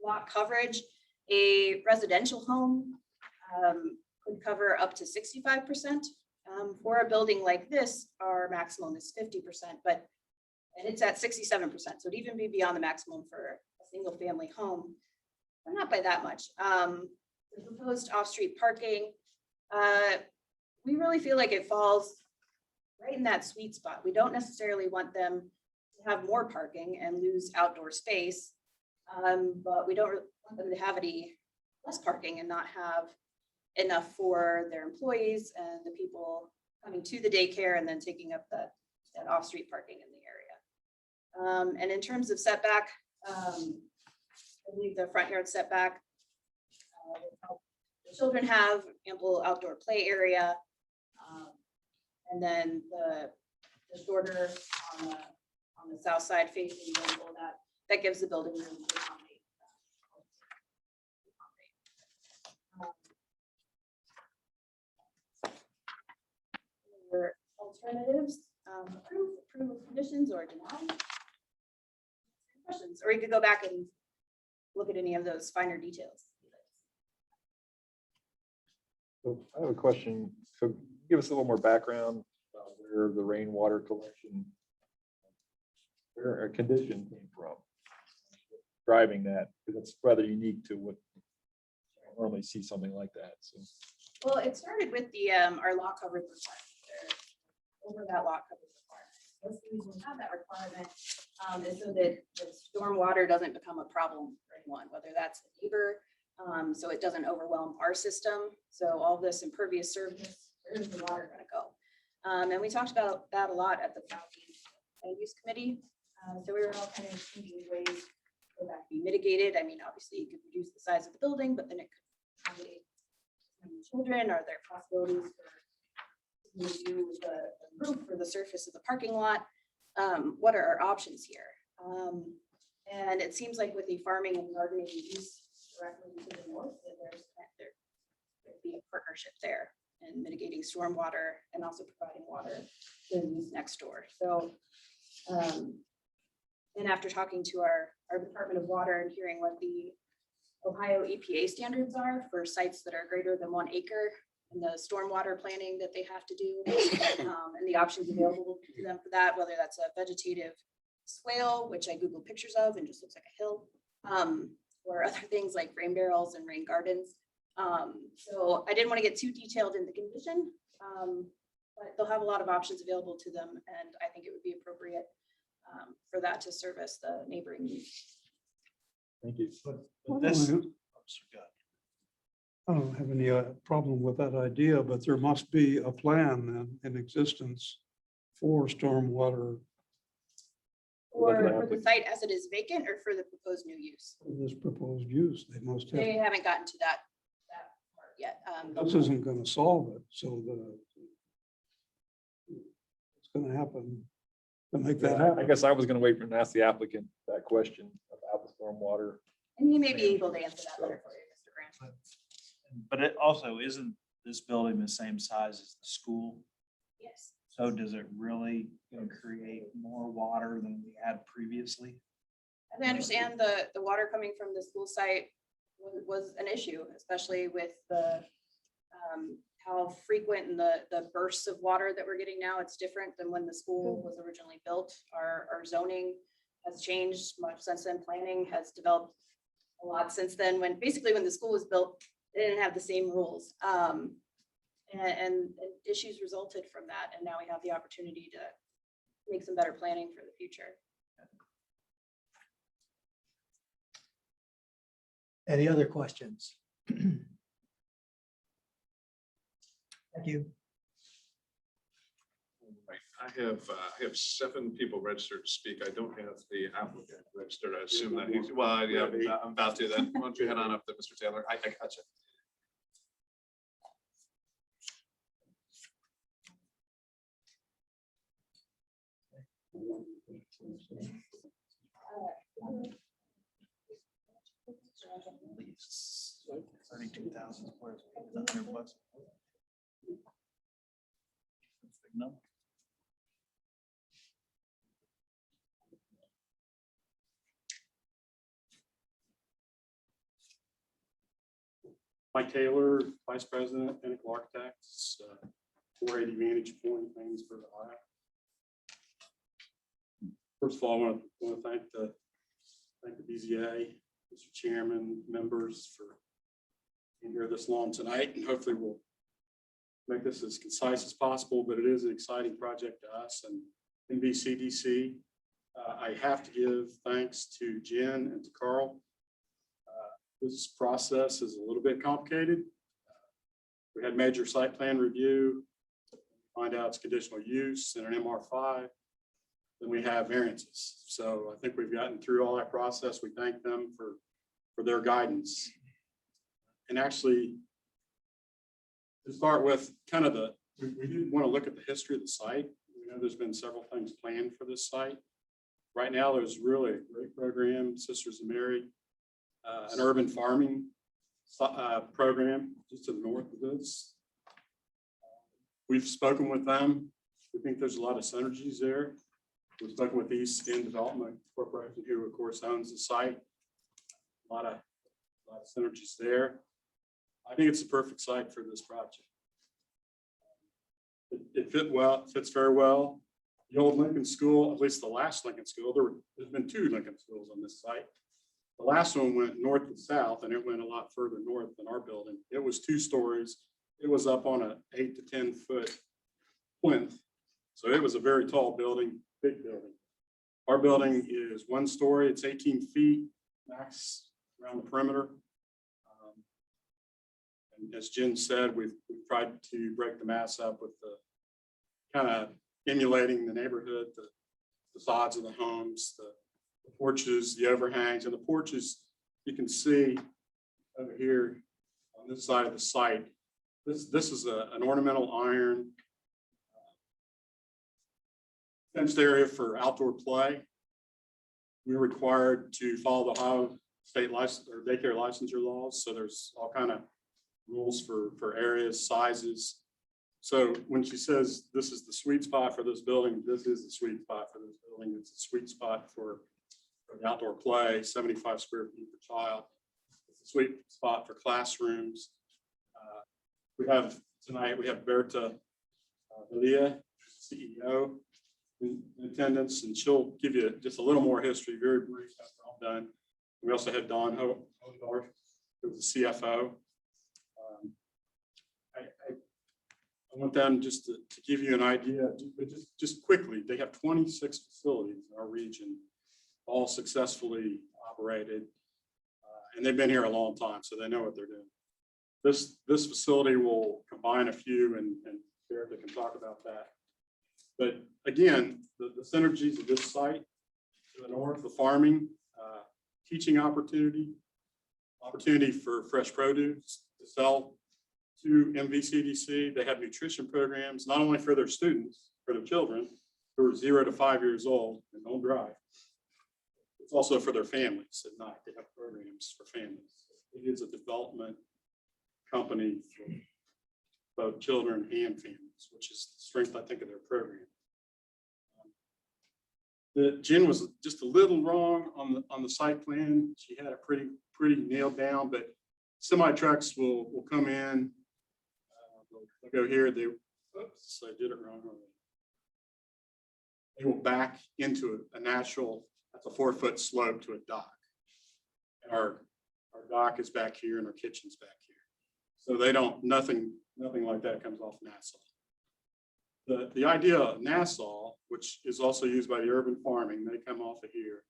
lot coverage, a residential home could cover up to 65%. For a building like this, our maximum is 50%, and it's at 67%. So it'd even be beyond the maximum for a single family home, but not by that much. The proposed off-street parking, we really feel like it falls right in that sweet spot. We don't necessarily want them to have more parking and lose outdoor space, but we don't want them to have any less parking and not have enough for their employees and the people coming to the daycare and then taking up that off-street parking in the area. And in terms of setback, I believe the front yard setback, the children have ample outdoor play area. And then the shorter on the south side facing that gives the building room to accommodate. Your alternatives, approve of conditions or deny. Questions, or you could go back and look at any of those finer details. So I have a question. So give us a little more background about where the rainwater collection, where a condition came from, driving that, because it's rather unique to what you don't normally see something like that. So Well, it started with the our lot coverage requirement. Over that lot coverage requirement. Most of these will have that requirement is so that the stormwater doesn't become a problem for anyone, whether that's a neighbor, so it doesn't overwhelm our system. So all this impervious surface, where's the water going to go? And we talked about that a lot at the county land use committee. So we were all kind of thinking ways for that to be mitigated. I mean, obviously you could reduce the size of the building, but then it could accommodate children. Are there possibilities for do the roof or the surface of the parking lot? What are our options here? And it seems like with the farming and gardening use directly to the north, that there could be a partnership there in mitigating stormwater and also providing water to the use next door. So, and after talking to our Department of Water and hearing what the Ohio EPA standards are for sites that are greater than 1 acre and the stormwater planning that they have to do, and the options available to them for that, whether that's a vegetative swale, which I Googled pictures of and just looks like a hill, or other things like rain barrels and rain gardens. So I didn't want to get too detailed in the condition, but they'll have a lot of options available to them, and I think it would be appropriate for that to service the neighboring needs. Thank you. But this, I don't have any problem with that idea, but there must be a plan then in existence for stormwater For the site as it is vacant or for the proposed new use? for this proposed use. They must have. They haven't gotten to that part yet. This isn't going to solve it, so it's going to happen to make that I happen. guess I was gonna wait for and ask the applicant that question about the stormwater. And he may be able to answer that better for you, Mr. Grant. But it also, isn't this building the same size as the school? Yes. So does it really create more water than we had previously? As I understand, the water coming from the school site was an issue, especially with the how frequent and the bursts of water that we're getting now. It's different than when the school was originally built. Our zoning has changed much since then. Planning has developed a lot since then. When the school was built, they didn't have the same rules. And issues resulted from that. And now we have the opportunity to make some better planning for the future. any other questions? Thank you. Right. I have 7 people registered to speak. I don't have the applicant registered. I assume that he's, well, yeah, I'm about to then. Why don't you head on up to Mr. Taylor? I got you. Least 32,000 square feet is $100. That's a big number. Mike Taylor, Vice President, Pinnacle Architects, 480 Vantage Point, Waynesburg, Ohio. First of all, I want to thank the BZA, Mr. Chairman, members for being here this long tonight, and hopefully we'll make this as concise as possible, but it is an exciting project to us and NBCDC. I have to give thanks to Jen and to Carl. This process is a little bit complicated. We had major site plan review, find out it's conditional use and an MR5. Then we have variances. So I think we've gotten through all that process. We thank them for their guidance. And actually, to start with kind of we did want to look at the history of the site. We know there's been several things planned for this site. Right now, there's really a great program, Sisters of Mary, an urban farming program just to the north of this. We've spoken with them. We think there's a lot of synergies there. We've spoken with East End Development Corporation, who of course owns the site. A lot of synergies there. I think it's the perfect site for this project. It fits very well. The old Lincoln School, at least the last Lincoln School, there's been 2 Lincoln Schools on this site. The last one went north and south, and it went a lot further north than our building. It was 2 stories. It was up on an 8 to 10 foot plinth. So it was a very tall building, big building. Our building is 1 story. It's 18 feet max around the perimeter. And as Jen said, we've tried to break the mass up with the kind of emulating the neighborhood, the facades of the homes, the porches, the overhangs, and the porches you can see over here on this side of the site. This is an ornamental iron fenced area for outdoor play. we're required to follow the Ohio state license or daycare licensure laws. So there's all kind of rules for areas, sizes. So when she says this is the sweet spot for this building, this is the sweet spot for this building. It's a sweet spot for the outdoor play, 75 square feet per child. It's a sweet spot for classrooms. We have tonight, we have Berta Valia, CEO, in attendance, and she'll give you just a little more history, very brief after I'm done. We also had Don Hodar, who was the CFO. I want them just to give you an idea, but just quickly, they have 26 facilities in our region, all successfully operated. And they've been here a long time, so they know what they're doing. This facility will combine a few, and Erica can talk about that. But again, the synergies of this site to the north, the farming, teaching opportunity for fresh produce to sell to MVCDC. They have nutrition programs, not only for their students, for their children who are 0 to 5 years old and don't drive. It's also for their families at night. They have programs for families. It is a development company for both children and families, which is the strength, I think, of their program. Jen was just a little wrong on the site plan. She had it pretty nailed down, but semi trucks will come in. They'll go here. Oops, I did it wrong. They will back into a natural. That's a 4-foot slope to a dock. And our dock is back here, and our kitchen's back here. So they don't. Nothing like that comes off Nassau. The idea of Nassau, which is also used by the urban farming, they come off of here.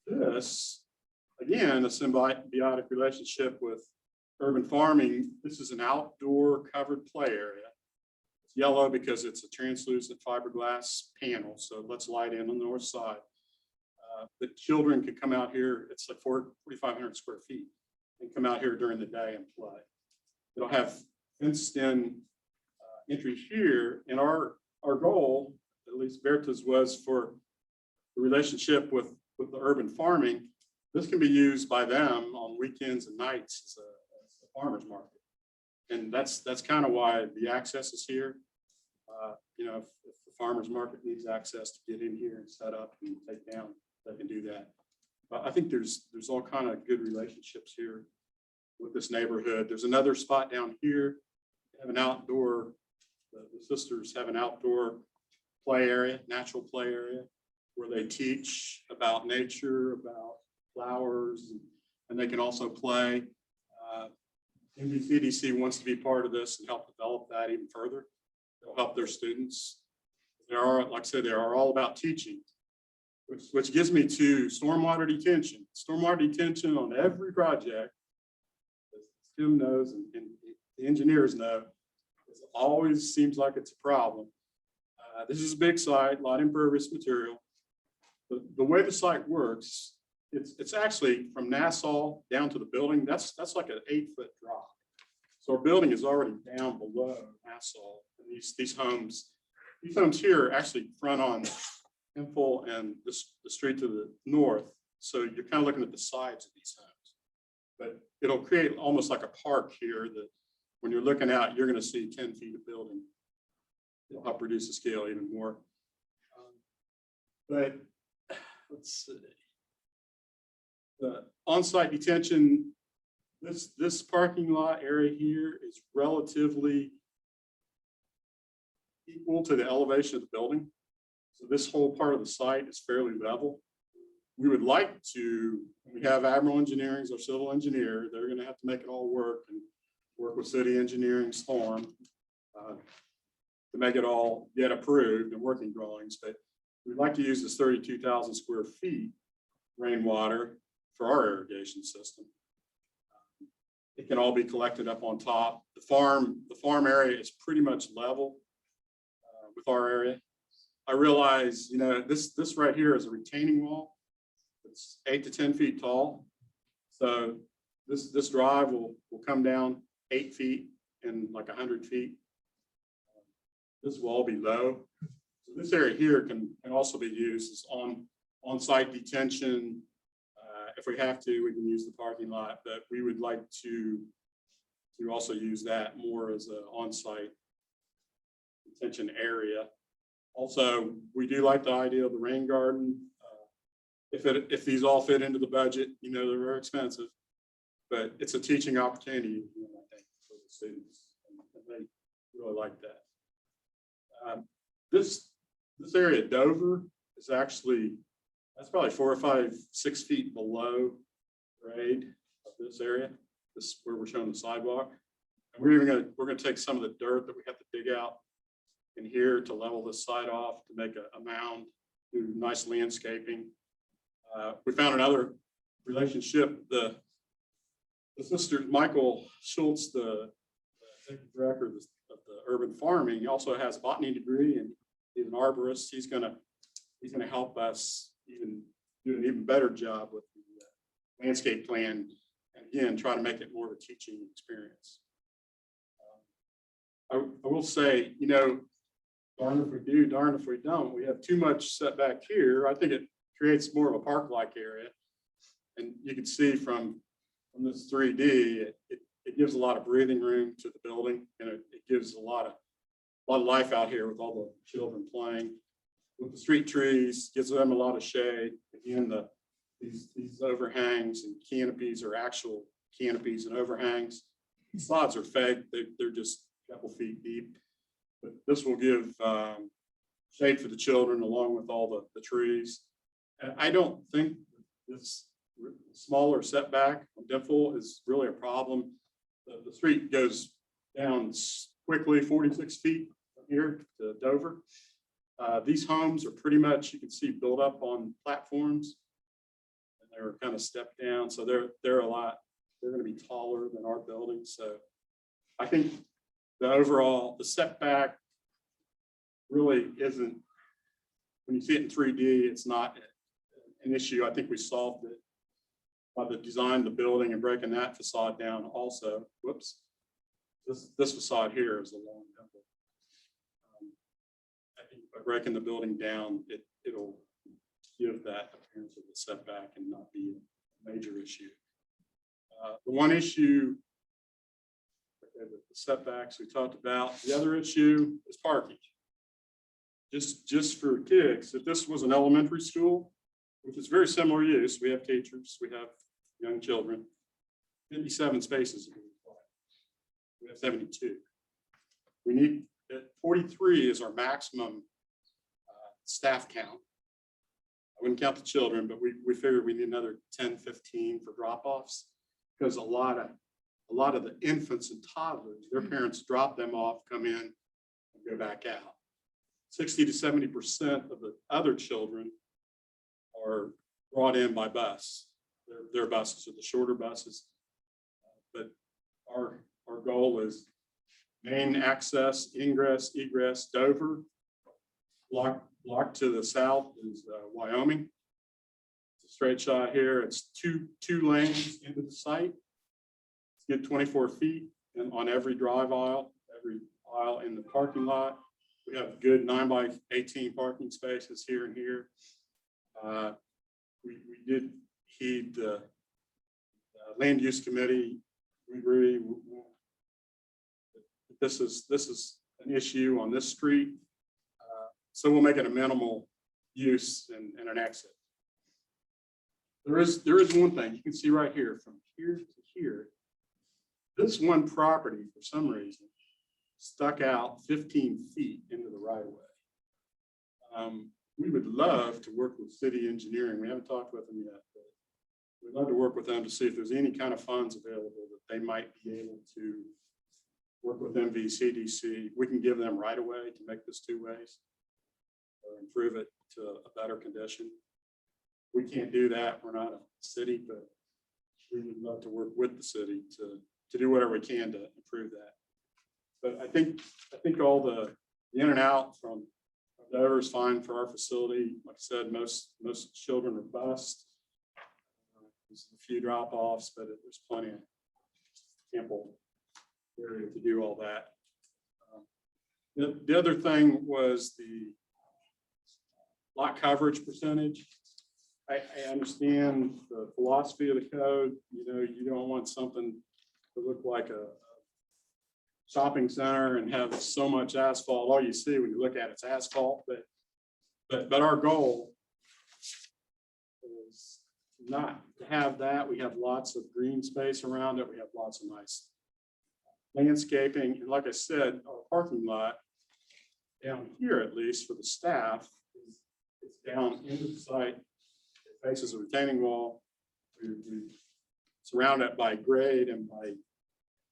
This, again, a symbiotic relationship with urban farming. This is an outdoor covered play area. It's yellow because it's a translucent fiberglass panel, so it lets light in on the north side. The children can come out here. It's like 4,500 square feet, and come out here during the day and play. It'll have fenced-in entry here, and our goal, at least Berta's, was for the relationship with the urban farming. This can be used by them on weekends and nights as a farmer's market, and that's kind of why the access is here. You know, if the farmer's market needs access to get in here and set up and take down, they can do that. But I think there's all kind of good relationships here with this neighborhood. There's another spot down here. They have an outdoor. The sisters have an outdoor play area, natural play area, where they teach about nature, about flowers, and they can also play. MVCDC wants to be part of this and help develop that even further. They'll help their students. They are, like I said, they are all about teaching, which gives me to stormwater detention. Stormwater detention on every project, as Tim knows and the engineers know, it always seems like it's a problem. This is a big site, a lot of impervious material. The way the site works, it's actually from Nassau down to the building. That's like an 8-foot drop. So our building is already down below Nassau. And these homes here actually front on Hempel and the street to the north. So you're kind of looking at the sides of these homes. But it'll create almost like a park here that when you're looking out, you're going to see 10 feet of building. It'll help reduce the scale even more. But let's see. The on-site detention, this parking lot area here is relatively equal to the elevation of the building. So this whole part of the site is fairly level. We would like to, we have Admiral Engineering as our civil engineer. They're going to have to make it all work and work with city engineering storm to make it all get approved and working drawings. But we'd like to use this 32,000 square feet rainwater for our irrigation system. It can all be collected up on top. The farm area is pretty much level with our area. I realize, you know, this right here is a retaining wall. It's 8 to 10 feet tall. So this drive will come down 8 feet in like 100 feet. This will all be low. So this area here can also be used as on on-site detention. If we have to, we can use the parking lot, but we would like to also use that more as an on-site detention area. Also, we do like the idea of the rain garden. If these all fit into the budget, you know, they're very expensive, but it's a teaching opportunity, you know, I think, for the students. And they really like that. This area at Dover is actually, that's probably 4 or 5, 6 feet below grade of this area. This is where we're showing the sidewalk. And we're gonna take some of the dirt that we have to dig out in here to level this side off, to make a mound, do nice landscaping. We found another relationship. The sister, Michael Schultz, the executive director of the urban farming, he also has a botany degree and he's an arborist. He's gonna help us do an even better job with the landscape plan, and again, try to make it more of a teaching experience. I will say, you know, darn if we do, darn if we don't. We have too much setback here. I think it creates more of a park-like area. And you can see from this 3D, it gives a lot of breathing room to the building, and it gives a lot of life out here with all the children playing. With the street trees, gives them a lot of shade. Again, these overhangs and canopies are actual canopies and overhangs. The sods are fake. They're just a couple feet deep. But this will give shade for the children along with all the trees. And I don't think this smaller setback on Dimple is really a problem. The street goes down quickly, 46 feet from here to Dover. These homes are pretty much, you can see, built up on platforms, and they're kind of stepped down. So they're going to be taller than our building. So I think the setback really isn't, when you see it in 3D, it's not an issue. I think we solved it by the design of the building and breaking that facade down also. Whoops. This facade here is a long Dimple. I think by breaking the building down, it'll give that appearance of the setback and not be a major issue. The one issue, okay, the setbacks we talked about. The other issue is parking. Just for kids, if this was an elementary school, which is very similar use, we have teachers, we have young children, 57 spaces. We have 72. We need 43 is our maximum staff count. I wouldn't count the children, but we figured we need another 10, 15 for drop-offs, because a lot of the infants and toddlers, their parents drop them off, come in, and go back out. 60 to 70% of the other children are brought in by bus. Their buses are the shorter buses. But our goal is main access, ingress, egress, Dover. Block to the south is Wyoming. It's a straight shot here. It's two lanes into the site. It's good 24 feet and on every drive aisle, every aisle in the parking lot. We have good 9x18 parking spaces here and here. We did heed the land use committee. We agree. This is an issue on this street. So we'll make it a minimal use and an exit. There is one thing you can see right here, from here to here. This one property, for some reason, stuck out 15 feet into the right of way. We would love to work with city engineering. We haven't talked with them yet, but we'd love to work with them to see if there's any kind of funds available that they might be able to work with MVCDC. We can give them right away to make this 2 ways or improve it to a better condition. We can't do that. We're not a city, but we would love to work with the city to do whatever we can to improve that. But I think all the in and out from Dover is fine for our facility. Like I said, most children are bused. There's a few drop-offs, but there's plenty of ample area to do all that. The other thing was the lot coverage percentage. I understand the philosophy of the code. You know, you don't want something to look like a shopping center and have so much asphalt. All you see when you look at it's asphalt, but our goal is not to have that. We have lots of green space around it. We have lots of nice landscaping. And like I said, our parking lot down here, at least for the staff, it's down into the site. It faces a retaining wall. We surround it by grade and by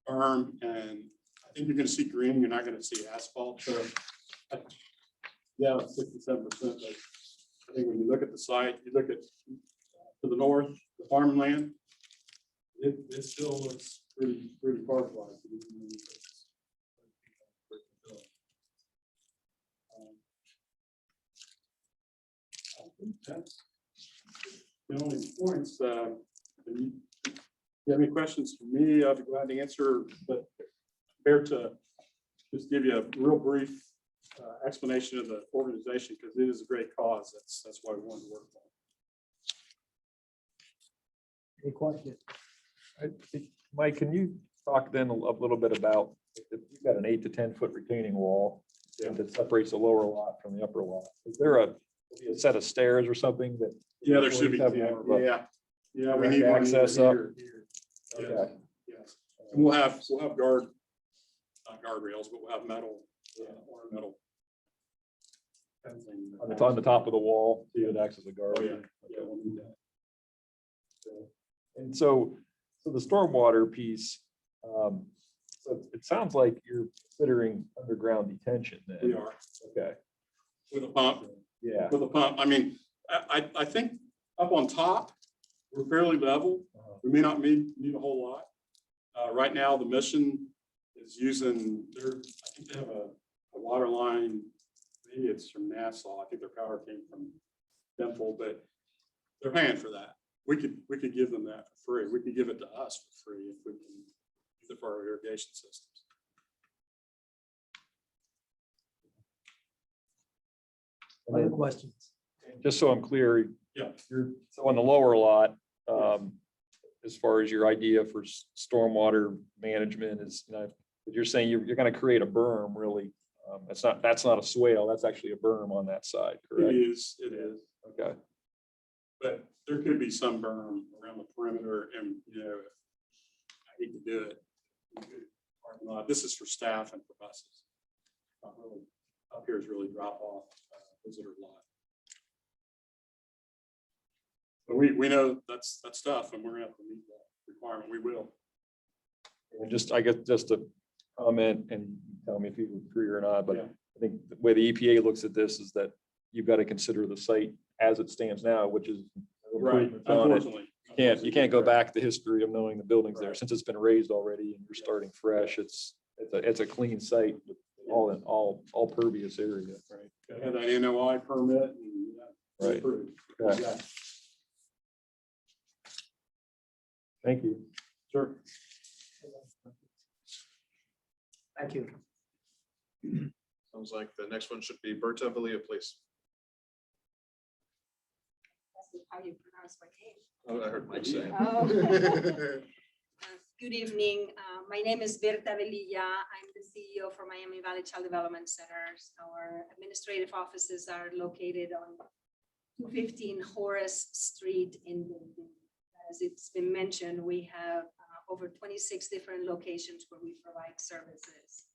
berm, and I think you're going to see green. You're not going to see asphalt. So, yeah, 67%. I think when you look at the site, you look at to the north, the farmland, it still looks pretty park-like. I think that's the only points. You have any questions for me? I'd be glad to answer, but compared to just give you a real brief explanation of the organization, because it is a great cause. That's why we wanted to work on it. Any questions? Mike, can you talk then a little bit about, if you've got an 8 to 10 foot retaining wall that separates the lower lot from the upper lot, is there a set of stairs or something that? Yeah, there should be. Have more of a Yeah, we need one access here, up. here. Okay. Yes. And we'll have guard, not guardrails, but we'll have metal, ornamental. fencing. On the top of the wall, so it acts as a guard. Oh, yeah. Yeah, we'll need that. And so the stormwater piece, so it sounds like you're considering underground detention then. We are. Okay. With a pump. Yeah. With a pump. I mean, I think up on top, we're fairly level. We may not need a whole lot. Right now, the mission is using I think they have a water line. Maybe it's from Nassau. I think their power came from Dental, but they're paying for that. We could give them that for free. We could give it to us for free if we can use it for our irrigation systems. Other questions? Just so I'm clear. Yeah. So on the lower lot, as far as your idea for stormwater management is, you're saying you're going to create a berm, really. That's not a swale. That's actually a berm on that side, correct? It is. Okay. But there could be some berm around the perimeter, and I hate to do it. Parking lot. This is for staff and for buses. Not really, up here is really drop off visitor lot. But we know that's tough, and we're gonna have to meet that requirement. We will. And I guess just a comment, and tell me if you agree or not, but Yeah. I think the way the EPA looks at this is that you've got to consider the site as it stands now, which is Right. improvements on it. Unfortunately. You can't go back to the history of knowing the buildings there. Since it's been raised already and you're starting fresh, it's a clean site with all pervious area, right? Gotta have that NOI permit and Right. approved. Okay. Yeah. Thank you. Sure. Thank you. Sounds like the next one should be Berta Valia, please. That's how you pronounce my name. Oh, I heard Mike say. Good evening. My name is Berta Velilla. I'm the CEO for Miami Valley Child Development Centers. Our administrative offices are located on 215 Horace Street in Denton. As it's been mentioned, we have over 26 different locations where we provide services.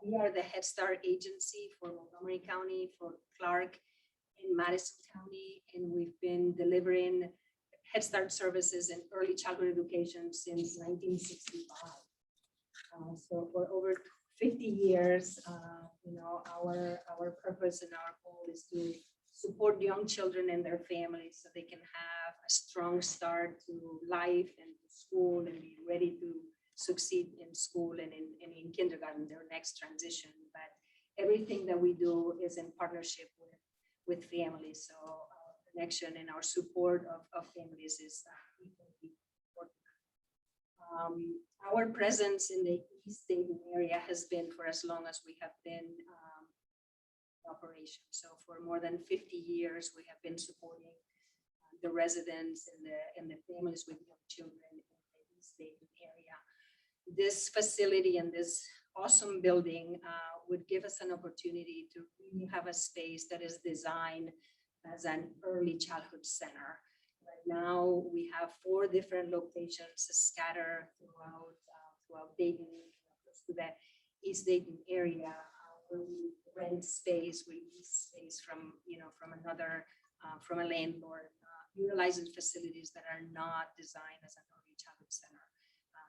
We are the Head Start agency for Montgomery County, for Clark, in Madison County, and we've been delivering Head Start services in early childhood education since 1965. So for over 50 years, our purpose and our goal is to support young children and their families so they can have a strong start to life and to school and be ready to succeed in school and in kindergarten, their next transition. But everything that we do is in partnership with families. So our connection and our support of families is equally important. Our presence in the East Dayton area has been for as long as we have been in operation. So for more than 50 years, we have been supporting the residents and the families with young children in the East Dayton area. This facility and this awesome building would give us an opportunity to really have a space that is designed as an early childhood center. Right now, we have 4 different locations scattered throughout Dayton, close to the East Dayton area, where we rent space, we lease space from another, from a landlord, utilizing facilities that are not designed as an early childhood center.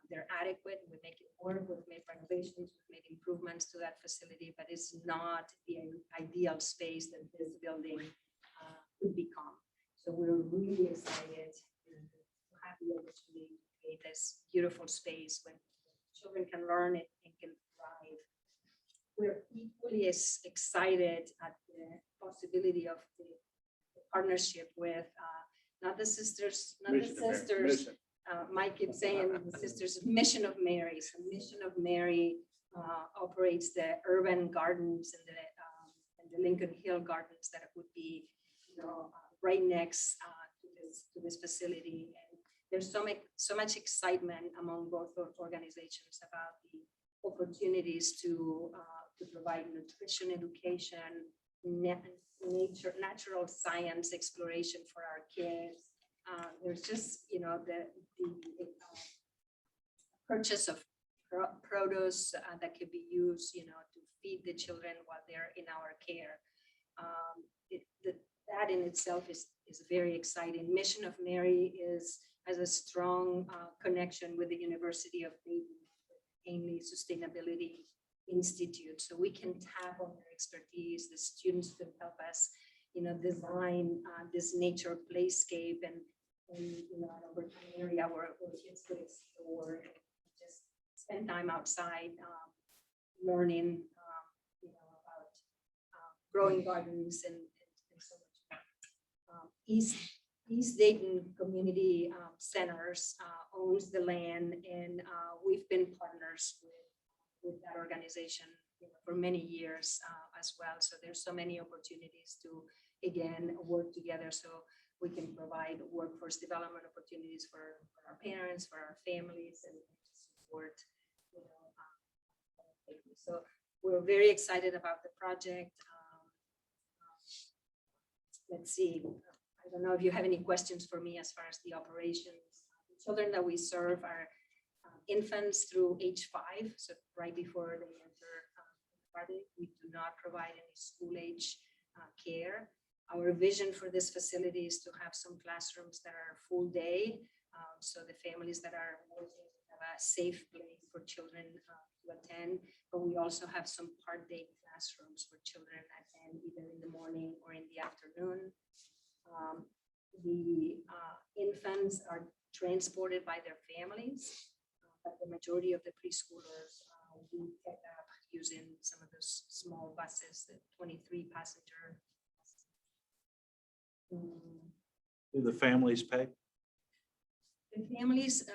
They're adequate, we make it work, we've made renovations, we've made improvements to that facility, but it's not the ideal space that this building could become. So we're really excited to have the opportunity to create this beautiful space when children can learn it and can thrive. We're equally as excited at the possibility of the partnership with not the sisters, Mike keeps saying the Sisters Mission of Mary. So Mission of Mary operates the urban gardens and the Lincoln Hill Gardens that would be, right next to this facility. And there's so much excitement among both organizations about the opportunities to provide nutrition education, natural science exploration for our kids. There's just, the purchase of produce that could be used, to feed the children while they're in our care. That in itself is very exciting. Mission of Mary has a strong connection with the University of Dayton, Ainley Sustainability Institute. So we can tap on their expertise. The students can help us, design this nature playscape and an overtime area where kids could explore and just spend time outside, learning, about growing gardens and so much more. East Dayton Community Centers owns the land, and we've been partners with that organization for many years as well. So there's so many opportunities to, again, work together so we can provide workforce development opportunities for our parents, for our families, and to support, so we're very excited about the project. Let's see. I don't know if you have any questions for me as far as the operations. The children that we serve are infants through age 5, so right before they enter kindergarten. We do not provide any school age care. Our vision for this facility is to have some classrooms that are full day, so the families that are working have a safe place for children to attend. But we also have some part day classrooms where children attend either in the morning or in the afternoon. The infants are transported by their families, but the majority of the preschoolers we pick up using some of those small buses, the 23 passenger. Do the families pay? The families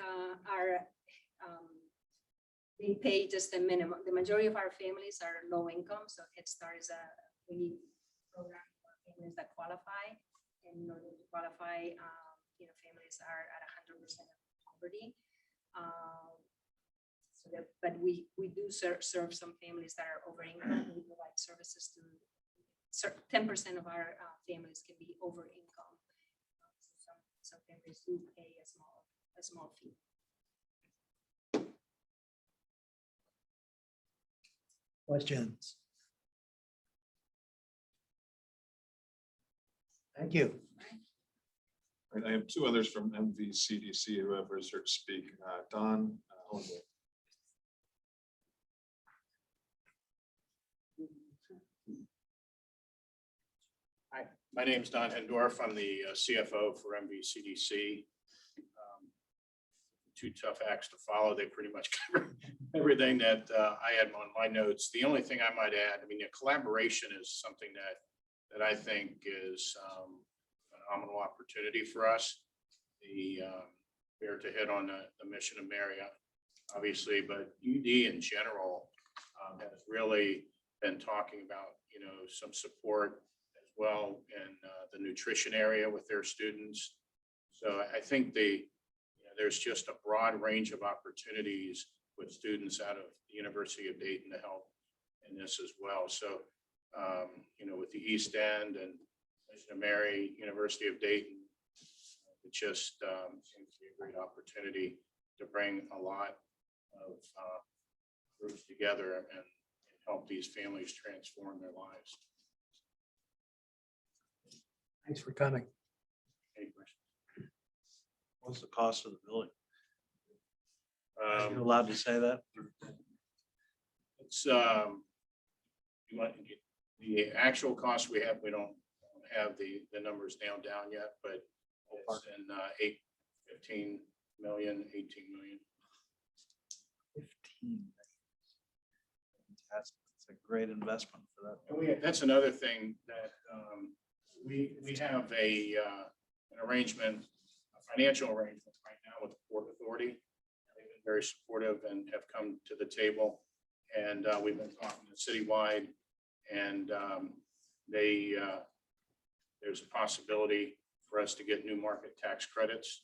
they pay just the minimum. The majority of our families are low income, so Head Start is a free program for families that qualify. And in order to qualify, families are at 100% of poverty. But we do serve some families that are over income. We provide services to 10% of our families can be over income. So some families do pay a small fee. Questions? Thank you. I have 2 others from MVCDC who have research speak. Don Hohenwald. Hi, my name is Don Hendorf. I'm the CFO for MVCDC. Two tough acts to follow. They pretty much cover everything that I had on my notes. The only thing I might add, the collaboration is something that I think is a phenomenal opportunity for us. Here to hit on the Mission of Mary, obviously, but UD in general has really been talking about, some support as well in the nutrition area with their students. So I think there's just a broad range of opportunities with students out of the University of Dayton to help in this as well. So, with the East End and Mission of Mary, University of Dayton, it just seems to be a great opportunity to bring a lot of groups together and help these families transform their lives. Thanks for coming. Any questions? What's the cost of the building? Are you allowed to say that? It's, you want to get the actual cost we don't have the numbers nailed down yet, but it's in 15 million, 18 million. 15. Fantastic. It's a great investment for that. And that's another thing that we have an arrangement, a financial arrangement right now with the Port Authority. They've been very supportive and have come to the table. And we've been talking to citywide, and there's a possibility for us to get new market tax credits,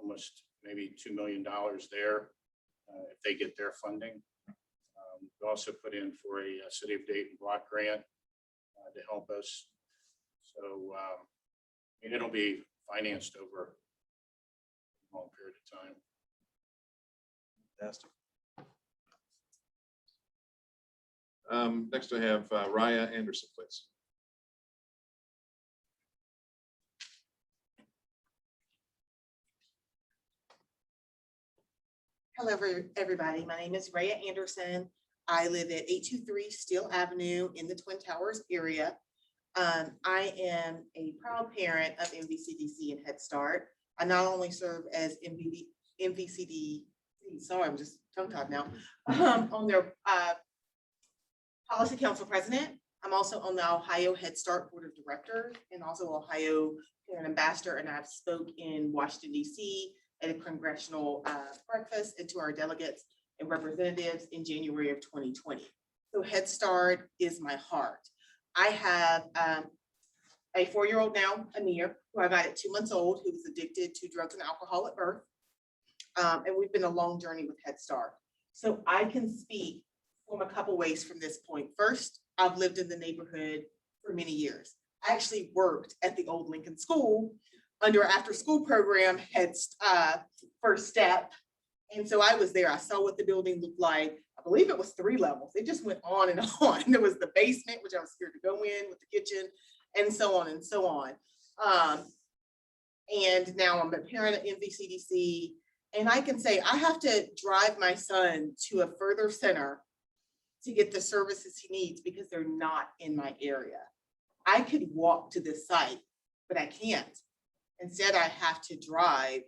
almost maybe $2 million there if they get their funding. We also put in for a City of Dayton block grant to help us. So it'll be financed over a long period of time. Fantastic. Next I have Raya Anderson, please. Hello, everybody. My name is Raya Anderson. I live at 823 Steel Avenue in the Twin Towers area. I am a proud parent of MVCDC and Head Start. I not only serve as MVCD, sorry, I'm just tongue-tied now, on their policy council president. I'm also on the Ohio Head Start Board of Directors and also Ohio Parent Ambassador, and I've spoke in Washington, D.C. at a congressional breakfast and to our delegates and representatives in January of 2020. So Head Start is my heart. I have a 4-year-old now, Amir, who I got at 2 months old, who was addicted to drugs and alcohol at birth. And we've been a long journey with Head Start. So I can speak from a couple ways from this point. First, I've lived in the neighborhood for many years. I actually worked at the old Lincoln School under after school program, First Step. And so I was there. I saw what the building looked like. I believe it was 3 levels. It just went on and on. There was the basement, which I was scared to go in with the kitchen, and so on and so on. And now I'm a parent at MVCDC. And I can say I have to drive my son to a further center to get the services he needs because they're not in my area. I could walk to this site, but I can't. Instead, I have to drive,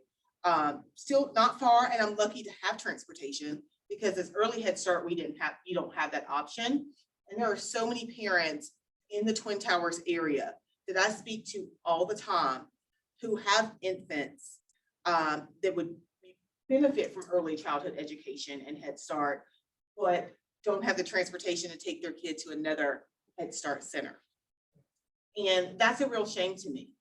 still not far, and I'm lucky to have transportation because as early Head Start, you don't have that option. And there are so many parents in the Twin Towers area that I speak to all the time who have infants that would benefit from early childhood education and Head Start, but don't have the transportation to take their kid to another Head Start center. And that's a real shame to me.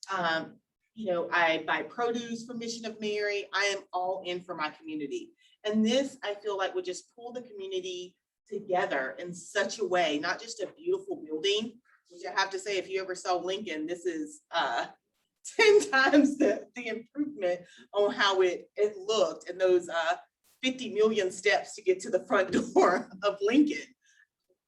I buy produce from Mission of Mary. I am all in for my community. And this, I feel like, would just pull the community together in such a way, not just a beautiful building, which I have to say, if you ever saw Lincoln, this is 10 times the improvement on how it looked and those 50 million steps to get to the front door of Lincoln.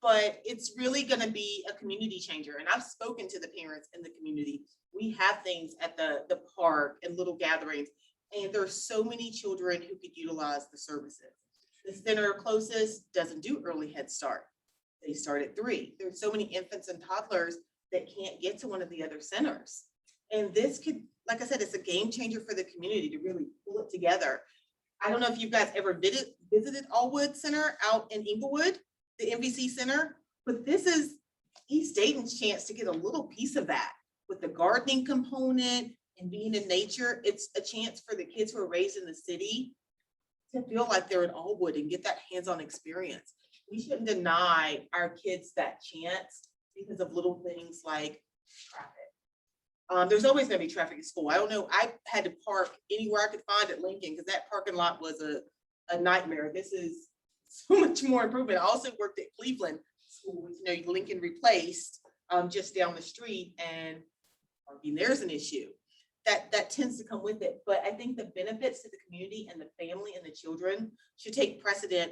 But it's really going to be a community changer. And I've spoken to the parents in the community. We have things at the park and little gatherings, and there's so many children who could utilize the services. The center closest doesn't do early Head Start. They start at 3. There's so many infants and toddlers that can't get to one of the other centers. And this could, like I said, it's a game changer for the community to really pull it together. I don't know if you guys ever visited Allwood Center out in Inglewood, the MVC Center, but this is East Dayton's chance to get a little piece of that with the gardening component and being in nature. It's a chance for the kids who are raised in the city to feel like they're in Allwood and get that hands-on experience. We shouldn't deny our kids that chance because of little things like traffic. There's always gonna be traffic at school. I don't know, I had to park anywhere I could find at Lincoln because that parking lot was a nightmare. This is so much more improvement. I also worked at Cleveland School, which, you know, Lincoln replaced just down the street, and parking there's an issue. That tends to come with it. But I think the benefits to the community and the family and the children should take precedent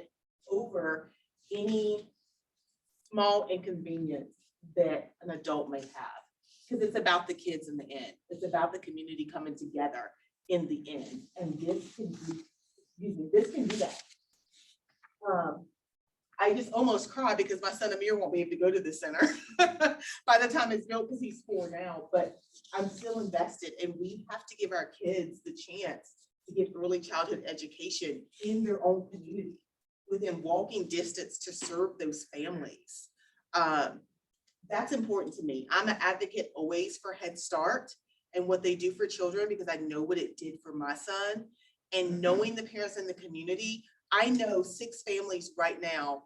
over any small inconvenience that an adult may have. Because it's about the kids in the end. It's about the community coming together in the end. And this can do, excuse me, this can do that. I just almost cried because my son Amir won't be able to go to the center by the time it's built, because he's 4 now, but I'm still invested, and we have to give our kids the chance to get early childhood education in their own community within walking distance to serve those families. That's important to me. I'm an advocate always for Head Start and what they do for children, because I know what it did for my son. And knowing the parents in the community, I know 6 families right now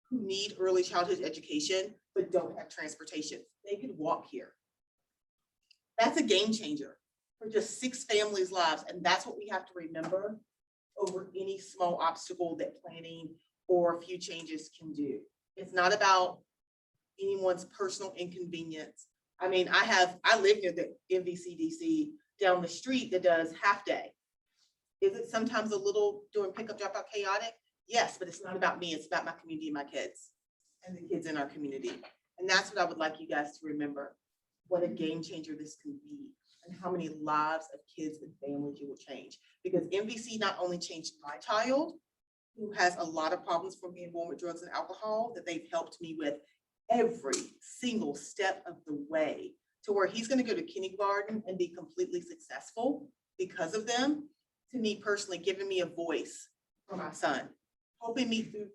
who need early childhood education but don't have transportation. They could walk here. That's a game changer for just 6 families' lives. And that's what we have to remember over any small obstacle that planning or a few changes can do. It's not about anyone's personal inconvenience. I mean, I live near the MVCDC down the street that does half day. Is it sometimes a little doing pickup drop out chaotic? Yes, but it's not about me. It's about my community and my kids and the kids in our community. And that's what I would like you guys to remember, what a game changer this can be and how many lives of kids and families you will change. Because MVC not only changed my child, who has a lot of problems from being born with drugs and alcohol, that they've helped me with every single step of the way, to where he's going to go to kindergarten and be completely successful because of them. To me personally, giving me a voice for my son, helping me through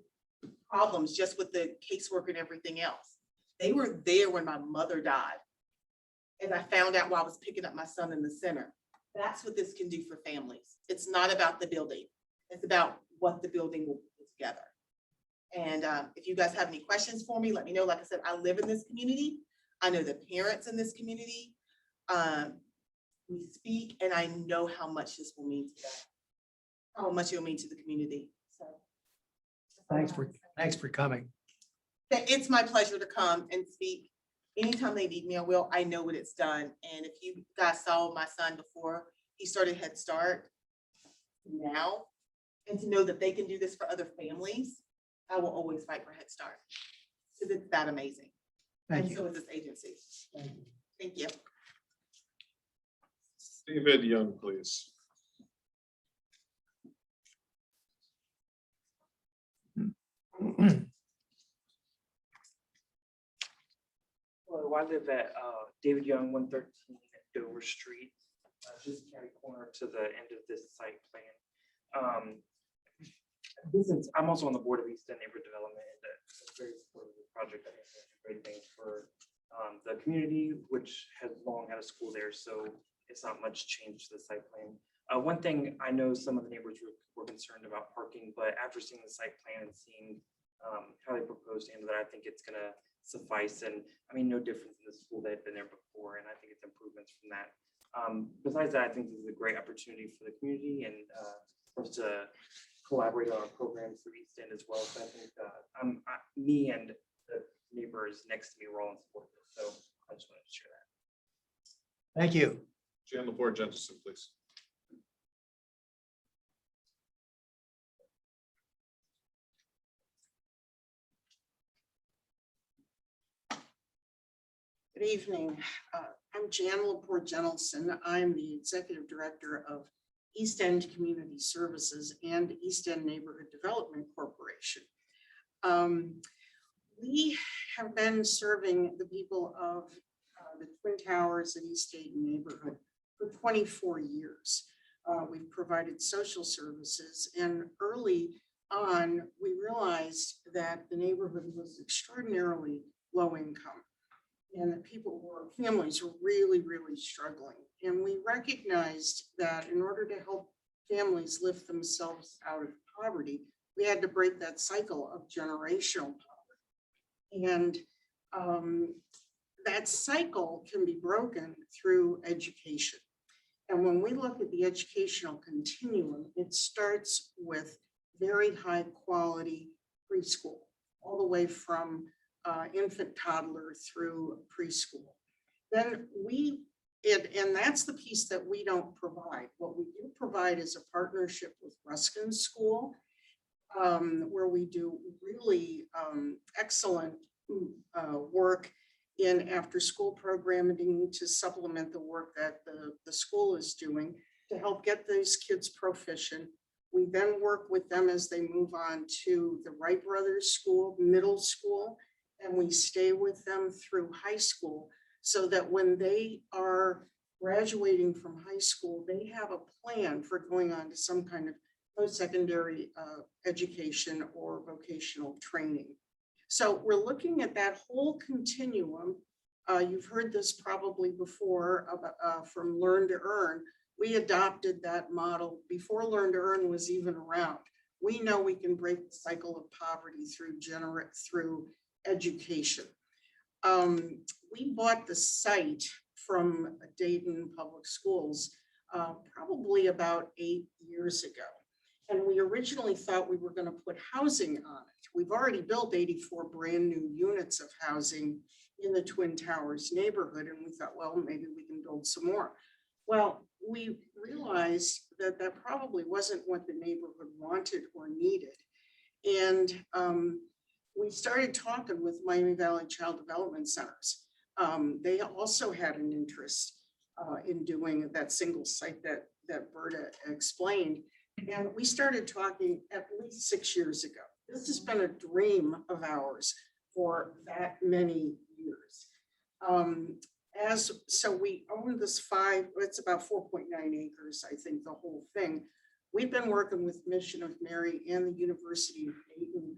problems just with the casework and everything else. They were there when my mother died. And I found out while I was picking up my son in the center. That's what this can do for families. It's not about the building. It's about what the building will put together. And if you guys have any questions for me, let me know. Like I said, I live in this community. I know the parents in this community. We speak, and I know how much this will mean to them, how much it will mean to the community. So Thanks for coming. it's my pleasure to come and speak. Anytime they need me, I will. I know what it's done. And if you guys saw my son before he started Head Start now, and to know that they can do this for other families, I will always fight for Head Start, because it's that amazing. Thank And you. so is this agency. Thank you. David Young, please. Hello, I live at David Young, 113 Dover Street, just catty corner to the end of this site plan. I'm also on the board of East End Neighborhood Development, and that's very supportive of the project. I think that's a great thing for the community, which has long had a school there, so it's not much change to the site plan. One thing, I know some of the neighbors were concerned about parking, but after seeing the site plan and seeing how they proposed to handle that, I think it's gonna suffice. And I mean, no difference in the school that had been there before, and I think it's improvements from that. Besides that, I think this is a great opportunity for the community and for us to collaborate on a program for East End as well. So I think me and the neighbors next to me were all in support of this. So I just wanted to share that. Thank you. Jan Lepore Jentison, please. Good evening. I'm Jan Lepore Jentison. I'm the Executive Director of East End Community Services and East End Neighborhood Development Corporation. We have been serving the people of the Twin Towers and East End neighborhood for 24 years. We've provided social services, and early on, we realized that the neighborhood was extraordinarily low income, and that families were really, really struggling. And we recognized that in order to help families lift themselves out of poverty, we had to break that cycle of generational poverty. And that cycle can be broken through education. And when we look at the educational continuum, it starts with very high quality preschool, all the way from infant toddler through preschool. Then and that's the piece that we don't provide. What we do provide is a partnership with Ruskin School, where we do really excellent work in after-school programming to supplement the work that the school is doing to help get those kids proficient. We then work with them as they move on to the Wright Brothers School, middle school, and we stay with them through high school so that when they are graduating from high school, they have a plan for going on to some kind of post-secondary education or vocational training. So we're looking at that whole continuum. You've heard this probably before from Learn to Earn. We adopted that model before Learn to Earn was even around. We know we can break the cycle of poverty through education. We bought the site from Dayton Public Schools probably about 8 years ago. And we originally thought we were going to put housing on it. We've already built 84 brand new units of housing in the Twin Towers neighborhood. And we thought, well, maybe we can build some more. Well, we realized that that probably wasn't what the neighborhood wanted or needed. And we started talking with Miami Valley Child Development Centers. They also had an interest in doing that single site that Berta explained. And we started talking at least 6 years ago. This has been a dream of ours for that many years. So we own this it's about 4.9 acres, I think, the whole thing. We've been working with Mission of Mary and the University of Dayton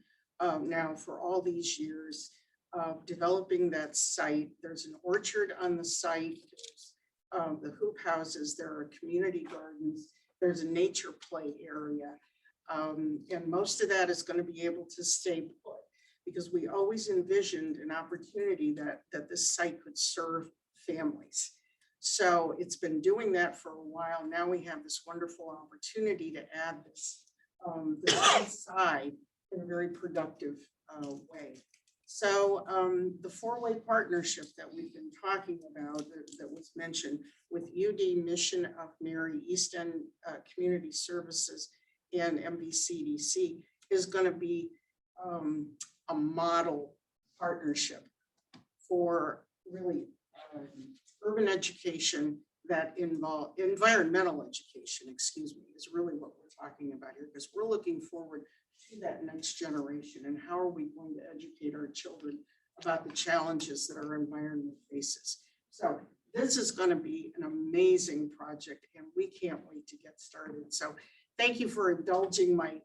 now for all these years, developing that site. There's an orchard on the site, there's the hoop houses, there are community gardens, there's a nature play area. And most of that is going to be able to stay put because we always envisioned an opportunity that this site could serve families. So it's been doing that for a while. Now we have this wonderful opportunity to add this side in a very productive way. So the four-way partnership that we've been talking about that was mentioned with UD, Mission of Mary, East End Community Services, and MVCDC is going to be a model partnership for really urban education that involve environmental education, excuse me, is really what we're talking about here, because we're looking forward to that next generation and how are we going to educate our children about the challenges that our environment faces. So this is going to be an amazing project and we can't wait to get started. So thank you for indulging my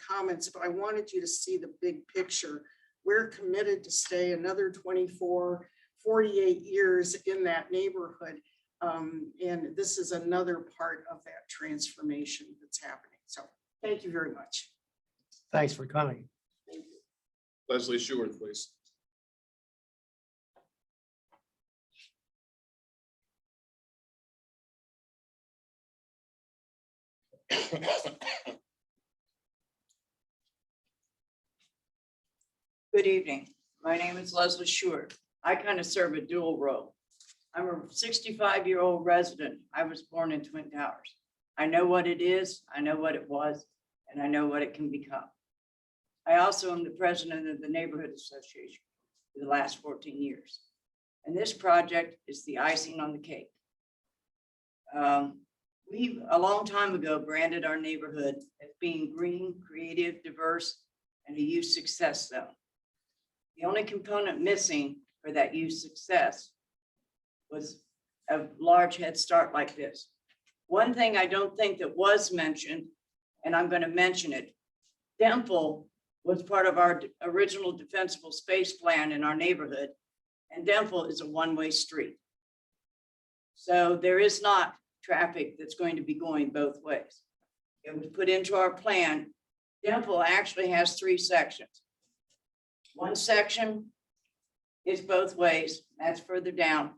comments, but I wanted you to see the big picture. We're committed to stay another 24, 48 years in that neighborhood. And this is another part of that transformation that's happening. So thank you very much. Thanks for coming. Thank you. Leslie Schuert, please. Good evening. My name is Leslie Schuert. I kind of serve a dual role. I'm a 65-year-old resident. I was born in Twin Towers. I know what it is, I know what it was, and I know what it can become. I also am the president of the Neighborhood Association for the last 14 years. And this project is the icing on the cake. We, a long time ago, branded our neighborhood as being green, creative, diverse, and a youth success zone. The only component missing for that youth success was a large head start like this. One thing I don't think that was mentioned, and I'm going to mention it, Demple was part of our original defensible space plan in our neighborhood, and Demple is a one-way street. So there is not traffic that's going to be going both ways. It was put into our plan. Demple actually has 3 sections. One section is both ways. That's further down.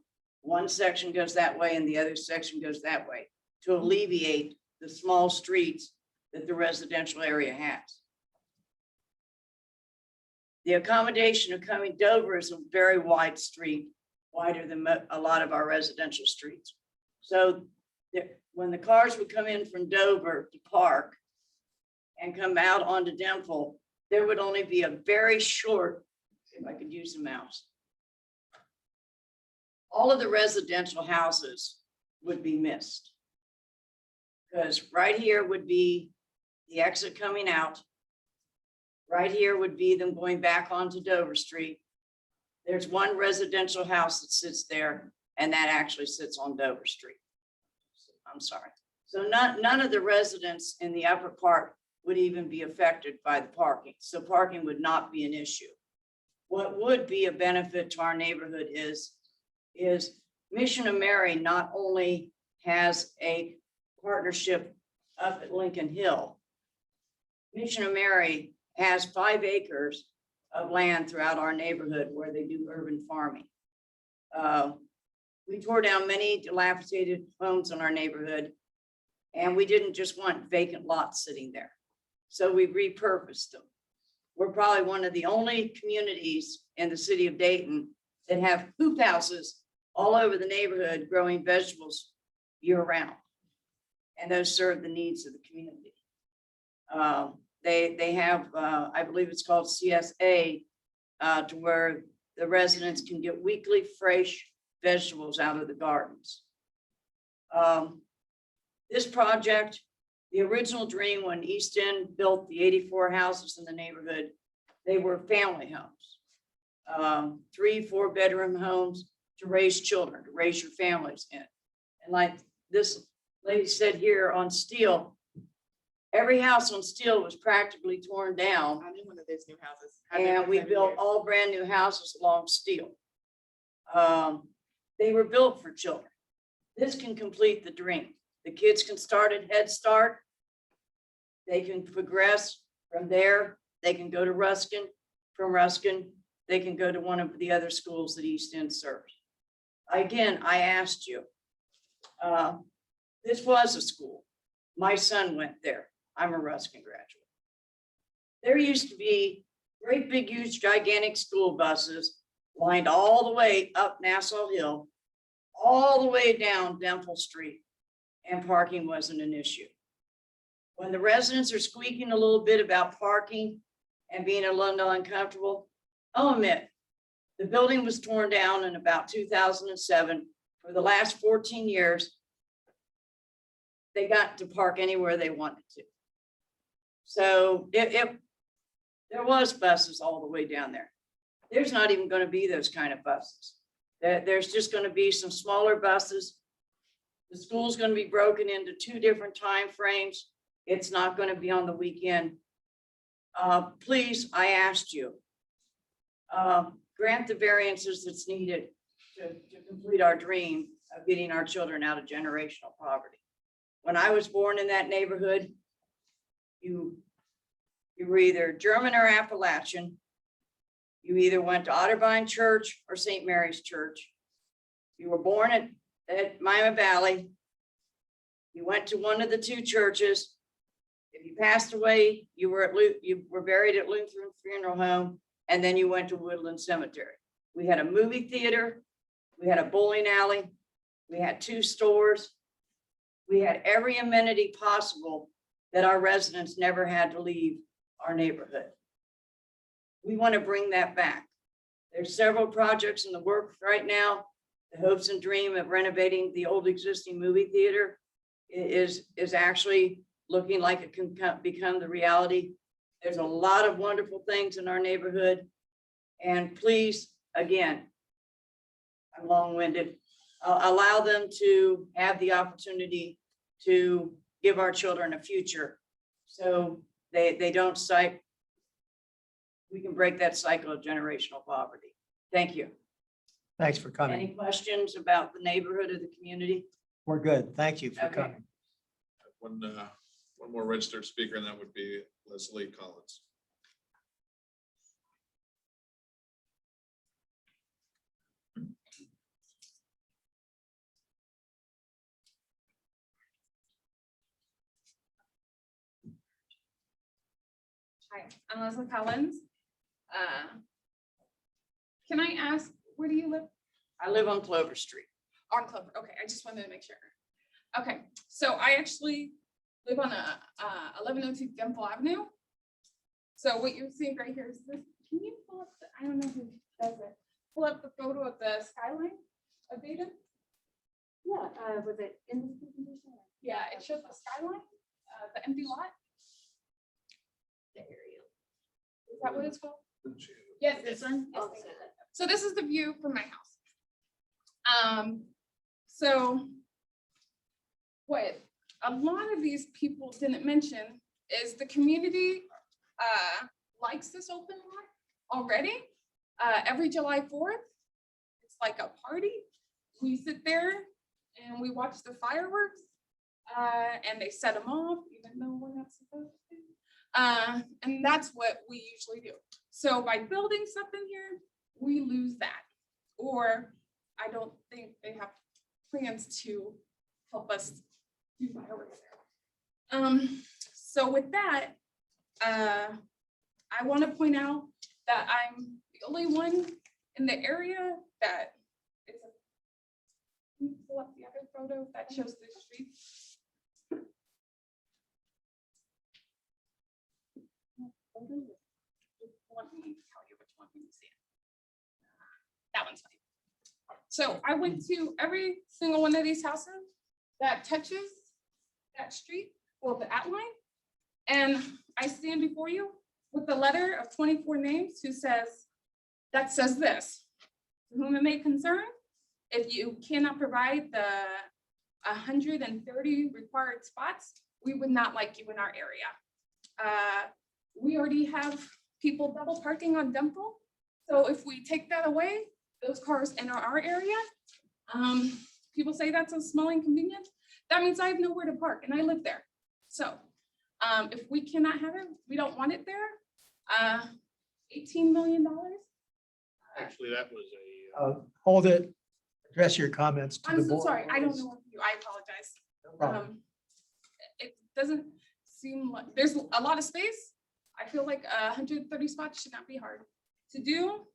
One section goes that way and the other section goes that way to alleviate the small streets that the residential area has. The accommodation of coming Dover is a very wide street, wider than a lot of our residential streets. So when the cars would come in from Dover to park and come out onto Denville, there would only be a very short, if I could use the mouse. All of the residential houses would be missed. Because right here would be the exit coming out. Right here would be them going back onto Dover Street. There's one residential house that sits there, and that actually sits on Dover Street. I'm sorry. So none of the residents in the upper part would even be affected by the parking. So parking would not be an issue. What would be a benefit to our neighborhood is Mission of Mary not only has a partnership up at Lincoln Hill. Mission of Mary has 5 acres of land throughout our neighborhood where they do urban farming. We tore down many dilapidated homes in our neighborhood, and we didn't just want vacant lots sitting there. So we repurposed them. We're probably one of the only communities in the city of Dayton that have hoop houses all over the neighborhood growing vegetables year round. And those serve the needs of the community. They have, I believe it's called CSA, to where the residents can get weekly fresh vegetables out of the gardens. This project, the original dream when East End built the 84 houses in the neighborhood, they were family homes. 3-4 bedroom homes to raise children, to raise your families in. And like this lady said here on Steel, every house on Steel was practically torn down. I'm in one of those new houses. And we built all brand new houses along Steel. They were built for children. This can complete the dream. The kids can start at Head Start. They can progress from there. They can go to Ruskin. From Ruskin, they can go to one of the other schools that East End serves. Again, I asked you, this was a school. My son went there. I'm a Ruskin graduate. There used to be great big, huge, gigantic school buses lined all the way up Nassau Hill, all the way down Denville Street, and parking wasn't an issue. When the residents are squeaking a little bit about parking and being a little uncomfortable, I'll admit, the building was torn down in about 2007. For the last 14 years, they got to park anywhere they wanted to. So there was buses all the way down there. There's not even going to be those kind of buses. There's just going to be some smaller buses. The school's going to be broken into 2 different time frames. It's not going to be on the weekend. Please, I asked you, grant the variances that's needed to complete our dream of getting our children out of generational poverty. When I was born in that neighborhood, you were either German or Appalachian. You either went to Otterbein Church or St. Mary's Church. You were born at Miami Valley. You went to one of the 2 churches. If you passed away, you were buried at Lutheran Funeral Home, and then you went to Woodland Cemetery. We had a movie theater. We had a bowling alley. We had 2 stores. We had every amenity possible that our residents never had to leave our neighborhood. We want to bring that back. There's several projects in the works right now. The hopes and dream of renovating the old existing movie theater is actually looking like it can become the reality. There's a lot of wonderful things in our neighborhood. And please, again, I'm long-winded, allow them to have the opportunity to give our children a future. So they don't we can break that cycle of generational poverty. Thank you. Thanks for coming. Any questions about the neighborhood or the community? We're good. Thank you for Okay. coming. One more registered speaker, and that would be Leslie Collins. Hi, I'm Leslie Collins. Can I ask, where do you live? I live on Clover Street. On Clover. Okay, I just wanted to make sure. Okay, so I actually live on 1102 Dimple Avenue. So what you're seeing right here is this. Can you pull up the, I don't know who does it. Pull up the photo of the skyline of Dayton. Yeah, was it in this presentation? Yeah, it shows the skyline, the empty lot. The area. Is that what it's called? Yes, this one. Yes, thank you. So this is the view from my house. So what a lot of these people didn't mention is the community likes this open lot already. Every July 4th, it's like a party. We sit there and we watch the fireworks and they set them off, even though we're not supposed to. And that's what we usually do. So by building something here, we lose that. Or I don't think they have plans to help us do fireworks there. So with that, I want to point out that I'm the only one in the area that is a, can you pull up the other photo that shows the street? Let me tell you which one you see. That one's fine. So I went to every single one of these houses that touches that street, well, the outline, and I stand before you with the letter of 24 names that says this: to whom it may concern, if you cannot provide the 130 required spots, we would not like you in our area. We already have people double parking on Dimple. So if we take that away, those cars enter our area. People say that's a small inconvenience. That means I have nowhere to park and I live there. So if we cannot have it, we don't want it there. $18 million. Actually, that was a. Hold it. Address your comments to the I'm board. so sorry. I don't know what to do. I apologize. No problem. It doesn't seem like there's a lot of space. I feel like 130 spots should not be hard to do.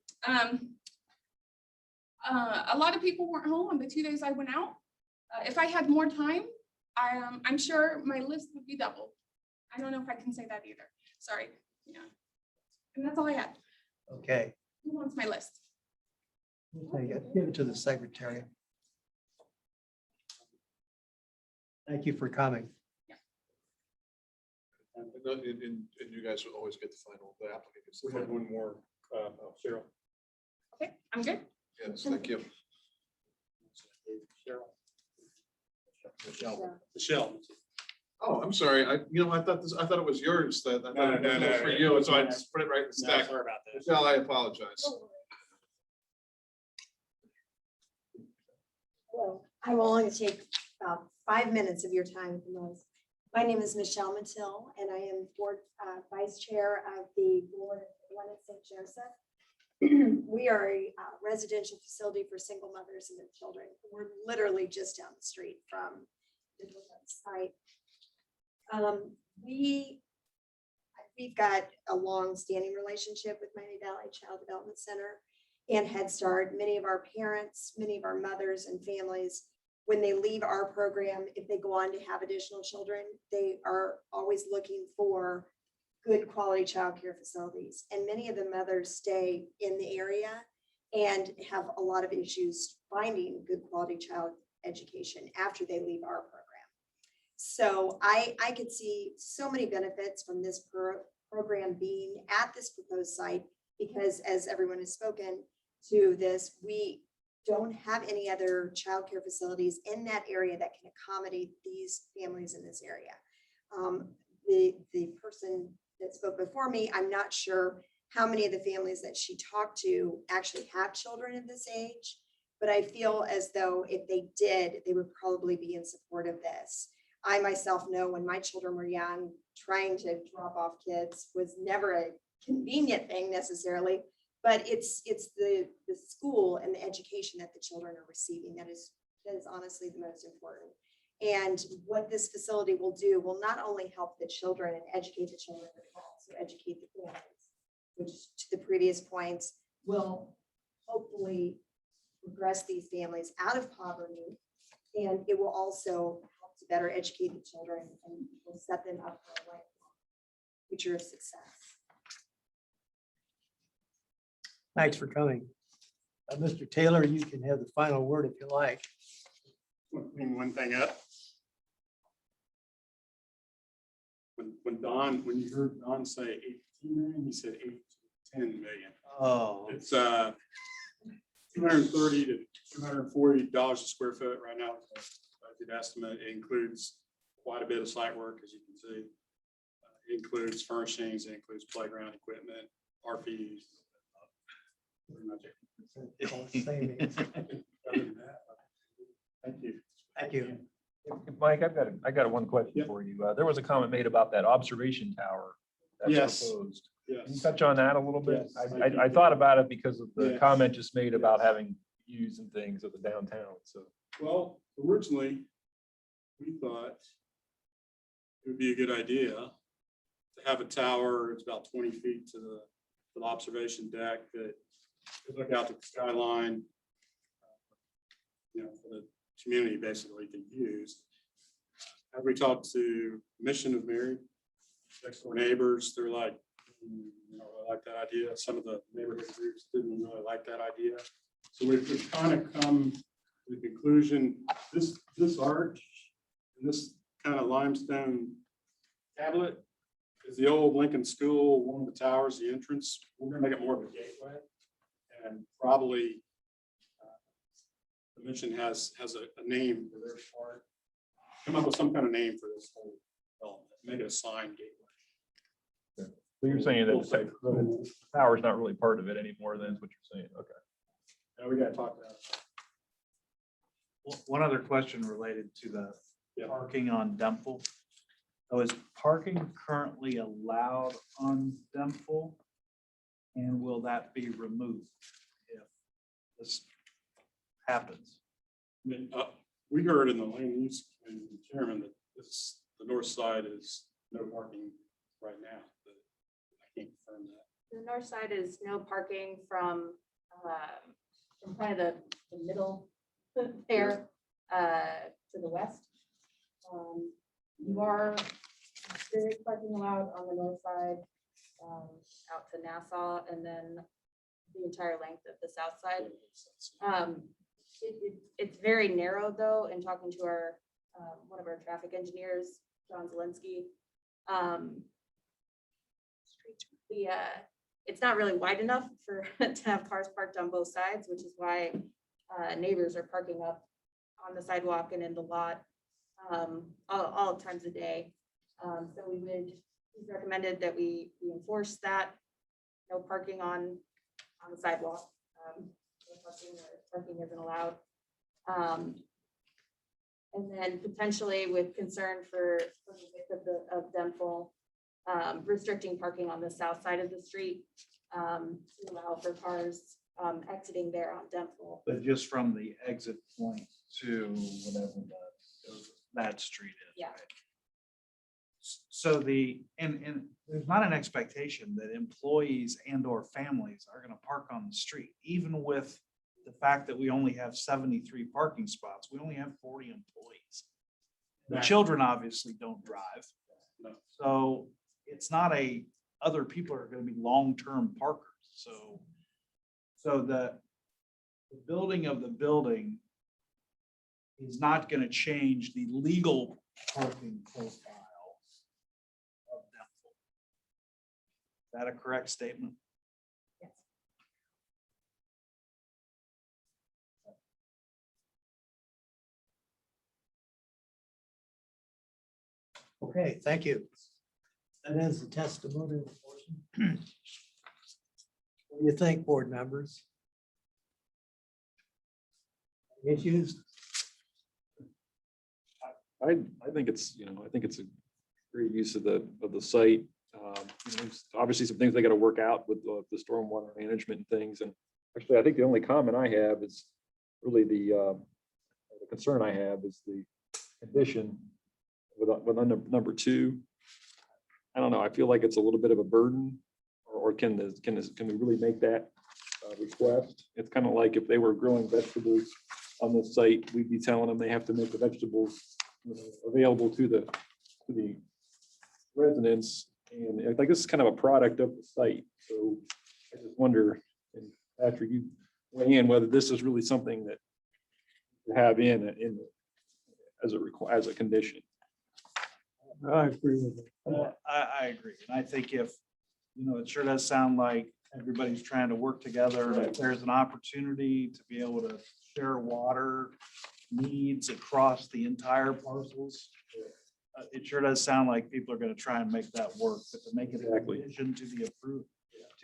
A lot of people weren't home on the 2 days I went out. If I had more time, I'm sure my list would be doubled. I don't know if I can say that either. Sorry. Yeah. And that's all I had. Okay. Who wants my list? Give it to the secretary. Thank you for coming. And you guys will always get the final, the applicant gets the We have final. one more, Cheryl. Okay, I'm good. Yes, thank you. Michelle. Oh, I'm sorry. I thought it was yours that, I thought it was for you, so I just put it right in the stack. Sorry about that. Michelle, I apologize. Hello, I will only take about 5 minutes of your time at the most. My name is Michelle Mattil, and I am board vice chair of the board of one at St. Joseph. We are a residential facility for single mothers and their children. We're literally just down the street from the site. We've got a long-standing relationship with Miami Valley Child Development Center and Head Start. Many of our parents, many of our mothers and families, when they leave our program, if they go on to have additional children, they are always looking for good quality childcare facilities. And many of the mothers stay in the area and have a lot of issues finding good quality child education after they leave our program. So I could see so many benefits from this program being at this proposed site, because as everyone has spoken to this, we don't have any other childcare facilities in that area that can accommodate these families in this area. The person that spoke before me, I'm not sure how many of the families that she talked to actually have children of this age, but I feel as though if they did, they would probably be in support of this. I myself know when my children were young, trying to drop off kids was never a convenient thing necessarily, but it's the school and the education that the children are receiving that is honestly the most important. And what this facility will do will not only help the children and educate the children, but also educate the families, which to the previous points will hopefully progress these families out of poverty. And it will also help to better educate the children and will set them up for a lifelong future of success. Thanks for coming. Mr. Taylor, you can have the final word if you like. Bring one thing up. When you heard Don say 18 million, he said 8 to 10 million. Oh, It's $230 to $240 a square foot right now. Budget estimate. It includes quite a bit of site work, as you can see. It includes furnishings, it includes playground equipment, our fees. Pretty much it. Thank you. thank you. Mike, I got one question Yeah. for you. There was a comment made about that observation tower that's Yes. proposed. Can you Yes. touch on that a little bit? Yes, I thought about it because of the Yes. comment just made about having views and things of the downtown, so. Well, originally, we thought it would be a good idea to have a tower. It's about 20 feet to the observation deck that could look out to the skyline, for the community basically to use. As we talked to Mission of Mary, next door neighbors, they're like, I like that idea. Some of the neighborhood groups didn't really like that idea. So we've kind of come to the conclusion, this arch and this kind of limestone tablet is the old Lincoln School, one of the towers, the entrance. We're gonna make it more of a gateway. And probably the mission has a name for their part. Come up with some kind of name for this whole development, make it a sign gateway. So you're saying that the tower is not really part of it anymore, then is what you're saying? Okay. Now we gotta talk about it. One other question related to the Yeah. parking on Dempel. So is parking currently allowed on Dempel? And will that be removed if this happens? I mean, we heard in the land use committee, chairman, that the north side is no parking right now, but I can't confirm that. The north side is no parking from kind of the middle there to the west. There is parking allowed on the north side out to Nassau and then the entire length of the south side. It's very narrow though, in talking to our one of our traffic engineers, John Zielinski. It's not really wide enough for to have cars parked on both sides, which is why neighbors are parking up on the sidewalk and in the lot all times a day. So we've recommended that we enforce that, no parking on the sidewalk. Parking isn't allowed. And then potentially with concern for the width of Dempel, restricting parking on the south side of the street to allow for cars exiting there on Dempel. But just from the exit point to whatever that street is. Yeah. right? So and there's not an expectation that employees and or families are going to park on the street, even with the fact that we only have 73 parking spots. We only have 40 employees. The children obviously don't drive. No. So it's not other people are going to be long-term parkers. So the building of the building is not going to change the legal parking profile of Dempel. Is that a correct statement? Yes. Okay, thank you. That is the testimonial portion. What do you think, board members? Issues? I think it's, I think it's a great use of the site. There's obviously some things they got to work out with the stormwater management and things. And actually, I think the only comment I have is really the concern I have is the condition with number 2. I don't know, I feel like it's a little bit of a burden, or can we really make that request? It's kind of like if they were growing vegetables on the site, we'd be telling them they have to make the vegetables available to the residents. And I think this is kind of a product of the site. So I just wonder, and Patrick, you weigh in whether this is really something that to have as a condition. I agree with it. I agree. And I think if, it sure does sound like everybody's trying to work together. And if there's an opportunity to be able to share water needs across the entire parcels, it sure does sound like people are going to try and make that work, but to make it a condition to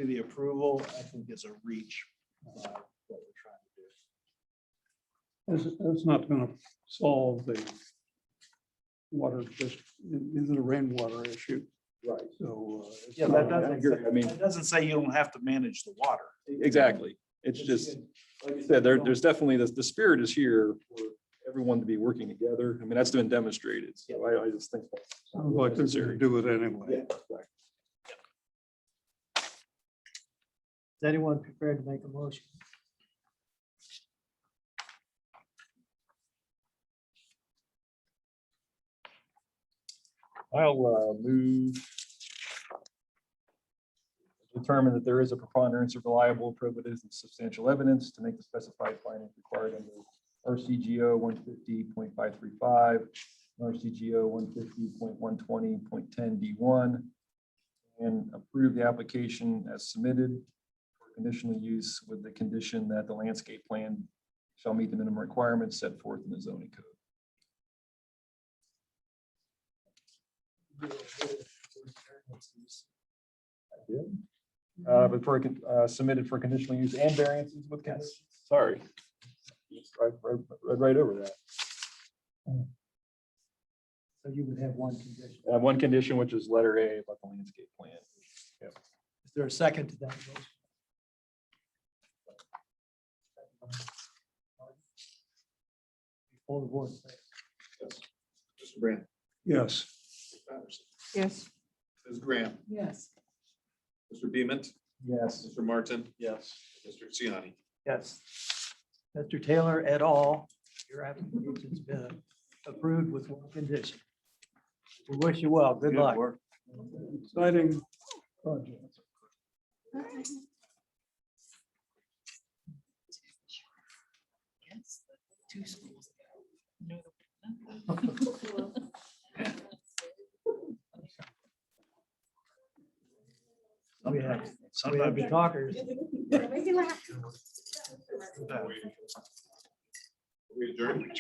the approval, I think is a reach. What we're trying to do. That's not going to solve the water, just, is it a rainwater issue? Right. So. Yeah, that doesn't, I mean, It doesn't say you don't have to manage the water. exactly. It's just, like I said, there's definitely the spirit is here for everyone to be working together. I mean, that's been demonstrated. So I just think. Sounds like they're going to do it anyway. Is anyone prepared to make a motion? I'll move. Determine that there is a preponderance of reliable, probative, and substantial evidence to make the specified findings required under RCGO 150.535, RCGO 150.120.10 and approve the application as submitted for conditional use with the condition that the landscape plan shall meet the minimum requirements set forth in the zoning code. But for submitted for conditional use and variances with conditions. Sorry. I read right over that. So you would have one condition. One condition, which is letter A about the landscape plan. Yep. Is there a second to that motion? Before the board. Yes. Mr. Brand. Yes. Ms. Patterson, Yes. Ms. Graham, Yes. Mr. Beament, Yes. Mr. Martin, Yes. Mr. Ciani. Yes. Mr. Taylor et al., your application's been approved with one condition. We wish you well. Good luck. Exciting project. Yes, two schools. No. Oh, yeah. We have the talkers. We adjourn.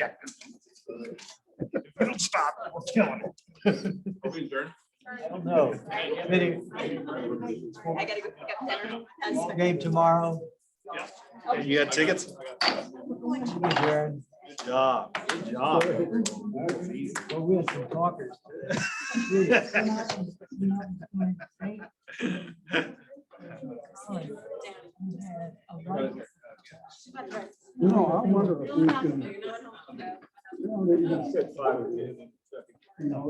If you don't stop, we're killing it. Are we adjourned? I don't know. Committee- I gotta go pick up dinner. Game tomorrow. You got tickets? Adjourn. Good job. Good job. Well, we had some talkers. I wonder if we can. You know,